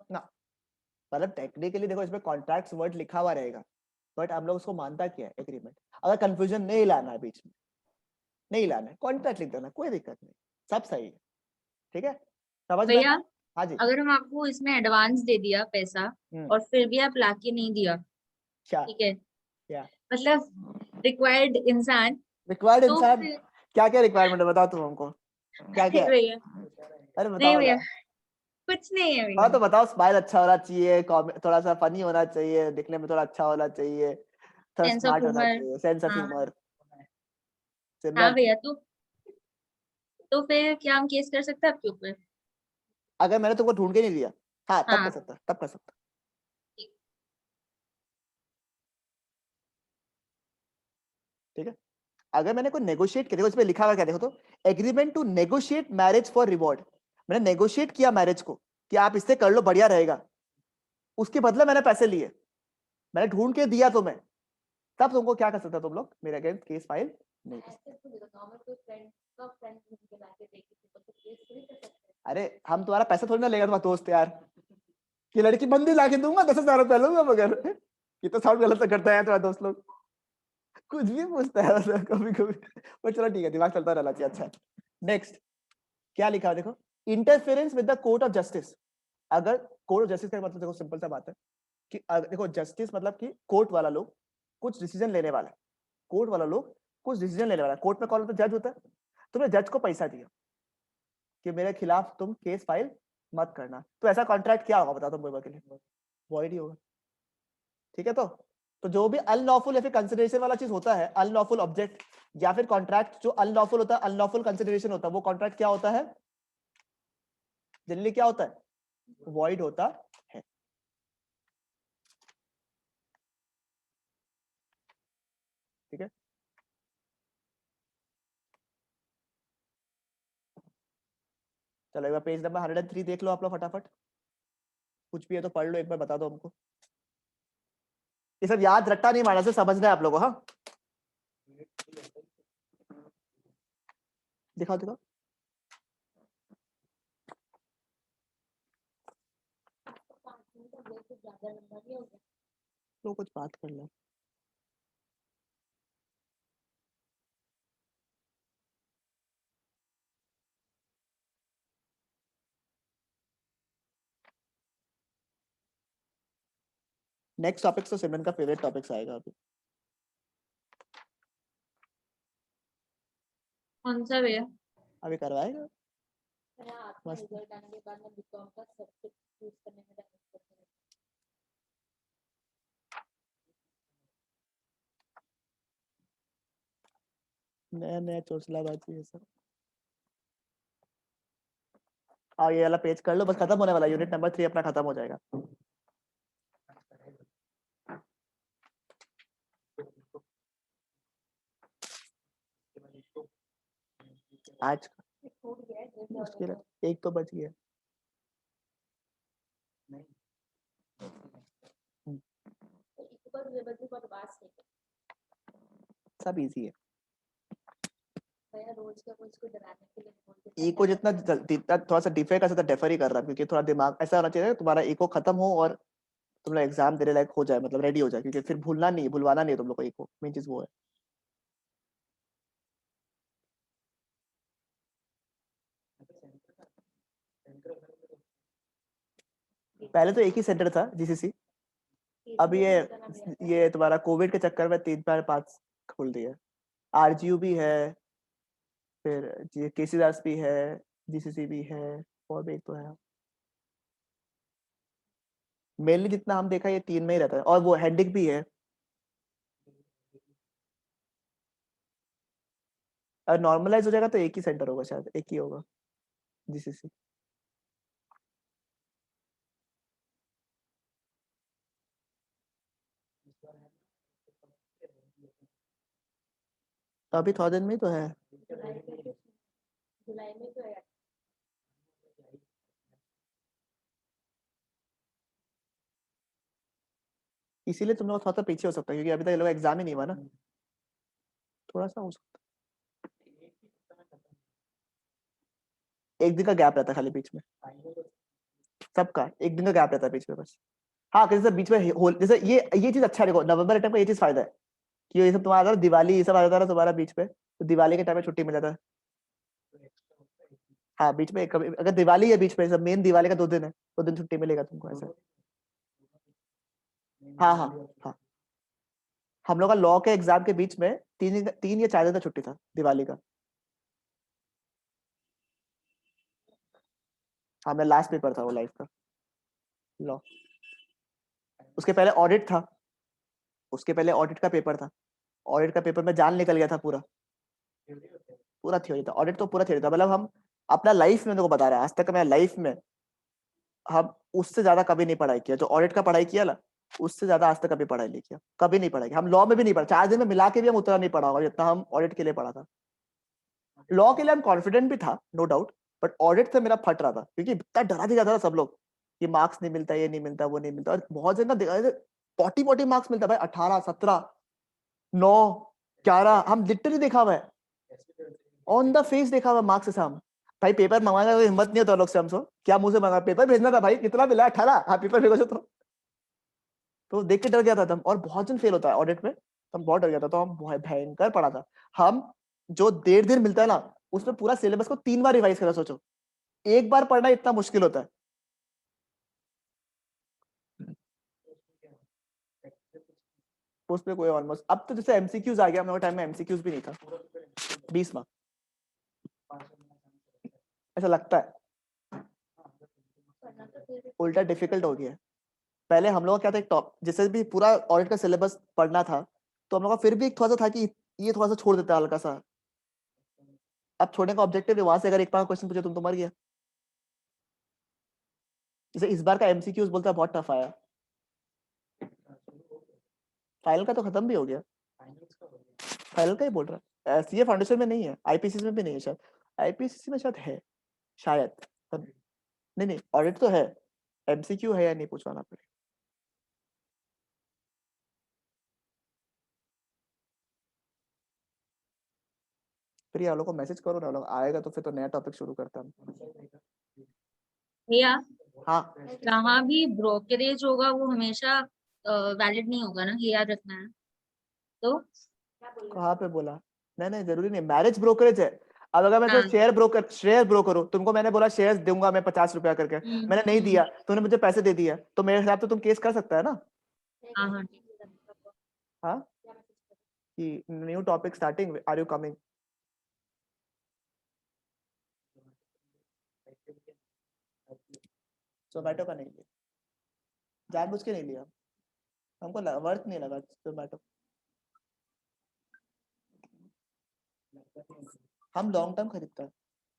ना, मतलब टेक्निकली देखो इसमें कॉन्ट्रैक्ट्स वर्ड लिखा हुआ रहेगा, बट हम लोग उसको मानता क्या है, एग्रीमेंट। अगर कंफ्यूजन नहीं लाना है बीच में, नहीं लाना है, कॉन्ट्रैक्ट लिख देना, कोई दिक्कत नहीं, सब सही है। ठीक है, समझ में? भैया हाँ जी। अगर हम आपको इसमें एडवांस दे दिया पैसा और फिर भी आप लाके नहीं दिया, क्या ठीक है, क्या मतलब रिक्वायर्ड इंसान, रिक्वायर्ड तो इंसान? फिर क्या क्या रिक्वायरमेंट है बताओ तुम हमको, क्या क्या है? भैया अरे नहीं बताओ भैया, ना। कुछ नहीं है हाँ भैया। तो बताओ, स्माइल अच्छा होना चाहिए, थोड़ा सा फनी होना चाहिए, दिखने में थोड़ा अच्छा होना चाहिए, थोड़ा सेंस ऑफ स्मार्ट होना ह्यूमर। चाहिए, सेंस ऑफ हाँ ह्यूमर। हाँ सिमरन, भैया, तो फिर क्या हम केस कर सकते हैं आपके ऊपर? अगर मैंने तुमको ढूंढ के नहीं दिया, हाँ तब कर हाँ सकता, तब कर सकता। ठीक है, अगर मैंने कोई नेगोशिएट किया, देखो इसमें लिखा हुआ क्या, देखो तो, agreement to negotiate marriage for reward. मैंने नेगोशिएट किया मैरिज को कि आप इससे कर लो, बढ़िया रहेगा, उसके बदले मैंने पैसे लिए, मैंने ढूंढ के दिया तुम्हें, तब तुमको क्या कर सकता तुम लोग, मेरे अगेंस्ट केस फाइल नहीं कर सकते। अरे हम तुम्हारा पैसा थोड़ी ना लेगा, तुम्हारा दोस्त यार, कि लड़की बंदी ला के दूंगा 10,000 रुपया लूंगा, मगर ये तो साउंड गलत करता है तुम्हारा दोस्त लोग, कुछ भी पूछता है मतलब कभी कभी, पर चलो ठीक है, दिमाग चलता रहना चाहिए। अच्छा, नेक्स्ट क्या लिखा है देखो, interference with the court of justice. अगर कोर्ट ऑफ जस्टिस का मतलब देखो सिंपल सा बात है कि देखो जस्टिस मतलब कि कोर्ट वाला लोग कुछ डिसीजन लेने वाला है, कोर्ट वाला लोग कुछ डिसीजन लेने वाला है। कोर्ट में कौन होता है, जज होता है। तुमने जज को पैसा दिया कि मेरे खिलाफ तुम केस फाइल मत करना, तो ऐसा कॉन्ट्रैक्ट क्या होगा बताओ तुम मुझे के लिए, वॉइड ही होगा। ठीक है, तो जो भी अनलॉफुल या फिर कंसिडरेशन वाला चीज होता है, अनलॉफुल ऑब्जेक्ट या फिर कॉन्ट्रैक्ट जो अनलॉफुल होता है, अनलॉफुल कंसिडरेशन होता है, वो कॉन्ट्रैक्ट क्या होता है, जनरली क्या होता है, वॉइड होता है। ठीक है, चलो एक बार पेज नंबर 103 देख लो आप लोग फटाफट, कुछ भी है तो पढ़ लो एक बार, बता दो हमको। ये सब याद रट्टा नहीं मारना, से समझना है आप लोगों को। हाँ दिखाओ दिखाओ, तो कुछ बात कर लो। नेक्स्ट टॉपिक तो सिमरन का फेवरेट टॉपिक्स आएगा अभी। कौन सा भैया? अभी करवाएगा मस्त। नया नया चोचलाबाजी है सब। और ये वाला पेज कर लो, बस खत्म होने वाला, यूनिट नंबर 3 अपना खत्म हो जाएगा। आज मुश्किल है, एक तो बच गया। सब इजी है, इको जितना जितना थोड़ा सा डिफे कर सकता डेफर ही कर रहा है, क्योंकि थोड़ा दिमाग ऐसा होना चाहिए तुम्हारा इको खत्म हो और तुम लोग एग्जाम देने लायक हो जाए, मतलब रेडी हो जाए, क्योंकि फिर भूलना नहीं है, भूलवाना नहीं है तुम लोग को इको, मेन चीज वो है। पहले तो एक ही सेंटर था जीसीसी, अब ये तुम्हारा कोविड के चक्कर में 3-4-5 खोल दिया। आरजीयू भी है, फिर केसी दास भी है, जीसीसी भी है, और भी एक तो है। मेनली जितना हम देखा ये 3 में ही रहता है, और वो हेडिक भी है। और नॉर्मलाइज हो जाएगा तो एक ही सेंटर होगा, शायद एक ही होगा जीसीसी। तो अभी 1000 में ही तो है। जुलाई में तो है। इसीलिए तुम लोग थोड़ा सा पीछे हो सकता है, क्योंकि अभी तक ये लोग एग्जाम ही नहीं हुआ ना, थोड़ा सा हो सकता है। एक दिन का गैप रहता है खाली बीच में, सबका एक दिन का गैप रहता है बीच में बस। हाँ, जैसे बीच में जैसे ये चीज अच्छा है, देखो नवंबर टाइम का ये चीज फायदा है कि ये सब तुम्हारा आता है, दिवाली ये सब आ जाता है ना तुम्हारा बीच में, तो दिवाली के टाइम में छुट्टी मिल जाता है। हाँ, बीच में अगर दिवाली है बीच में, सब मेन दिवाली का 2 दिन है, 2 दिन छुट्टी मिलेगा तुमको ऐसा। हाँ हाँ हाँ, हम लोग का लॉ के एग्जाम के बीच में 3 या 4 दिन का छुट्टी था दिवाली का। हाँ, मेरा लास्ट पेपर था वो लाइफ का लॉ। उसके पहले ऑडिट था, उसके पहले ऑडिट का पेपर था। ऑडिट का पेपर में जान निकल गया था पूरा, पूरा थ्योरी था। ऑडिट तो पूरा थ्योरी था, मतलब हम अपना लाइफ में, देखो बता रहे हैं, आज तक मैं लाइफ में हम उससे ज्यादा कभी नहीं पढ़ाई किया जो ऑडिट का पढ़ाई किया ना, उससे ज्यादा आज तक कभी पढ़ाई नहीं किया, कभी नहीं पढ़ाई किया। हम लॉ में भी नहीं पढ़ा, 4 दिन में मिला के भी हम उतना नहीं पढ़ा होगा जितना हम ऑडिट के लिए पढ़ा था। लॉ के लिए हम कॉन्फिडेंट भी था, नो डाउट, बट ऑडिट से मेरा फट रहा था, क्योंकि इतना डरा दिया जाता था सब लोग कि मार्क्स नहीं मिलता, ये नहीं मिलता, वो नहीं मिलता। और बहुत जगह देखा 40 मार्क्स मिलता है भाई, 18 17 9 11, हम लिटरली देखा हुआ है, ऑन द फेस देखा हुआ मार्क्स से। हम भाई पेपर मंगवाने का हिम्मत नहीं होता लोग से, हमसे क्या मुंह से मंगा, पेपर भेजना था भाई, कितना मिला 18, हाँ पेपर भेजो। तो देख के डर गया था हम, और बहुत जन फेल होता है ऑडिट में, तो हम बहुत डर गया था, तो हम बहुत भयंकर पढ़ा था। हम जो 1.5 दिन मिलता है ना, उसमें पूरा सिलेबस को 3 बार रिवाइज करा, सोचो एक बार पढ़ना इतना मुश्किल होता है। उसमें कोई ऑलमोस्ट, अब तो जैसे एमसीक्यूज आ गया, हम लोग टाइम में एमसीक्यूज भी नहीं था। 20 मार्क्स ऐसा लगता है, उल्टा डिफिकल्ट हो गया है। पहले हम लोग का क्या था, एक टॉप जैसे भी पूरा ऑडिट का सिलेबस पढ़ना था, तो हम लोग का फिर भी एक थोड़ा सा था कि ये थोड़ा सा छोड़ देता है हल्का सा। अब छोड़ने का ऑब्जेक्टिव है, वहां से अगर एक बार क्वेश्चन पूछे तुम तो मर गया। जैसे इस बार का एमसीक्यूज बोलता है बहुत टफ आया, फाइनल का तो खत्म भी हो गया, फाइनल का ही बोल रहा है, सीए फाउंडेशन में नहीं है, आईपीसीसी में भी नहीं है शायद, आईपीसीसी में शायद है, शायद नहीं नहीं, ऑडिट तो है, एमसीक्यू है या नहीं पूछवाना पड़ेगा। फिर ये लोग को मैसेज करो ना, लोग आएगा तो फिर तो नया टॉपिक शुरू करता हम। भैया हाँ, जहाँ भी ब्रोकरेज होगा वो हमेशा वैलिड नहीं होगा ना, ये याद रखना है। तो कहाँ पे बोला? नहीं नहीं, जरूरी नहीं, मैरिज ब्रोकरेज है। अब अगर मैं हाँ। शेयर ब्रोकर हूँ, तुमको मैंने बोला शेयर्स दूंगा मैं 50 रुपया करके, मैंने नहीं दिया, तूने मुझे पैसे दे दिया, तो मेरे हिसाब से तुम केस कर सकता है ना। हाँ हाँ ठीक है। हाँ, कि new topic starting, are you coming? Zomato का नहीं लिया, जानबूझ के नहीं लिया, हमको वर्थ नहीं लगा जोमेटो। हम लॉन्ग टर्म खरीदता है,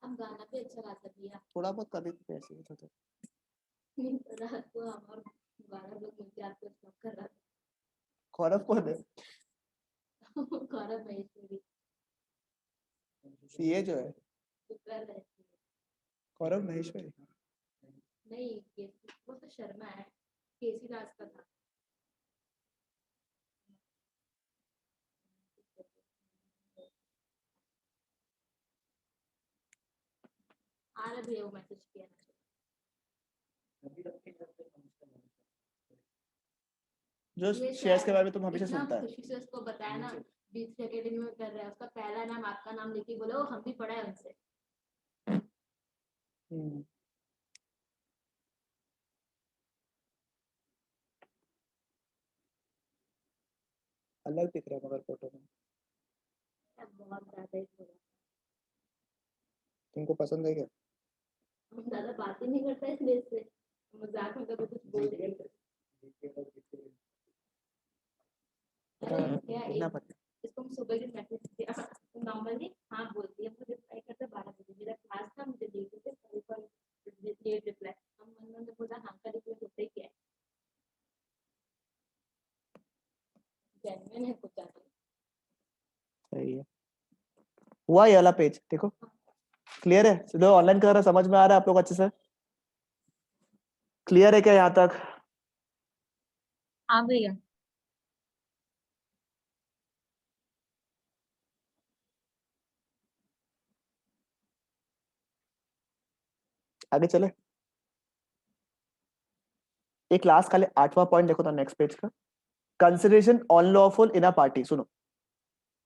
हम गाना भी अच्छा गाता भैया। थोड़ा बहुत कभी पैसे होते। रात को हम और 12 लोग मिलकर आपको स्टॉप कर रहा गौरव कौन है? था। गौरव महेश्वरी सीए जो है, जो कर रहे थे। गौरव महेश्वरी। नहीं, वो तो शर्मा है, केसी दास का था। आ रहा भैया, वो मैसेज किया ना। जो शेयर्स के बारे में तुम हमेशा इतना सुनता है। खुशी से उसको बताया ना, बीच एकेडमी में कर रहा है, उसका पहला नाम आपका नाम लेके बोलो हम भी पढ़ा है उनसे। अलग दिख रहा है मगर फोटो में। बहुत ज्यादा ही थोड़ा, तुमको पसंद है क्या? हम ज्यादा बातें नहीं करता है इसलिए इससे मजाक में कभी कुछ बोल देते। क्या इतना एक पता इसको हम सुबह के मैसेज किया तो नॉर्मली हाँ बोलती है मुझे रिप्लाई करते 12 बजे मेरा क्लास था मुझे देख के कल लेट रिप्लाई हम मन में बोला हाँ का रिप्लाई होता ही क्या है जेन्युइन है कुछ ज्यादा सही है। हुआ ये वाला पेज देखो, क्लियर है? जो ऑनलाइन कर रहा है समझ में आ रहा है आप लोग अच्छे से? क्लियर है क्या यहाँ तक? हाँ भैया। आगे चले, एक लास्ट खाली 8वां पॉइंट देखो तो नेक्स्ट पेज का, consideration unlawful in a party. सुनो,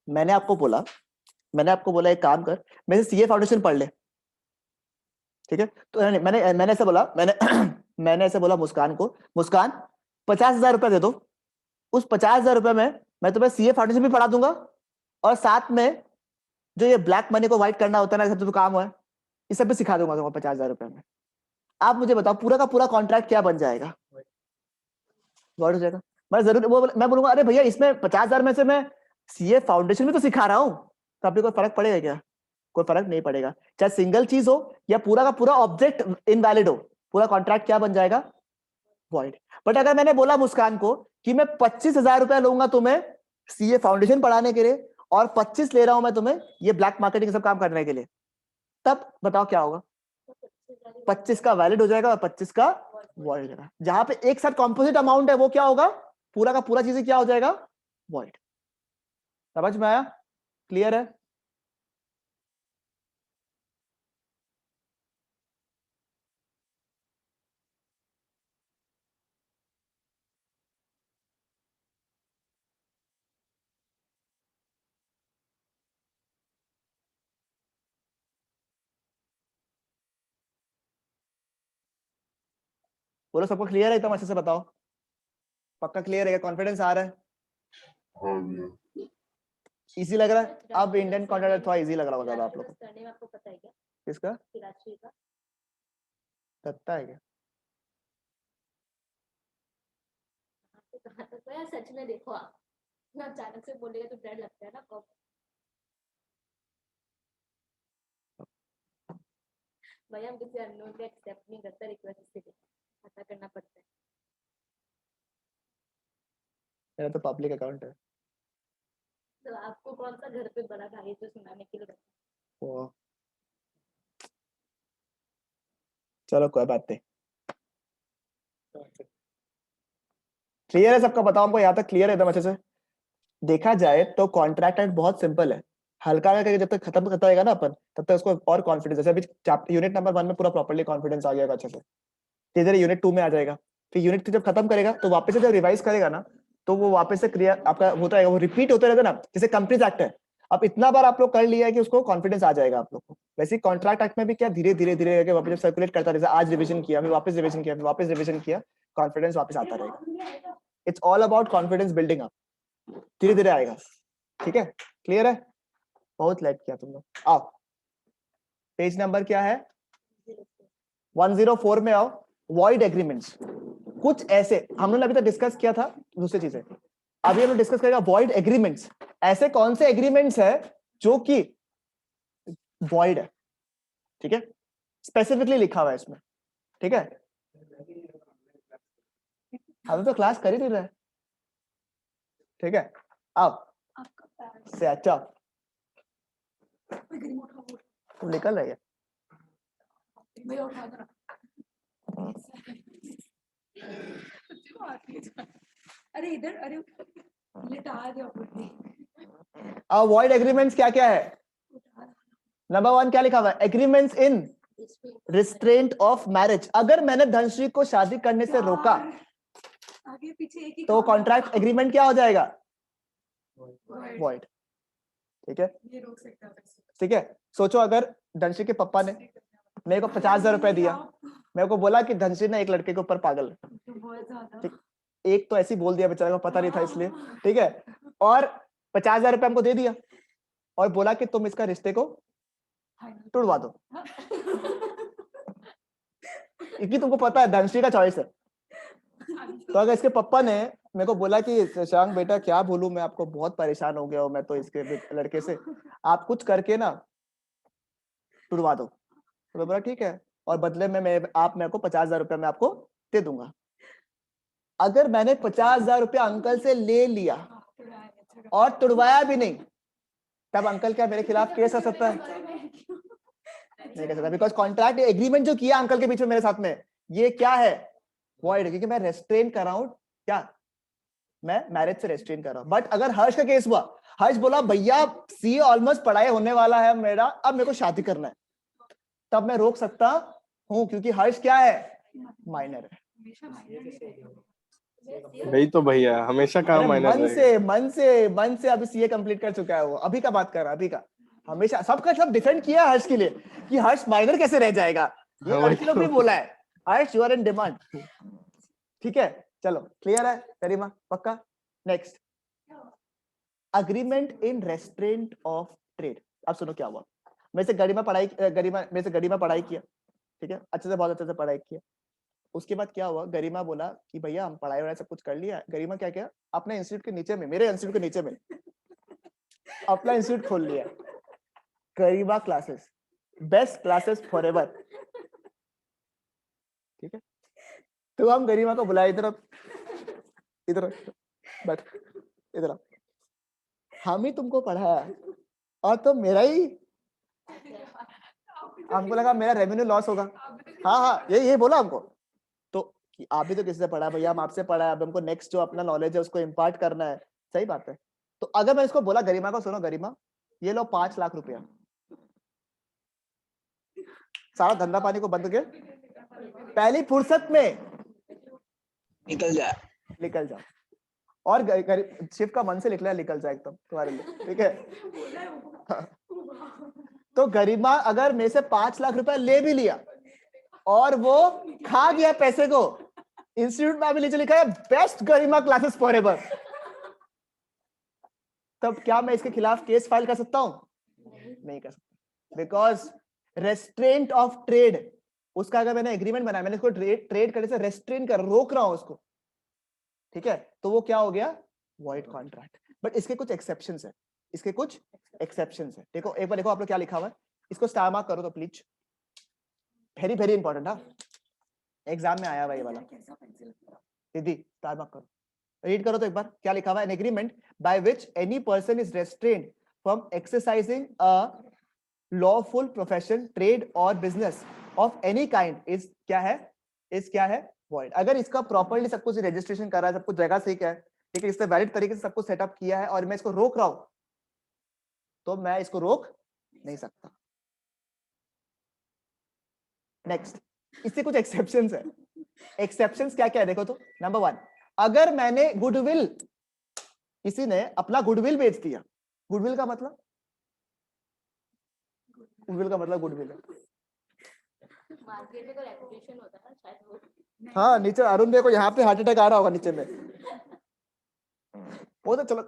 मैंने आपको बोला एक काम कर, मेरे सीए फाउंडेशन पढ़ ले, ठीक है? तो मैंने ऐसे बोला, मैंने ऐसे बोला मुस्कान को, मुस्कान 50,000 रुपए दे दो, उस 50,000 रुपए में मैं तुम्हें सीए फाउंडेशन भी पढ़ा दूंगा और साथ में जो ये ब्लैक मनी को व्हाइट करना होता है ना, सब जो काम है ये सब भी सिखा दूंगा तुम्हें 50,000 रुपए में। आप मुझे बताओ पूरा का पूरा कॉन्ट्रैक्ट क्या बन जाएगा? गौर हो जाएगा। मैं जरूर मैं बोलूंगा अरे भैया इसमें 50,000 में से मैं सीए फाउंडेशन भी तो सिखा रहा हूँ, तो आपको कोई फर्क पड़ेगा क्या? कोई फर्क नहीं पड़ेगा, चाहे सिंगल चीज हो या पूरा का पूरा ऑब्जेक्ट इनवैलिड हो, पूरा कॉन्ट्रैक्ट क्या बन जाएगा? वॉइड। बट अगर मैंने बोला मुस्कान को कि मैं 25,000 रुपया लूंगा तुम्हें सीए फाउंडेशन पढ़ाने के लिए और 25 ले रहा हूं मैं तुम्हें ये ब्लैक मार्केटिंग सब काम करने के लिए, तब बताओ क्या होगा? 25 का वैलिड हो जाएगा और 25 का वॉइड हो जाएगा। जहां पे एक साथ कॉम्पोजिट अमाउंट है वो क्या होगा? पूरा का पूरा चीज क्या हो जाएगा? वॉइड। समझ में आया? क्लियर है? बोलो सबको क्लियर है? एकदम अच्छे से बताओ, पक्का क्लियर है? कॉन्फिडेंस आ रहा है? हाँ भैया। इजी लग रहा है? अब इंडियन कॉन्ट्रैक्ट थोड़ा इजी लग रहा होगा आप लोग को। करने आपको पता है क्या किसका? राशि का पता है क्या? आपको कहाँ तक है सच में देखो आप मैं अचानक से बोलेगा तो डर लगता है ना कब भैया हम किसी अननोन को एक्सेप्ट नहीं करते रिक्वेस्ट इसलिए पता करना पड़ता है मेरा तो पब्लिक अकाउंट है। तो आपको कौन सा घर पे बड़ा भाई जो सुनाने के लिए वो चलो कोई बात नहीं, क्लियर है सबका? बताओ हमको यहाँ तक क्लियर है एकदम अच्छे से? देखा जाए तो कॉन्ट्रैक्ट एक्ट बहुत सिंपल है, हल्का करके जब तक खत्म करता रहेगा ना अपन तब तक उसको और कॉन्फिडेंस, जैसे अभी यूनिट नंबर 1 में पूरा प्रॉपर्ली कॉन्फिडेंस आ गया अच्छे से, धीरे धीरे यूनिट 2 में आ जाएगा, फिर यूनिट 3 जब खत्म करेगा तो वापस से जब रिवाइज करेगा ना तो वो वापस से क्रिया आपका होता रहेगा, वो रिपीट होते रहता है ना, जैसे कंपनीज एक्ट है, अब इतना बार आप लोग कर लिया है कि उसको कॉन्फिडेंस आ जाएगा आप लोग को। वैसे कॉन्ट्रैक्ट एक्ट में भी क्या धीरे धीरे धीरे करके वापस जब सर्कुलेट करता रहेगा, आज रिविजन किया फिर वापस रिविजन किया फिर वापस रिविजन किया, कॉन्फिडेंस वापस आता रहेगा। It's all about confidence building up, धीरे धीरे आएगा। ठीक है? क्लियर है? बहुत लाइट किया तुम लोग। आओ पेज नंबर क्या है? 104 में आओ। वॉइड एग्रीमेंट्स कुछ ऐसे हम लोगों ने अभी तक डिस्कस किया था, दूसरी चीजें अभी हम लोग डिस्कस करेगा। वॉइड एग्रीमेंट्स ऐसे कौन से एग्रीमेंट्स है जो कि वॉइड है? ठीक है, स्पेसिफिकली लिखा हुआ है इसमें। ठीक है, हम तो क्लास कर ही नहीं रहे। ठीक है, अब सेट अप तुम निकल रही है। अरे इधर अरे लिटा दो अब वॉइड एग्रीमेंट्स क्या क्या है? नंबर 1 क्या लिखा हुआ है? Agreements in restraint of marriage. अगर मैंने धनश्री को शादी करने से रोका आगे पीछे एक ही तो कॉन्ट्रैक्ट एग्रीमेंट क्या हो जाएगा? वॉइड। वॉइड। ठीक है, ये रोक सकता है। ठीक है। सोचो अगर धनश्री के पापा ने मेरे को 50,000 रुपए दिया, मेरे को बोला कि धनश्री ने एक लड़के के ऊपर पागल है। बहुत ज्यादा। ठीक, एक तो ऐसे ही बोल दिया बेचारे को, पता नहीं था इसलिए। ठीक है, और 50,000 रुपए हमको दे दिया और बोला कि तुम इसका रिश्ते को टुड़वा दो, क्योंकि तुमको पता है धनश्री का चॉइस है। तो अगर इसके पापा ने मेरे को बोला कि शशांक बेटा क्या बोलूं, मैं आपको बहुत परेशान हो गया हूँ मैं तो इसके लड़के से, आप कुछ करके ना तुड़वा दो। तो मैं बोला ठीक है, और बदले में मैं आप मेरे को 50,000 रुपया मैं आपको दे दूंगा। अगर मैंने 50,000 रुपया अंकल से ले लिया और तुड़वाया भी नहीं, तब अंकल क्या मेरे खिलाफ केस कर सकता है? नहीं कर सकता, बिकॉज कॉन्ट्रैक्ट एग्रीमेंट जो किया अंकल के बीच में मेरे साथ में, ये क्या है? वॉइड, क्योंकि मैं रेस्ट्रेन कर रहा हूं, क्या मैं मैरिज से रेस्ट्रेन कर रहा हूं। बट अगर हर्ष का केस हुआ, हर्ष बोला भैया सीए ऑलमोस्ट पढ़ाई होने वाला है मेरा, अब मेरे को शादी करना है, तब मैं रोक सकता हूं, क्योंकि हर्ष क्या है? माइनर है। वही तो भैया, हमेशा काम अरे माइनस मन से अभी सीए कंप्लीट कर चुका है वो, अभी का बात कर रहा, अभी का। हमेशा सबका सब डिफेंड किया हर्ष के लिए कि हर्ष माइनर कैसे रह जाएगा, ये हाँ, लड़की लोग भी बोला है, हर्ष यू आर इन डिमांड। ठीक है, चलो क्लियर है करीमा, पक्का। Next, agreement in restaurant of trade. अब सुनो क्या हुआ। मेरे से गरिमा पढ़ाई किया, ठीक है, अच्छे से, बहुत अच्छे से पढ़ाई किया। उसके बाद क्या हुआ, गरिमा बोला कि भैया हम पढ़ाई वढ़ाई सब कुछ कर लिया। गरिमा क्या किया, अपने इंस्टीट्यूट के नीचे में, मेरे इंस्टीट्यूट के नीचे में अपना इंस्टीट्यूट खोल लिया, गरिमा क्लासेस, बेस्ट क्लासेस फॉरएवर। ठीक है, तो हम गरिमा को बुलाए, इधर बैठ, इधर, हम ही तुमको पढ़ाया और तो मेरा ही, हमको लगा मेरा रेवेन्यू लॉस होगा। हाँ ये बोला हमको, तो कि आप भी तो किसी से पढ़ा, भैया हम आपसे पढ़ा है, अब हमको नेक्स्ट जो अपना नॉलेज है उसको इम्पार्ट करना है। सही बात है। तो अगर मैं इसको बोला गरिमा को, सुनो गरिमा ये लो 5 लाख रुपया, सारा धंधा पानी को बंद करके पहली फुर्सत में निकल जाओ। और शिव का मन से निकला निकल जाए एकदम तुम्हारे लिए, ठीक है। तो गरिमा अगर मेरे से 5 लाख रुपया ले भी लिया और वो खा गया पैसे को, इंस्टीट्यूट में भी नीचे लिखा है बेस्ट गरिमा क्लासेस फॉरएवर, तब क्या मैं इसके खिलाफ केस फाइल कर सकता हूं? नहीं कर सकता, बिकॉज रेस्ट्रेंट ऑफ ट्रेड, उसका अगर मैंने एग्रीमेंट बनाया, मैंने इसको ट्रेड करने से रेस्ट्रेन कर, रोक रहा हूं उसको, ठीक है, तो वो क्या हो गया? Void contract. बट इसके कुछ एक्सेप्शंस है, इसके कुछ एक्सेप्शंस है। देखो एक बार देखो आप लोग क्या लिखा हुआ है, इसको स्टार मार्क करो तो प्लीज, वेरी वेरी इंपॉर्टेंट। हाँ, एग्जाम में आया हुआ ये वाला, दीदी स्टार मार्क करो, रीड करो तो एक बार क्या लिखा हुआ है। An agreement by which any person is restrained from exercising a lawful profession, trade और business of any kind is क्या है? इज क्या है? वॉइड। अगर इसका प्रॉपर्ली सब कुछ रजिस्ट्रेशन कर रहा है, सब कुछ जगह से क्या है, ठीक है, इसने वैलिड तरीके से सब कुछ सेटअप किया है और मैं इसको रोक रहा हूं, तो मैं इसको रोक नहीं सकता। नेक्स्ट, इससे कुछ एक्सेप्शंस है। एक्सेप्शंस क्या क्या है देखो तो। नंबर 1, अगर मैंने गुडविल, किसी ने अपना गुडविल बेच दिया, गुडविल का मतलब गुडविल है, मार्केट में तो रेपुटेशन होता है शायद वो। हाँ नीचे अरुण देखो यहाँ पे हार्ट अटैक आ रहा होगा नीचे में, वो तो चलो।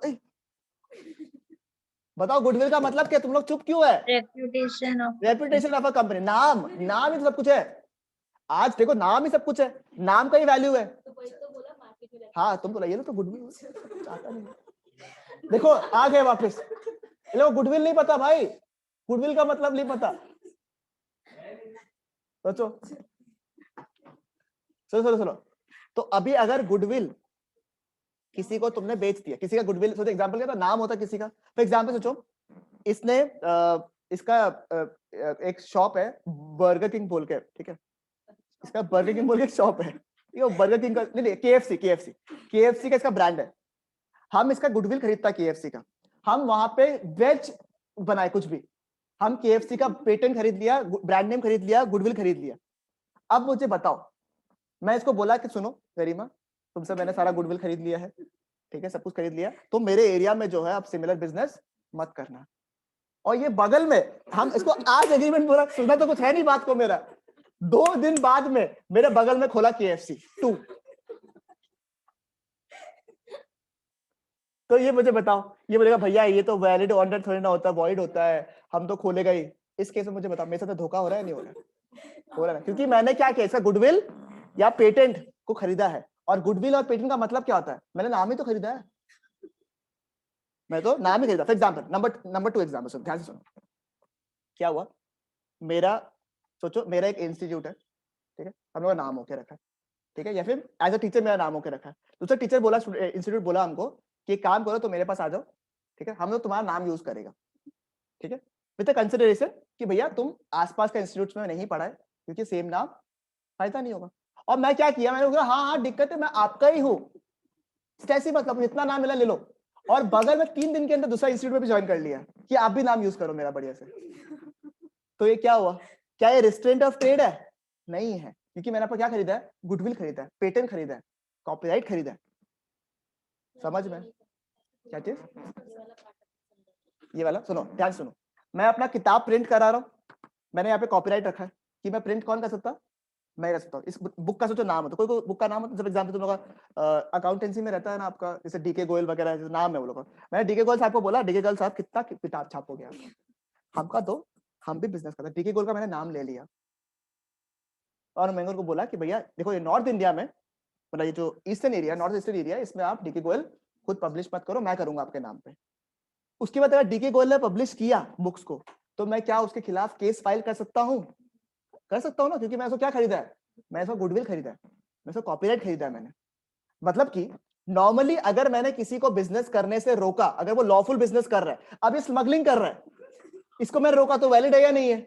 बताओ गुडविल का मतलब क्या? तुम लोग चुप क्यों है? रेपुटेशन ऑफ अ कंपनी, नाम ही तो सब कुछ है। आज देखो नाम ही सब कुछ है, नाम का ही वैल्यू है। तो वही तो बोला मार्केट में। हाँ तुम तो ये लो तो गुडविल चाहता नहीं। देखो आ गए वापस, लोग गुडविल नहीं पता भाई, गुडविल का मतलब नहीं पता। सोचो, सुनो। तो अभी अगर गुडविल किसी को तुमने बेच दिया, किसी का गुडविल, सोचो एग्जांपल क्या था, नाम होता किसी का। फॉर एग्जांपल सोचो, इसने इसका एक शॉप है बर्गर किंग बोल के, ठीक है, इसका बर्गर किंग बोल के शॉप है, ये बर्गर किंग का नहीं, केएफसी का इसका ब्रांड है। हम इसका गुडविल खरीदता केएफसी का, हम वहां पे वेज बनाए कुछ भी, हम केएफसी का पेटेंट खरीद लिया, ब्रांड नेम खरीद लिया, गुडविल खरीद लिया। अब मुझे बताओ, मैं इसको बोला कि सुनो गरिमा, तुमसे मैंने सारा गुडविल खरीद लिया है, ठीक है, सब कुछ खरीद लिया, तो मेरे एरिया में जो है अब सिमिलर बिजनेस मत करना। और ये बगल में हम इसको आज एग्रीमेंट बोला, सुना तो कुछ है नहीं बात को मेरा, 2 दिन बाद में मेरे बगल में खोला KFC 2। तो ये मुझे बताओ, ये बोलेगा भैया ये तो वैलिड ऑर्डर थोड़ी ना होता, वॉइड होता है, हम तो खोलेगा ही। इस केस में मुझे बताओ मेरे साथ धोखा हो रहा है नहीं हो रहा है? हो रहा है, क्योंकि मैंने क्या किया, इसका गुडविल या पेटेंट को खरीदा है और गुडविल और पेटेंट का मतलब क्या होता है? मैंने नाम ही तो खरीदा है, मैं तो नाम ही खरीदा। फॉर एग्जाम्पल, नंबर 2 एग्जाम्पल, ध्यान से सुनो। क्या हुआ, मेरा सोचो मेरा एक इंस्टीट्यूट है, ठीक है, हम लोग का नाम होके रखा है, ठीक है, या फिर एज अ टीचर मेरा नाम होके रखा है। दूसरा टीचर बोला, इंस्टीट्यूट बोला हमको कि एक काम करो तो मेरे पास आ जाओ, ठीक है, हम लोग तुम्हारा नाम यूज करेगा, ठीक है, विद कंसिडरेशन कि भैया तुम आसपास का इंस्टीट्यूट में नहीं पढ़ा है क्योंकि सेम नाम फायदा नहीं होगा। और मैं क्या किया, मैंने बोला हाँ हाँ दिक्कत है, मैं आपका ही हूँ, कैसी मतलब, जितना नाम मिला ले लो। और बगल में 3 दिन के अंदर दूसरा इंस्टीट्यूट में भी ज्वाइन कर लिया कि आप भी नाम यूज करो मेरा बढ़िया से। तो ये क्या हुआ, क्या ये रिस्ट्रेंट ऑफ ट्रेड है? नहीं है, क्योंकि मैंने आपको क्या खरीदा है? गुडविल खरीदा है, पेटेंट खरीदा है, कॉपीराइट खरीदा है। समझ में? क्या चीज? ये वाला सुनो, ध्यान सुनो, मैं अपना किताब प्रिंट करा रहा हूँ, मैंने यहाँ पे कॉपीराइट रखा है कि मैं प्रिंट कौन कर सकता? मैं कर सकता हूँ। इस बुक का सोचो नाम हो, तो कोई बुक का नाम हो, जब एग्जाम्पल तुम लोग अकाउंटेंसी में रहता है ना आपका, जैसे डीके गोयल वगैरह नाम है वो लोग। मैंने डीके गोयल साहब को बोला, डीके गोयल साहब कितना किताब छापोगे आप? हमका तो, हम भी बिजनेस करते हैं। डीके गोयल का मैंने नाम ले लिया और मैंने उनको बोला कि भैया देखो, ये नॉर्थ इंडिया में, मतलब ये जो eastern area, north eastern area, इसमें आप डीके गोयल खुद पब्लिश मत करो, मैं करूंगा आपके नाम पे। उसके बाद अगर डीके गोयल ने पब्लिश किया बुक्स को, तो मैं क्या उसके खिलाफ केस फाइल कर सकता हूँ? कर सकता हूँ ना, क्योंकि मैं इसको क्या खरीदा है? मैं इसको गुडविल खरीदा है, मैं इसको कॉपीराइट खरीदा है मैंने। मतलब कि नॉर्मली अगर मैंने किसी को बिजनेस करने से रोका, अगर वो लॉफुल बिजनेस कर रहा है, अब ये स्मगलिंग कर रहा है, इसको मैं रोका तो वैलिड है या नहीं है?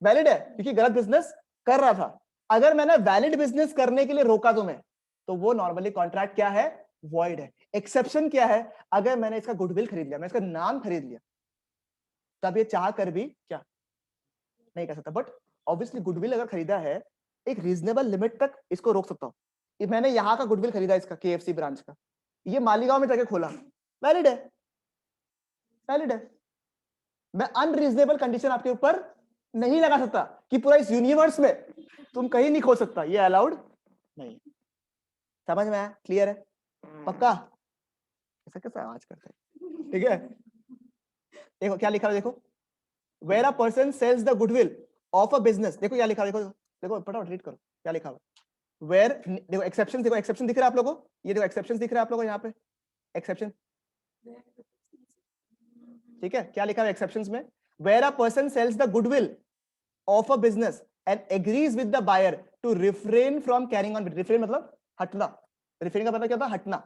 वैलिड है, क्योंकि गलत बिजनेस कर रहा था। अगर मैंने वैलिड बिजनेस करने के लिए रोका तुम्हें, तो वो नॉर्मली कॉन्ट्रैक्ट क्या है? वॉइड है। एक्सेप्शन क्या है? अगर मैंने इसका गुडविल खरीद लिया, मैं इसका नाम खरीद लिया, तब ये चाह कर भी क्या नहीं कर सकता। बट ऑब्वियसली गुडविल अगर खरीदा है, एक रीजनेबल लिमिट तक इसको रोक सकता हूँ। मैंने यहाँ का गुडविल खरीदा, इसका KFC ब्रांच का, ये मालीगांव में जाके खोला, वैलिड है, वैलिड है। मैं अनरीजनेबल कंडीशन आपके ऊपर नहीं लगा सकता कि पूरा इस यूनिवर्स में तुम कहीं नहीं खोल सकता, ये अलाउड नहीं। समझ में आया? क्लियर है? पक्का? ऐसा कैसा आवाज करते हैं? ठीक है, देखो क्या लिखा है, देखो, where a person sells the goodwill of a business, देखो क्या लिखा है, देखो देखो फटाफट रीड करो क्या लिखा हुआ। वेयर, देखो एक्सेप्शन, देखो एक्सेप्शन दिख रहा है आप लोगों को, ये देखो एक्सेप्शन दिख रहा है आप लोगों को यहाँ पे, एक्सेप्शन, ठीक है, क्या लिखा है एक्सेप्शंस में? Where a person sells the goodwill of a business and agrees with the buyer to refrain from carrying on, refrain मतलब हटना, रिफ्रेन का मतलब क्या होता है? हटना,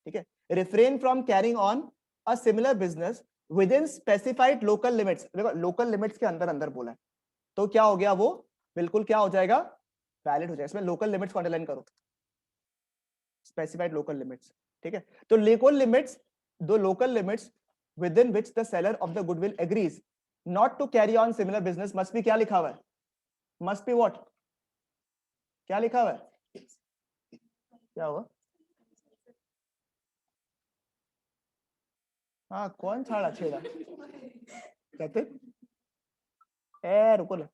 ठीक है, refrain from carrying on a similar business with in specified local limits, देखो लोकल लिमिट्स के अंदर अंदर बोला है, तो क्या हो गया, वो बिल्कुल क्या हो जाएगा? वैलिड हो जाएगा। इसमें लोकल लिमिट्स को अंडरलाइन करो, स्पेसिफाइड लोकल लिमिट्स, ठीक है। तो लोकल लिमिट्स, दो local limits within which the seller of the goodwill agrees not to carry on similar business must be, क्या लिखा हुआ है? must be what? क्या लिखा हुआ है? क्या हुआ? हाँ, कौन छाड़ा छेड़ा कहते? रुको ना,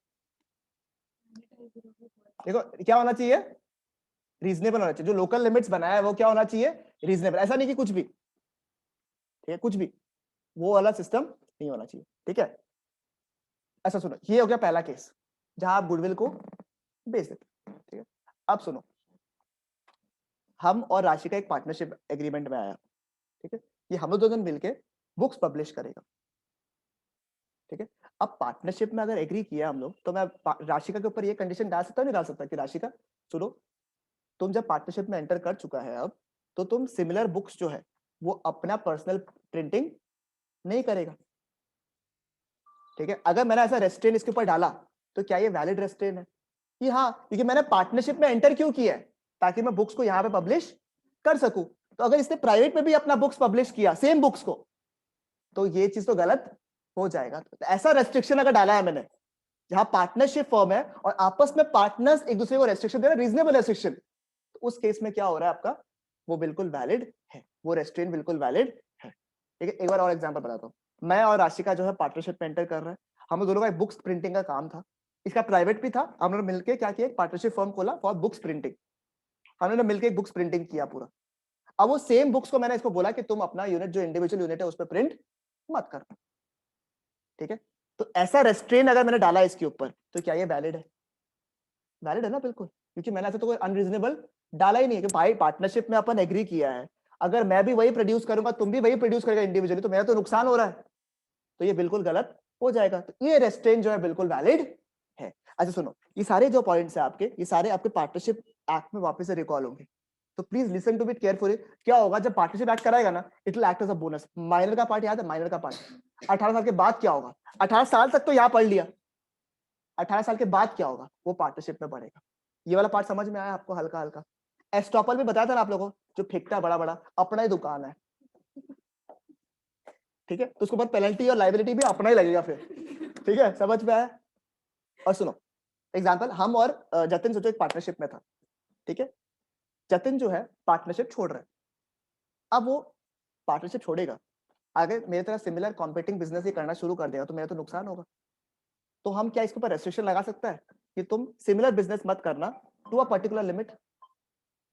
देखो क्या होना चाहिए? रीजनेबल होना चाहिए। जो लोकल लिमिट्स बनाया है वो क्या होना चाहिए? रीजनेबल। ऐसा नहीं कि कुछ भी, ठीक है, कुछ भी, वो वाला सिस्टम नहीं होना चाहिए, ठीक है। ऐसा सुनो, ये हो गया पहला केस जहां आप गुडविल को बेच देते, ठीक है। अब सुनो, हम और राशि का एक पार्टनरशिप एग्रीमेंट में आया, ठीक है, कि हम लोग दोनों मिलके बुक्स पब्लिश करेगा, ठीक है। अब पार्टनरशिप में अगर एग्री किया हम लोग, तो मैं राशिका के ऊपर ये कंडीशन डाल सकता हूँ, नहीं डाल सकता, कि राशिका सुनो, तुम जब पार्टनरशिप में एंटर कर चुका है अब, तो तुम सिमिलर बुक्स जो है वो अपना पर्सनल प्रिंटिंग नहीं करेगा, ठीक है। अगर मैंने ऐसा रेस्ट्रेन इसके ऊपर डाला, तो क्या ये वैलिड रेस्ट्रेन है? कि हाँ, क्योंकि मैंने पार्टनरशिप में एंटर क्यों किया है? ताकि मैं बुक्स को यहाँ पे पब्लिश कर सकूं। तो अगर इसने प्राइवेट में भी अपना बुक्स पब्लिश किया, सेम बुक्स को, तो ये चीज तो गलत हो जाएगा। तो ऐसा रेस्ट्रिक्शन अगर डाला है मैंने, जहां पार्टनरशिप फर्म है और आपस में पार्टनर्स एक दूसरे को रेस्ट्रिक्शन दे रहे हैं, रीजनेबल रेस्ट्रिक्शन, तो उस केस में क्या हो रहा है आपका? वो बिल्कुल वैलिड है, वो रेस्ट्रेन बिल्कुल वैलिड है, ठीक है। एक बार और एग्जांपल बताता हूँ। मैं और राशिका जो है पार्टनरशिप में एंटर कर रहे हैं, हम लोग दोनों का एक बुक्स प्रिंटिंग का काम था, इसका प्राइवेट भी था। हम लोग मिलकर क्या किया, एक पार्टनरशिप फर्म खोला फॉर बुक्स प्रिंटिंग, हम लोगों ने मिलकर एक बुक्स प्रिंटिंग किया पूरा। अब वो सेम बुक्स को मैंने इसको बोला कि तुम अपना यूनिट जो इंडिविजुअल यूनिट है उस पर प्रिंट मत कर, ठीक है। तो ऐसा रेस्ट्रेन अगर मैंने डाला इसके ऊपर, तो क्या ये वैलिड है? वैलिड है ना, बिल्कुल, क्योंकि मैंने ऐसा तो कोई अनरीजनेबल डाला ही नहीं है कि भाई पार्टनरशिप में अपन एग्री किया है, अगर मैं भी वही प्रोड्यूस करूंगा तुम भी वही प्रोड्यूस करेगा इंडिविजुअली, तो मेरा तो नुकसान हो रहा है, तो ये बिल्कुल गलत हो जाएगा। तो ये रेस्ट्रेंट जो है बिल्कुल वैलिड है। अच्छा सुनो, ये सारे जो पॉइंट्स है आपके, ये सारे आपके पार्टनरशिप एक्ट में वापस से रिकॉल होंगे, तो please listen to it carefully. क्या होगा जब पार्टनरशिप एक्ट कराएगा ना, it will act as a bonus. Minor का पार्ट याद है, माइनर का पार्ट 18 साल के बाद क्या होगा, 18 साल तक तो यहाँ पढ़ लिया, 18 साल के बाद क्या होगा वो पार्टनरशिप में बढ़ेगा। ये वाला पार्ट समझ में आया आपको हल्का हल्का? एस्टॉपल भी बताया था ना आप लोगों को, जो फेंकता है बड़ा बड़ा, अपना ही दुकान है, ठीक है, तो उसके बाद पेनल्टी और लाइबिलिटी भी अपना ही लगेगा फिर, ठीक है, समझ में आया? और सुनो एग्जांपल, हम और जतिन सोचो एक पार्टनरशिप में था, ठीक है, जतिन जो है पार्टनरशिप छोड़ रहा है, अब वो पार्टनरशिप छोड़ेगा, अगर मेरे तरह सिमिलर कॉम्पिटिंग बिजनेस ही करना शुरू कर देगा तो मेरा तो नुकसान होगा। तो हम क्या इसके ऊपर रेस्ट्रिक्शन लगा सकता है कि तुम सिमिलर बिजनेस मत करना टू अ पर्टिकुलर लिमिट?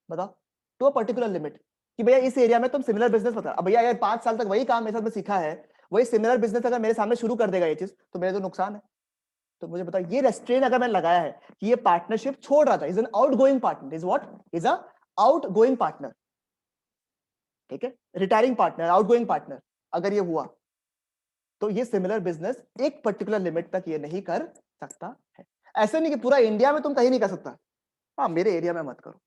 बताओ, टू अ पर्टिकुलर लिमिट, कि भैया इस एरिया में तुम सिमिलर बिजनेस मत कर। अब भैया अगर 5 साल तक वही काम मेरे साथ में सीखा है, वही सिमिलर बिजनेस अगर मेरे सामने शुरू कर देगा ये चीज, तो मेरे तो नुकसान है। तो मुझे बताओ, ये रेस्ट्रेन अगर मैंने लगाया है कि ये पार्टनरशिप छोड़ रहा था, is an outgoing partner, is what, is a outgoing partner, ठीक है, रिटायरिंग पार्टनर, आउटगोइंग पार्टनर, अगर ये हुआ तो ये सिमिलर बिजनेस एक पर्टिकुलर लिमिट तक ये नहीं कर सकता है। ऐसे नहीं कि पूरा इंडिया में तुम कहीं नहीं कर सकता, हाँ मेरे एरिया में मत करो,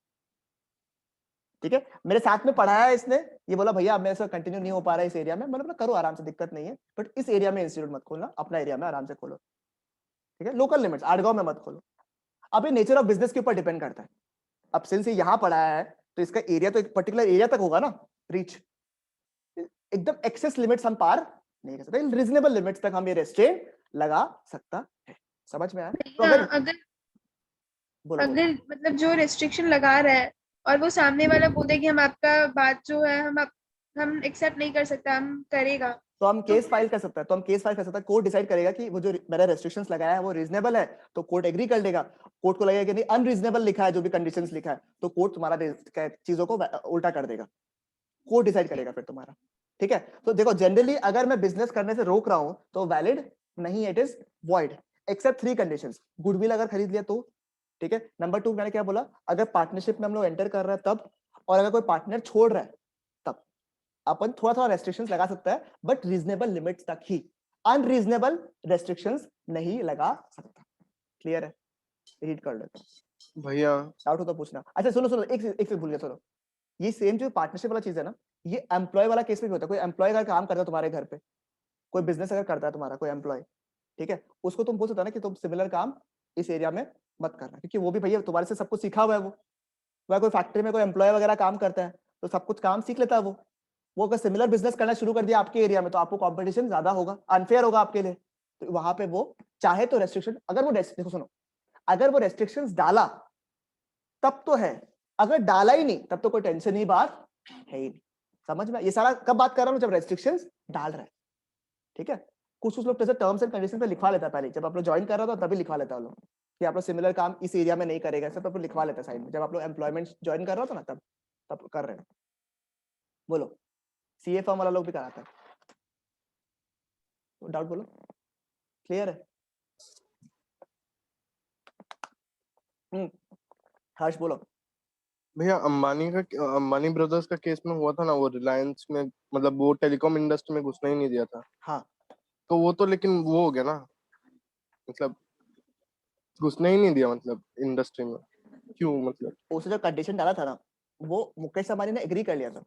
ठीक है। मेरे साथ में पढ़ाया है इसने, ये बोला भैया अब मेरे से कंटिन्यू नहीं हो पा रहा है इस एरिया में, मतलब करो आराम से, दिक्कत नहीं है, बट इस एरिया में इंस्टीट्यूट मत खोलना, अपना एरिया में आराम से खोलो, ठीक है, लोकल लिमिट्स, आड़गांव में मत खोलो। अब ये नेचर ऑफ बिजनेस के ऊपर डिपेंड करता है। अब सिंस ये यहाँ पढ़ाया है तो इसका एरिया तो एक पर्टिकुलर एरिया तक होगा ना रीच, एकदम एक्सेस लिमिट्स हम पार नहीं कर सकते, रीजनेबल लिमिट्स तक हम ये रेस्ट्रेंट लगा सकता है। समझ में आया? तो भैया, अगर अगर बोलो बोलो। अगर मतलब जो रेस्ट्रिक्शन लगा रहा है और वो सामने वाला बोले कि हम आपका बात जो है हम एक्सेप्ट नहीं कर सकता, हम करेगा, तो हम तो केस फाइल कर सकते हैं, तो हम केस फाइल कर सकते हैं, कोर्ट डिसाइड करेगा कि वो जो मैंने रेस्ट्रिक्शंस लगाया है वो रीजनेबल है, तो कोर्ट एग्री कर लेगा। कोर्ट को लगेगा कि नहीं अनरीजनेबल लिखा है जो भी कंडीशंस लिखा है, तो कोर्ट तुम्हारा चीजों को उल्टा कर देगा, कोर्ट डिसाइड करेगा फिर तुम्हारा, ठीक है। तो देखो जनरली अगर मैं बिजनेस करने से रोक रहा हूं तो वैलिड नहीं, it is void except 3 conditions. Goodwill अगर खरीद लिया तो, ठीक है। नंबर 2 मैंने क्या बोला, अगर पार्टनरशिप में हम लोग एंटर कर रहे हैं तब, और अगर कोई पार्टनर छोड़ रहा है तब अपन थोड़ा थोड़ा रेस्ट्रिक्शंस लगा सकता है, बट रीजनेबल लिमिट्स तक ही, अनरीजनेबल रेस्ट्रिक्शंस नहीं लगा सकता। क्लियर है? रीड कर लेते हैं, भैया डाउट हो तो पूछना। अच्छा सुनो सुनो, एक से भूल गया, सुनो, ये सेम जो पार्टनरशिप वाला चीज है ना, ये एम्प्लॉय वाला केस में भी होता है। कोई एम्प्लॉय अगर काम करता है तुम्हारे घर पे, कोई बिजनेस अगर करता है तुम्हारा कोई एम्प्लॉय, ठीक है, उसको तुम बोल सकते हो ना कि तुम सिमिलर काम इस एरिया में मत करना, क्योंकि वो भी भैया तुम्हारे से सब कुछ सीखा हुआ है। वो कोई फैक्ट्री में कोई एम्प्लॉय वगैरह काम करता है तो सब कुछ काम सीख लेता है वो अगर सिमिलर बिजनेस करना शुरू कर दिया आपके एरिया में तो आपको कंपटीशन ज्यादा होगा, अनफेयर होगा आपके लिए। तो वहां पे वो चाहे तो रेस्ट्रिक्शन, अगर वो देखो सुनो, अगर वो रेस्ट्रिक्शंस डाला तब तो है, अगर डाला ही नहीं तब तो कोई टेंशन ही बात है ही नहीं। समझ में? ये सारा कब बात कर रहा हूँ, जब रेस्ट्रिक्शंस डाल रहा है, ठीक है। कुछ कुछ लोग जैसे टर्म्स एंड कंडीशन पे लिखवा लेता है पहले, जब आप लोग ज्वाइन कर रहा था तभी लिखवा लेता है लोग कि आप लोग सिमिलर काम इस एरिया में नहीं करेगा, सब आप लोग लिखवा लेता है साइड में, जब आप लोग एम्प्लॉयमेंट ज्वाइन कर रहा था ना तब कर रहे हैं। बोलो, सीए फॉर्म वाला लोग भी कराता है, डाउट बोलो, क्लियर है? हर्ष बोलो। भैया अंबानी ब्रदर्स का केस में हुआ था ना, वो रिलायंस में, मतलब वो टेलीकॉम इंडस्ट्री में घुसना ही नहीं दिया था। हाँ तो वो तो लेकिन वो हो गया ना, मतलब घुसने ही नहीं दिया मतलब इंडस्ट्री में, क्यों मतलब? उसने जो कंडीशन डाला था ना, वो मुकेश अंबानी ने एग्री कर लिया था,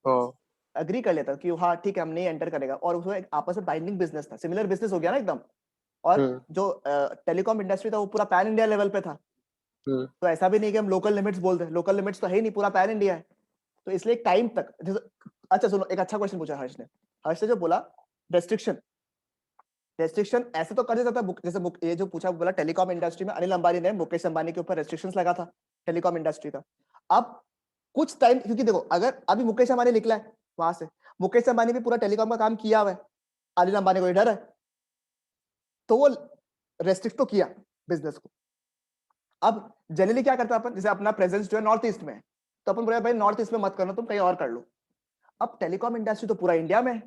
हाँ एग्री कर लिया था कि हाँ ठीक है हम नहीं एंटर करेगा, और उसमें एक आपस में बाइंडिंग बिजनेस था, सिमिलर बिजनेस हो गया ना एकदम। और जो टेलीकॉम इंडस्ट्री था वो पूरा पैन इंडिया लेवल पे था, तो ऐसा भी नहीं कि हम लोकल लिमिट्स बोल रहे हैं, लोकल लिमिट्स तो है ही नहीं, पूरा पैन इंडिया है। तो इसलिए एक टाइम तक अच्छा सुनो, एक अच्छा क्वेश्चन पूछा हर्ष ने जो बोला रेस्ट्रिक्शन ऐसे तो कर देता था, जैसे ये जो पूछा बोला टेलीकॉम इंडस्ट्री में अनिल अंबानी ने मुकेश अंबानी के ऊपर रेस्ट्रिक्शंस लगा था टेलीकॉम इंडस्ट्री का। अब कुछ टाइम, क्योंकि देखो अगर अभी मुकेश अंबानी निकला है वहां से, मुकेश अंबानी भी पूरा टेलीकॉम का काम किया हुआ है, अनिल अंबानी को डर है, तो वो रेस्ट्रिक्ट तो किया बिजनेस को। अब जनरली क्या करता है अपन, जैसे अपना प्रेजेंस जो है नॉर्थ ईस्ट में है, तो अपन बोले भाई नॉर्थ ईस्ट में मत करना, तुम कहीं और कर लो। अब टेलीकॉम इंडस्ट्री तो पूरा इंडिया में है,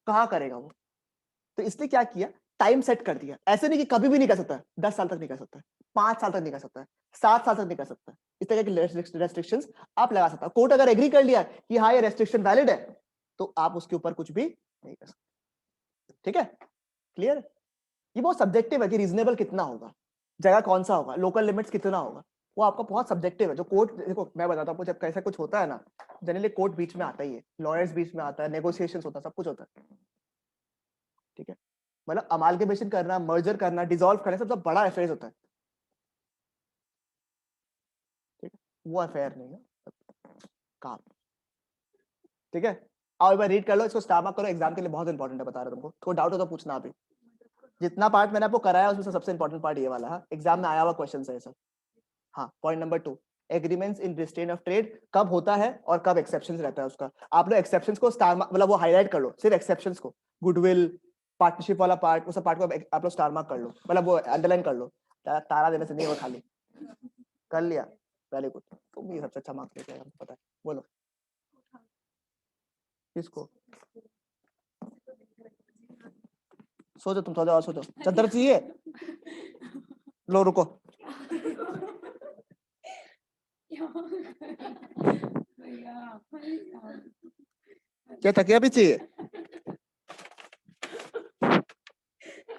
कहाँ करेगा वो, तो इसलिए क्या किया टाइम सेट कर दिया, ऐसे नहीं कि कभी भी नहीं कर सकता, 10 साल तक नहीं कर सकता, 5 साल तक नहीं कर सकता, 7 साल तक नहीं कर सकता, इस तरह की रेस्ट्रिक्शंस आप लगा सकता। कोर्ट अगर एग्री कर लिया कि हाँ ये रेस्ट्रिक्शन वैलिड है, तो आप उसके ऊपर कुछ भी नहीं कर सकते। ठीक है, क्लियर? ये बहुत सब्जेक्टिव है कि रीजनेबल कितना होगा, जगह कौन सा होगा, लोकल लिमिट्स कितना होगा, वो आपका बहुत सब्जेक्टिव है। जो कोर्ट, देखो मैं बताता हूँ आपको, जब कैसा कुछ होता है ना, जनरली कोर्ट बीच में आता ही है, लॉयर्स बीच में आता है, नेगोशिएशंस होता है, सब कुछ होता है। ठीक है, मतलब अमालगमेशन करना, मर्जर करना, डिसॉल्व करना, सब बड़ा अफेयर होता है। ठीक है, वो अफेयर नहीं है काम। ठीक है, आओ एक बार रीड कर लो इसको, स्टार मार्क करो, एग्जाम के लिए बहुत इंपॉर्टेंट है, बता रहा हूं तुमको। कोई डाउट हो तो पूछना अभी। जितना पार्ट मैंने आपको कराया उसमें से सबसे इंपॉर्टेंट पार्ट ये वाला है, एग्जाम में आया हुआ क्वेश्चन है सब। हाँ, point number 2, agreements in restraint of trade कब होता है और कब एक्सेप्शंस रहता है उसका। आप लोग एक्सेप्शंस को स्टार मार्क, मतलब वो हाईलाइट कर लो, सिर्फ एक्सेप्शंस को, गुडविल, पार्टनरशिप वाला पार्ट, उस पार्ट को आप लोग स्टार मार्क कर लो, मतलब वो अंडरलाइन कर लो। तारा देने से नहीं होगा, खाली कर लिया, वेरी गुड, तुम भी सबसे अच्छा मार्क्स लेके आए, हमको पता है। बोलो किसको, सोचो तुम, थोड़ा और सोचो। चादर चाहिए, लो रुको, क्या तकिया भी चाहिए,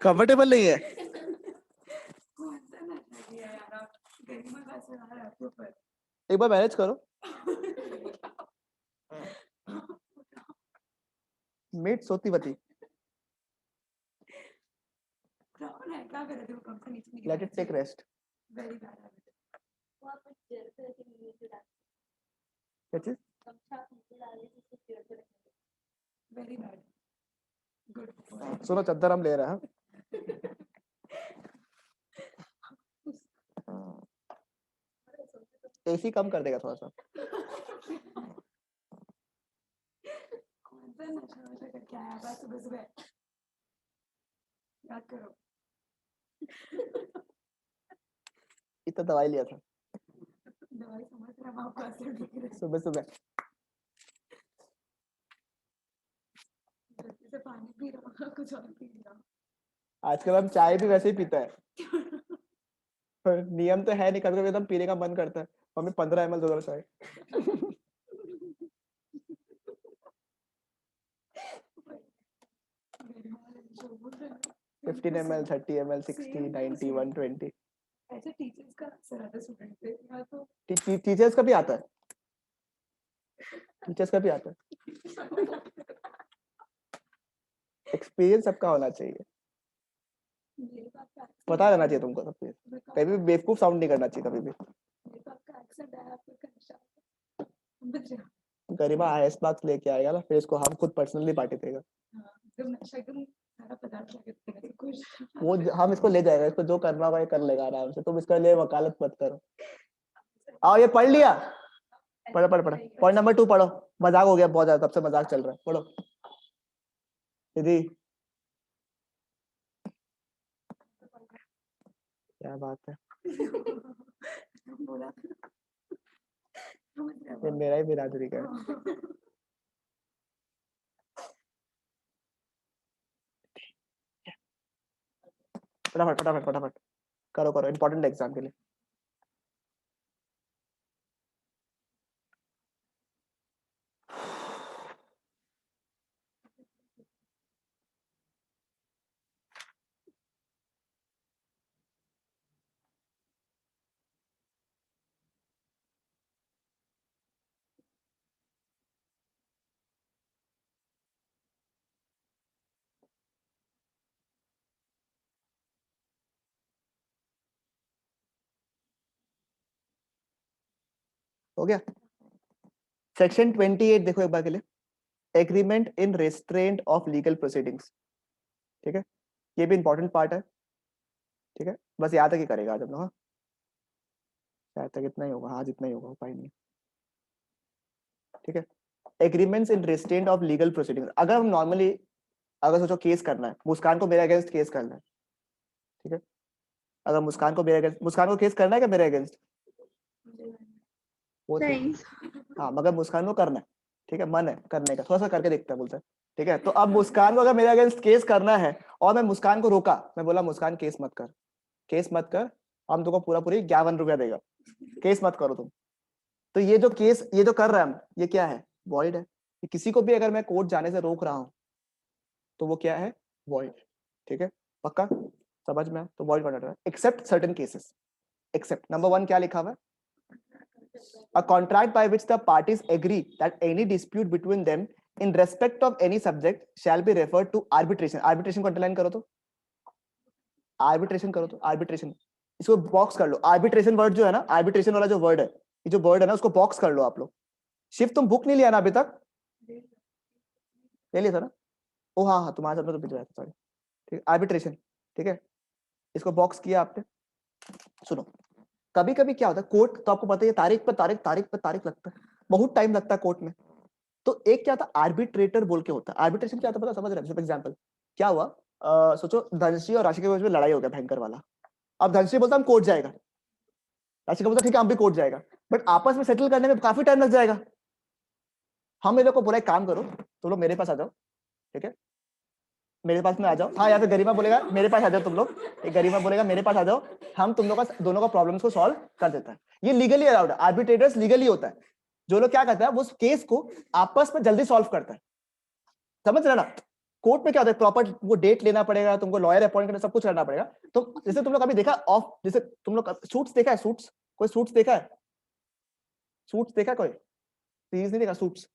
कंफर्टेबल नहीं है? एक बार मैनेज करो, मेट सोती बती, लेट इट टेक रेस्ट। क्या चीज? सुनो, चादर हम ले रहे हैं। एसी कम कर देगा थोड़ा सा। इतना दवाई लिया था सुबह सुबह, आजकल हम चाय भी वैसे ही पीता है। पर नियम तो है नहीं, कभी कभी एकदम पीने का मन करता है, हमें 15 ml दो चाय। 15 ml, 30 ml, 60, 90, 120। ऐसे टीचर्स का अक्सर आता है स्टूडेंट पे, या तो टीचर्स का भी आता है, टीचर्स का भी आता है, एक्सपीरियंस सबका होना चाहिए, मेरे पास का पता रहना चाहिए तुमको सब चीज, कभी भी बेवकूफ साउंड नहीं करना चाहिए कभी भी। मेरे पास का एक्सेंट है, आपका नशा बच रहा। गरिमा हाईएस्ट मार्क्स लेके आएगा ना, फिर इसको हम खुद पर्सनली पार्टी देगा। हाँ, एकदम नशा, एकदम सारा पदार्थ लगा के सब कुछ। वो हम इसको ले जाएगा, इसको जो करना होगा ये कर लेगा आराम से, तुम इसका लिए वकालत मत करो। आओ, ये पढ़ लिया, पढ़ो पढ़ो पढ़ो, पॉइंट नंबर 2 पढ़ो। मजाक हो गया बहुत ज्यादा, तब से मजाक चल रहा है, पढ़ो दीदी। क्या बात है, बोला ये मेरा ही बिरादरी का है। फटाफट फटाफट फटाफट करो करो, इंपॉर्टेंट एग्जाम के लिए। हो गया, सेक्शन 28 देखो एक बार के लिए, agreement in restaurant of legal proceedings. ठीक है, ये भी इंपॉर्टेंट पार्ट है। ठीक है, बस याद तक ही करेगा आज हम लोग, हाँ शायद तक इतना ही होगा, हाँ जितना ही होगा, उपाय नहीं। ठीक है, agreements in restaurant of legal proceedings. अगर हम नॉर्मली, अगर सोचो केस करना है, मुस्कान को मेरे अगेंस्ट केस करना है, ठीक है, अगर मुस्कान को मेरे अगेंस्ट, मुस्कान को केस करना है क्या मेरे अगेंस्ट? वो नहीं, हाँ, मगर मुस्कान को करना है, ठीक है, मन है करने का, थोड़ा सा करके देखता है, बोलता है ठीक है, तो अब मुस्कान को अगर मेरे अगेंस्ट केस करना है और मैं मुस्कान को रोका, मैं बोला मुस्कान केस मत कर, केस मत कर, हम तुमको पूरा पूरी 51 रुपया देगा, केस मत करो तुम। तो ये जो केस, ये जो कर रहे हैं हम, ये क्या है? वॉइड है। कि किसी को भी अगर मैं कोर्ट जाने से रोक रहा हूं तो वो क्या है? वॉइड। ठीक है, पक्का समझ में? तो वॉइड कॉन्ट्रैक्ट है, except certain cases. Except number 1 क्या लिखा हुआ है? A contract by which the parties agree that any dispute between them in respect of any subject shall be referred to arbitration. Arbitration को अंडरलाइन करो तो, arbitration करो तो, arbitration इसको बॉक्स कर लो। arbitration वर्ड जो है ना, arbitration वाला जो वर्ड है, ये जो वर्ड है ना, उसको बॉक्स कर लो आप लोग। शिव तुम बुक नहीं लिया ना अभी तक? ले लिया था ना? ओ हाँ हाँ, तुम्हारे साथ में तो भिजवाया था, सॉरी। ठीक है, arbitration, ठीक है, इसको बॉक्स किया आपने। सुनो, कभी कभी क्या होता है, कोर्ट तो आपको पता है तारीख पर तारीख, तारीख पर तारीख लगता है, बहुत टाइम लगता है कोर्ट में। तो एक क्या था, आर्बिट्रेटर बोल के होता है। आर्बिट्रेशन क्या होता है पता, समझ रहे हैं? एग्जांपल क्या हुआ, सोचो धनश्री और राशि के बीच में लड़ाई हो गया भयंकर वाला। अब धनश्री बोलता हम कोर्ट जाएगा, राशि का बोलता ठीक है हम भी कोर्ट जाएगा, बट आपस में सेटल करने में काफी टाइम लग जाएगा। हम ये लोग को बोला एक काम करो, तुम लोग मेरे पास आ जाओ, ठीक है, मेरे पास में आ जाओ। हाँ, या फिर गरिमा बोलेगा मेरे पास आ जाओ तुम लोग, एक गरिमा बोलेगा मेरे पास आ जाओ, हम तुम लोग का दोनों का प्रॉब्लम्स को सॉल्व कर देता है। ये लीगली अलाउड है, आर्बिट्रेटर्स लीगली होता है। जो लोग क्या करता है, वो उस केस को आपस में जल्दी सॉल्व करता है, समझ रहे ना? कोर्ट में क्या होता है, प्रॉपर वो डेट लेना पड़ेगा तुमको, लॉयर अपॉइंट करना, सब कुछ करना पड़ेगा। तो जैसे तुम लोग अभी देखा ऑफ, जैसे तुम लोग सूट्स देखा है, सूट्स, कोई सूट्स देखा है? सूट्स देखा कोई? सीरीज नहीं देखा सूट्स?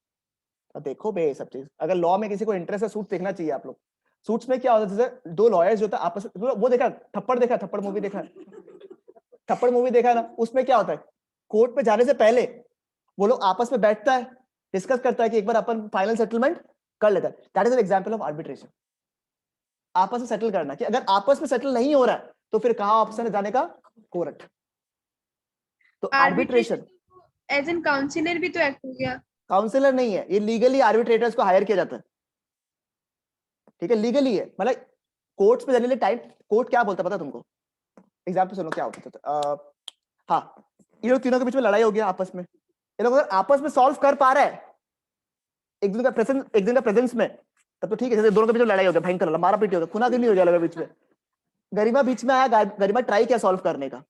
देखो बे, सब चीज अगर लॉ में किसी को इंटरेस्ट है, सूट्स देखना चाहिए आप लोग। सूट्स में क्या होता है, जैसे दो लॉयर्स जो होता है आपस में, वो देखा थप्पड़, देखा थप्पड़ मूवी देखा है? थप्पड़ मूवी देखा है ना? उसमें क्या होता है, कोर्ट पे जाने से पहले वो लोग आपस में बैठता है, डिस्कस करता है कि एक बार अपन फाइनल सेटलमेंट कर लेता है। That is an example of arbitration. आपस में सेटल करना, कि अगर आपस में सेटल नहीं हो रहा है तो फिर कहां ऑप्शन है जाने का? कोर्ट। तो आर्बिट्रेशन एज एन काउंसिलर भी तो एक्ट हो गया। काउंसिलर नहीं है, ये लीगली आर्बिट्रेटर्स को हायर किया जाता है, ठीक है, लीगली है। मतलब कोर्ट्स में जनरली टाइम, कोर्ट क्या बोलता है पता तुमको? एग्जांपल सुनो क्या होता है। हाँ, ये लोग तीनों के बीच में लड़ाई हो गया आपस में, ये लोग अगर आपस में सॉल्व कर पा रहे हैं एक दिन का प्रेजेंस में, तब तो ठीक है। जैसे दोनों के बीच में लड़ाई हो गया, भयंकर लड़ा, मारा पीटी हो गया, खुनाखुनी हो गया बीच में, गरिमा बीच में आया, गरिमा ट्राई किया सॉल्व करने का,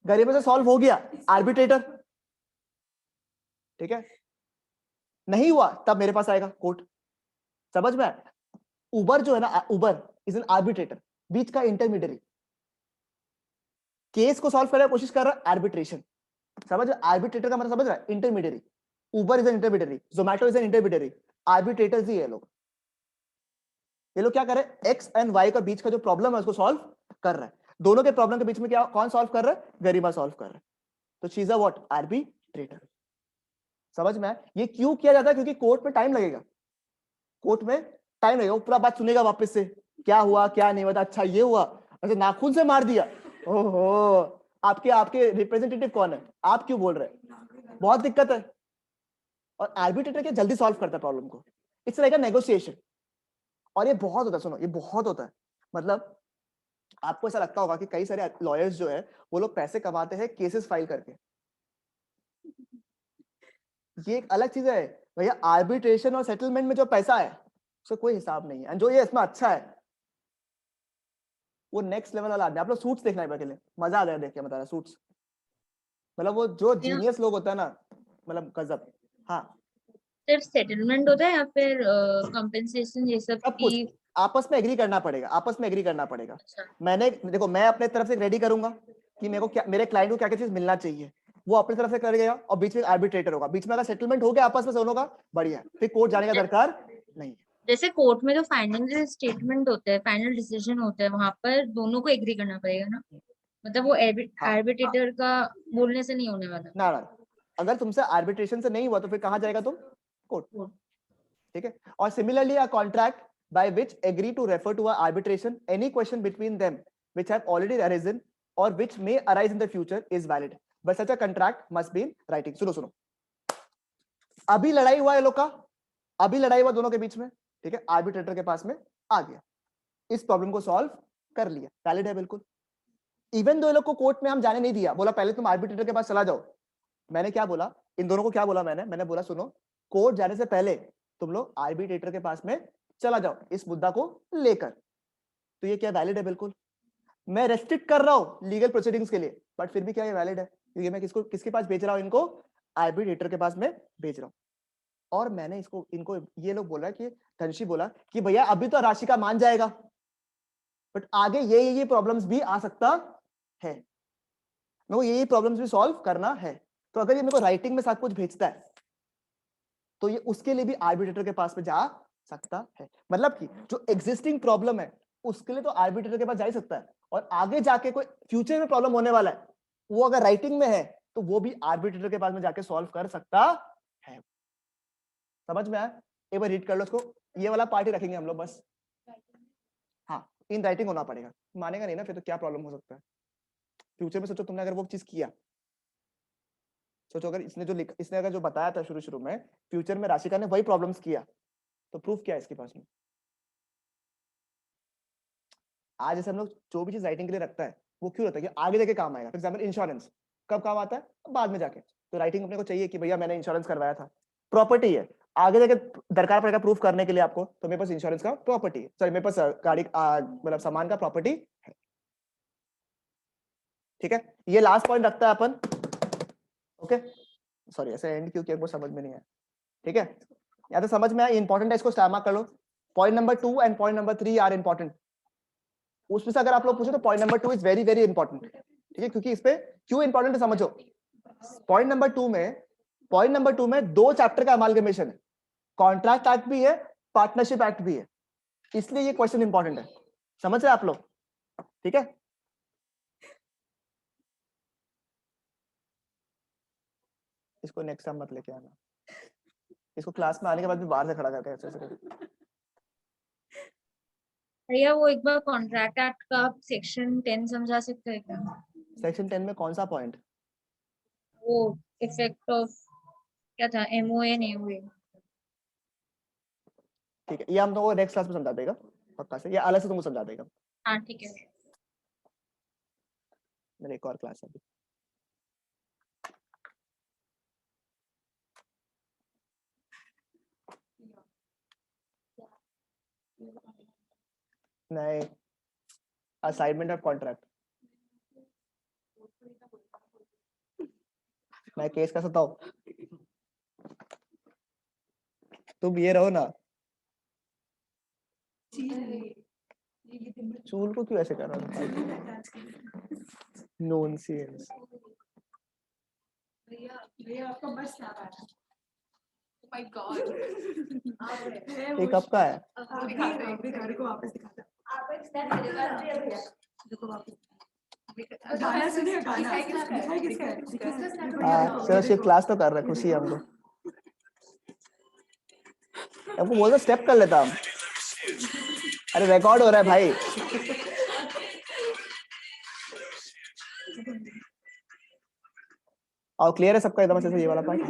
गरिमा से सॉल्व हो गया, आर्बिट्रेटर, ठीक है, नहीं हुआ तब मेरे पास आएगा कोर्ट। समझ में? उबर जो है ना, उबर इज एन आर्बिट्रेटर, बीच का इंटरमीडियरी, केस को सॉल्व करने की कोशिश कर रहा है, आर्बिट्रेशन। समझ? आर्बिट्रेटर का मतलब समझ रहा है? Intermediary. Uber is an intermediary, Zomato is an intermediary, arbitrators ही है लोग। ये लोग क्या कर रहे हैं, एक्स एंड वाई का बीच का जो प्रॉब्लम है उसको सॉल्व कर रहा है। दोनों के प्रॉब्लम के बीच में क्या, कौन सॉल्व कर रहा है? गरिमा सॉल्व कर रहा है। तो she is a what? Arbitrator. समझ में? ये क्यों किया जाता है? क्योंकि कोर्ट में टाइम लगेगा, कोर्ट में टाइम लगेगा, वो पूरा बात सुनेगा वापस से, क्या हुआ क्या नहीं हुआ, अच्छा ये हुआ, अच्छा नाखून से मार दिया, ओहो, आपके रिप्रेजेंटेटिव कौन है, आप क्यों बोल रहे हैं? बहुत दिक्कत है। और आर्बिट्रेटर क्या जल्दी सॉल्व करता है प्रॉब्लम को, इट्स लाइक अ नेगोशिएशन। और ये बहुत होता है, सुनो ये बहुत होता है। मतलब आपको ऐसा लगता होगा कि कई सारे लॉयर्स जो है वो लोग पैसे कमाते हैं केसेस फाइल करके, ये एक अलग चीज है भैया। आर्बिट्रेशन और सेटलमेंट में जो पैसा है उसका कोई हिसाब नहीं है, और जो ये इसमें अच्छा है वो नेक्स्ट लेवल वाला आदमी। आप लोग सूट्स देखना है पहले, मजा आ जाएगा देख के, बता रहा सूट्स। मतलब वो जो जीनियस लोग होता है ना, मतलब गजब। हाँ, सिर्फ सेटलमेंट होता है या फिर कंपेंसेशन ये सब सब कुछ आपस में एग्री करना पड़ेगा, आपस में एग्री करना पड़ेगा। अच्छा। मैंने देखो, मैं अपने तरफ से रेडी करूंगा कि मेरे को क्या, मेरे क्लाइंट को क्या क्या चीज मिलना चाहिए, वो अपनी तरफ से करेगा, और बीच में आर्बिट्रेटर होगा। बीच में अगर सेटलमेंट हो गया आपस में दोनों का, बढ़िया, फिर कोर्ट जाने का दरकार नहीं है। जैसे कोर्ट में जो फाइनल स्टेटमेंट होता है, फाइनल डिसीजन होता है, वहां पर दोनों को एग्री करना पड़ेगा ना? मतलब वो आर्बिट्रेटर का बोलने से नहीं होने वाला। ना, अगर तुमसे आर्बिट्रेशन से नहीं हुआ तो फिर कहां जाएगा तुम? कोर्ट। ठीक है। और similarly a contract by which agree to refer to a arbitration any question between them which have already arisen or which may arise in the future is valid, but such a contract must be in writing. सुनो, अभी लड़ाई हुआ है लोग का, अभी लड़ाई हुआ दोनों के बीच में, ठीक है, आर्बिट्रेटर के पास में आ गया, इस प्रॉब्लम को सॉल्व कर लिया, वैलिड है बिल्कुल। इवन दो लोग को कोर्ट में हम जाने नहीं दिया, बोला पहले तुम आर्बिट्रेटर के पास चला जाओ। मैंने क्या बोला इन दोनों को, क्या बोला मैंने बोला सुनो, कोर्ट जाने से पहले तुम लोग आर्बिट्रेटर के पास में चला जाओ इस मुद्दा को लेकर। तो ये क्या वैलिड है? बिल्कुल। मैं रेस्ट्रिक्ट कर रहा हूं लीगल प्रोसीडिंग्स के लिए, बट फिर भी क्या ये वैलिड है? क्योंकि मैं किसके पास भेज रहा हूं इनको? आर्बिट्रेटर के पास में भेज रहा हूं। और मैंने इनको ये लोग बोला कि धनशी बोला कि भैया अभी तो राशि का मान जाएगा, बट आगे ये प्रॉब्लम्स भी आ सकता है, मेरे को ये प्रॉब्लम्स भी सॉल्व करना है। तो अगर ये मेरे को राइटिंग में सब कुछ भेजता है तो ये उसके लिए भी आर्बिट्रेटर के पास में जा सकता है। मतलब कि जो एग्जिस्टिंग प्रॉब्लम है उसके लिए तो आर्बिट्रेटर के पास जा ही सकता है, और आगे जाके कोई फ्यूचर में प्रॉब्लम होने वाला है वो अगर राइटिंग में है तो वो भी आर्बिट्रेटर के पास में जाके सॉल्व कर सकता है। समझ में आया? एक बार रीड कर लो उसको। ये वाला पार्ट ही रखेंगे हम लोग बस। हाँ, इन राइटिंग होना पड़ेगा। मानेगा नहीं ना फिर तो क्या प्रॉब्लम हो सकता है फ्यूचर में। सोचो तुमने अगर वो चीज किया, सोचो अगर इसने अगर जो बताया था शुरू में, फ्यूचर में राशिका ने वही प्रॉब्लम्स किया, तो प्रूफ क्या है इसके पास में? आज जैसे हम लोग जो भी चीज राइटिंग के लिए रखता है वो क्यों रहता है? कि आगे जाके काम आएगा। फॉर एग्जाम्पल इंश्योरेंस कब काम आता है? बाद में जाके। तो राइटिंग अपने को चाहिए कि भैया मैंने इंश्योरेंस करवाया था, प्रॉपर्टी है, आगे जाके दरकार पड़ेगा प्रूफ करने के लिए आपको, तो मेरे पास इंश्योरेंस का प्रॉपर्टी है, सॉरी मेरे पास गाड़ी मतलब सामान का प्रॉपर्टी है। ठीक है, ये लास्ट पॉइंट रखता है अपन। ओके, सॉरी ऐसे एंड क्यों किया, समझ में नहीं आया। ठीक है, या तो समझ में आया, इंपॉर्टेंट है, इसको स्टार मार्क कर लो। Point number 2 and point number 3 are important. उसमें से अगर आप लोग पूछो तो point number 2 is very very important. ठीक है, क्योंकि इस पे क्यों इंपॉर्टेंट है समझो। पॉइंट नंबर 2 में 2 चैप्टर का अमालगमेशन है, कॉन्ट्रैक्ट एक्ट भी है, पार्टनरशिप एक्ट भी है, इसलिए ये क्वेश्चन इंपॉर्टेंट है। समझ रहे आप लोग? ठीक है, इसको नेक्स्ट टाइम मत लेके आना, इसको क्लास में आने के बाद भी बाहर से खड़ा करके ऐसे ऐसे। भैया वो एक बार कॉन्ट्रैक्ट एक्ट का सेक्शन 10 समझा सकते हैं क्या? सेक्शन 10 में कौन सा पॉइंट? वो इफेक्ट ऑफ क्या था, एमओए नहीं हुए। ठीक है, ये हम लोगों को नेक्स्ट क्लास में समझा देगा पक्का से, या अलग से तुमको समझा देगा। हाँ ठीक है। मेरे एक और क्लास है अभी। नहीं, असाइनमेंट ऑफ कॉन्ट्रैक्ट। मैं केस कर सकता हूँ, तुम ये रहो ना। चूल को क्यों ऐसे कर रहा है? नॉनसेंस। भैया आपका बस आ रहा है। Oh my God. ये कब का है? अभी गाड़ी को वापस दिखाता। देखो वापस। गाना सुनिए, गाना किसका है? हाँ चलो, शिव क्लास तो कर रहे, खुशी है हमको। आपको बोल दो स्टेप कर लेता हम। अरे रिकॉर्ड हो रहा है भाई। और क्लियर है सबका एकदम से ये वाला पार्ट?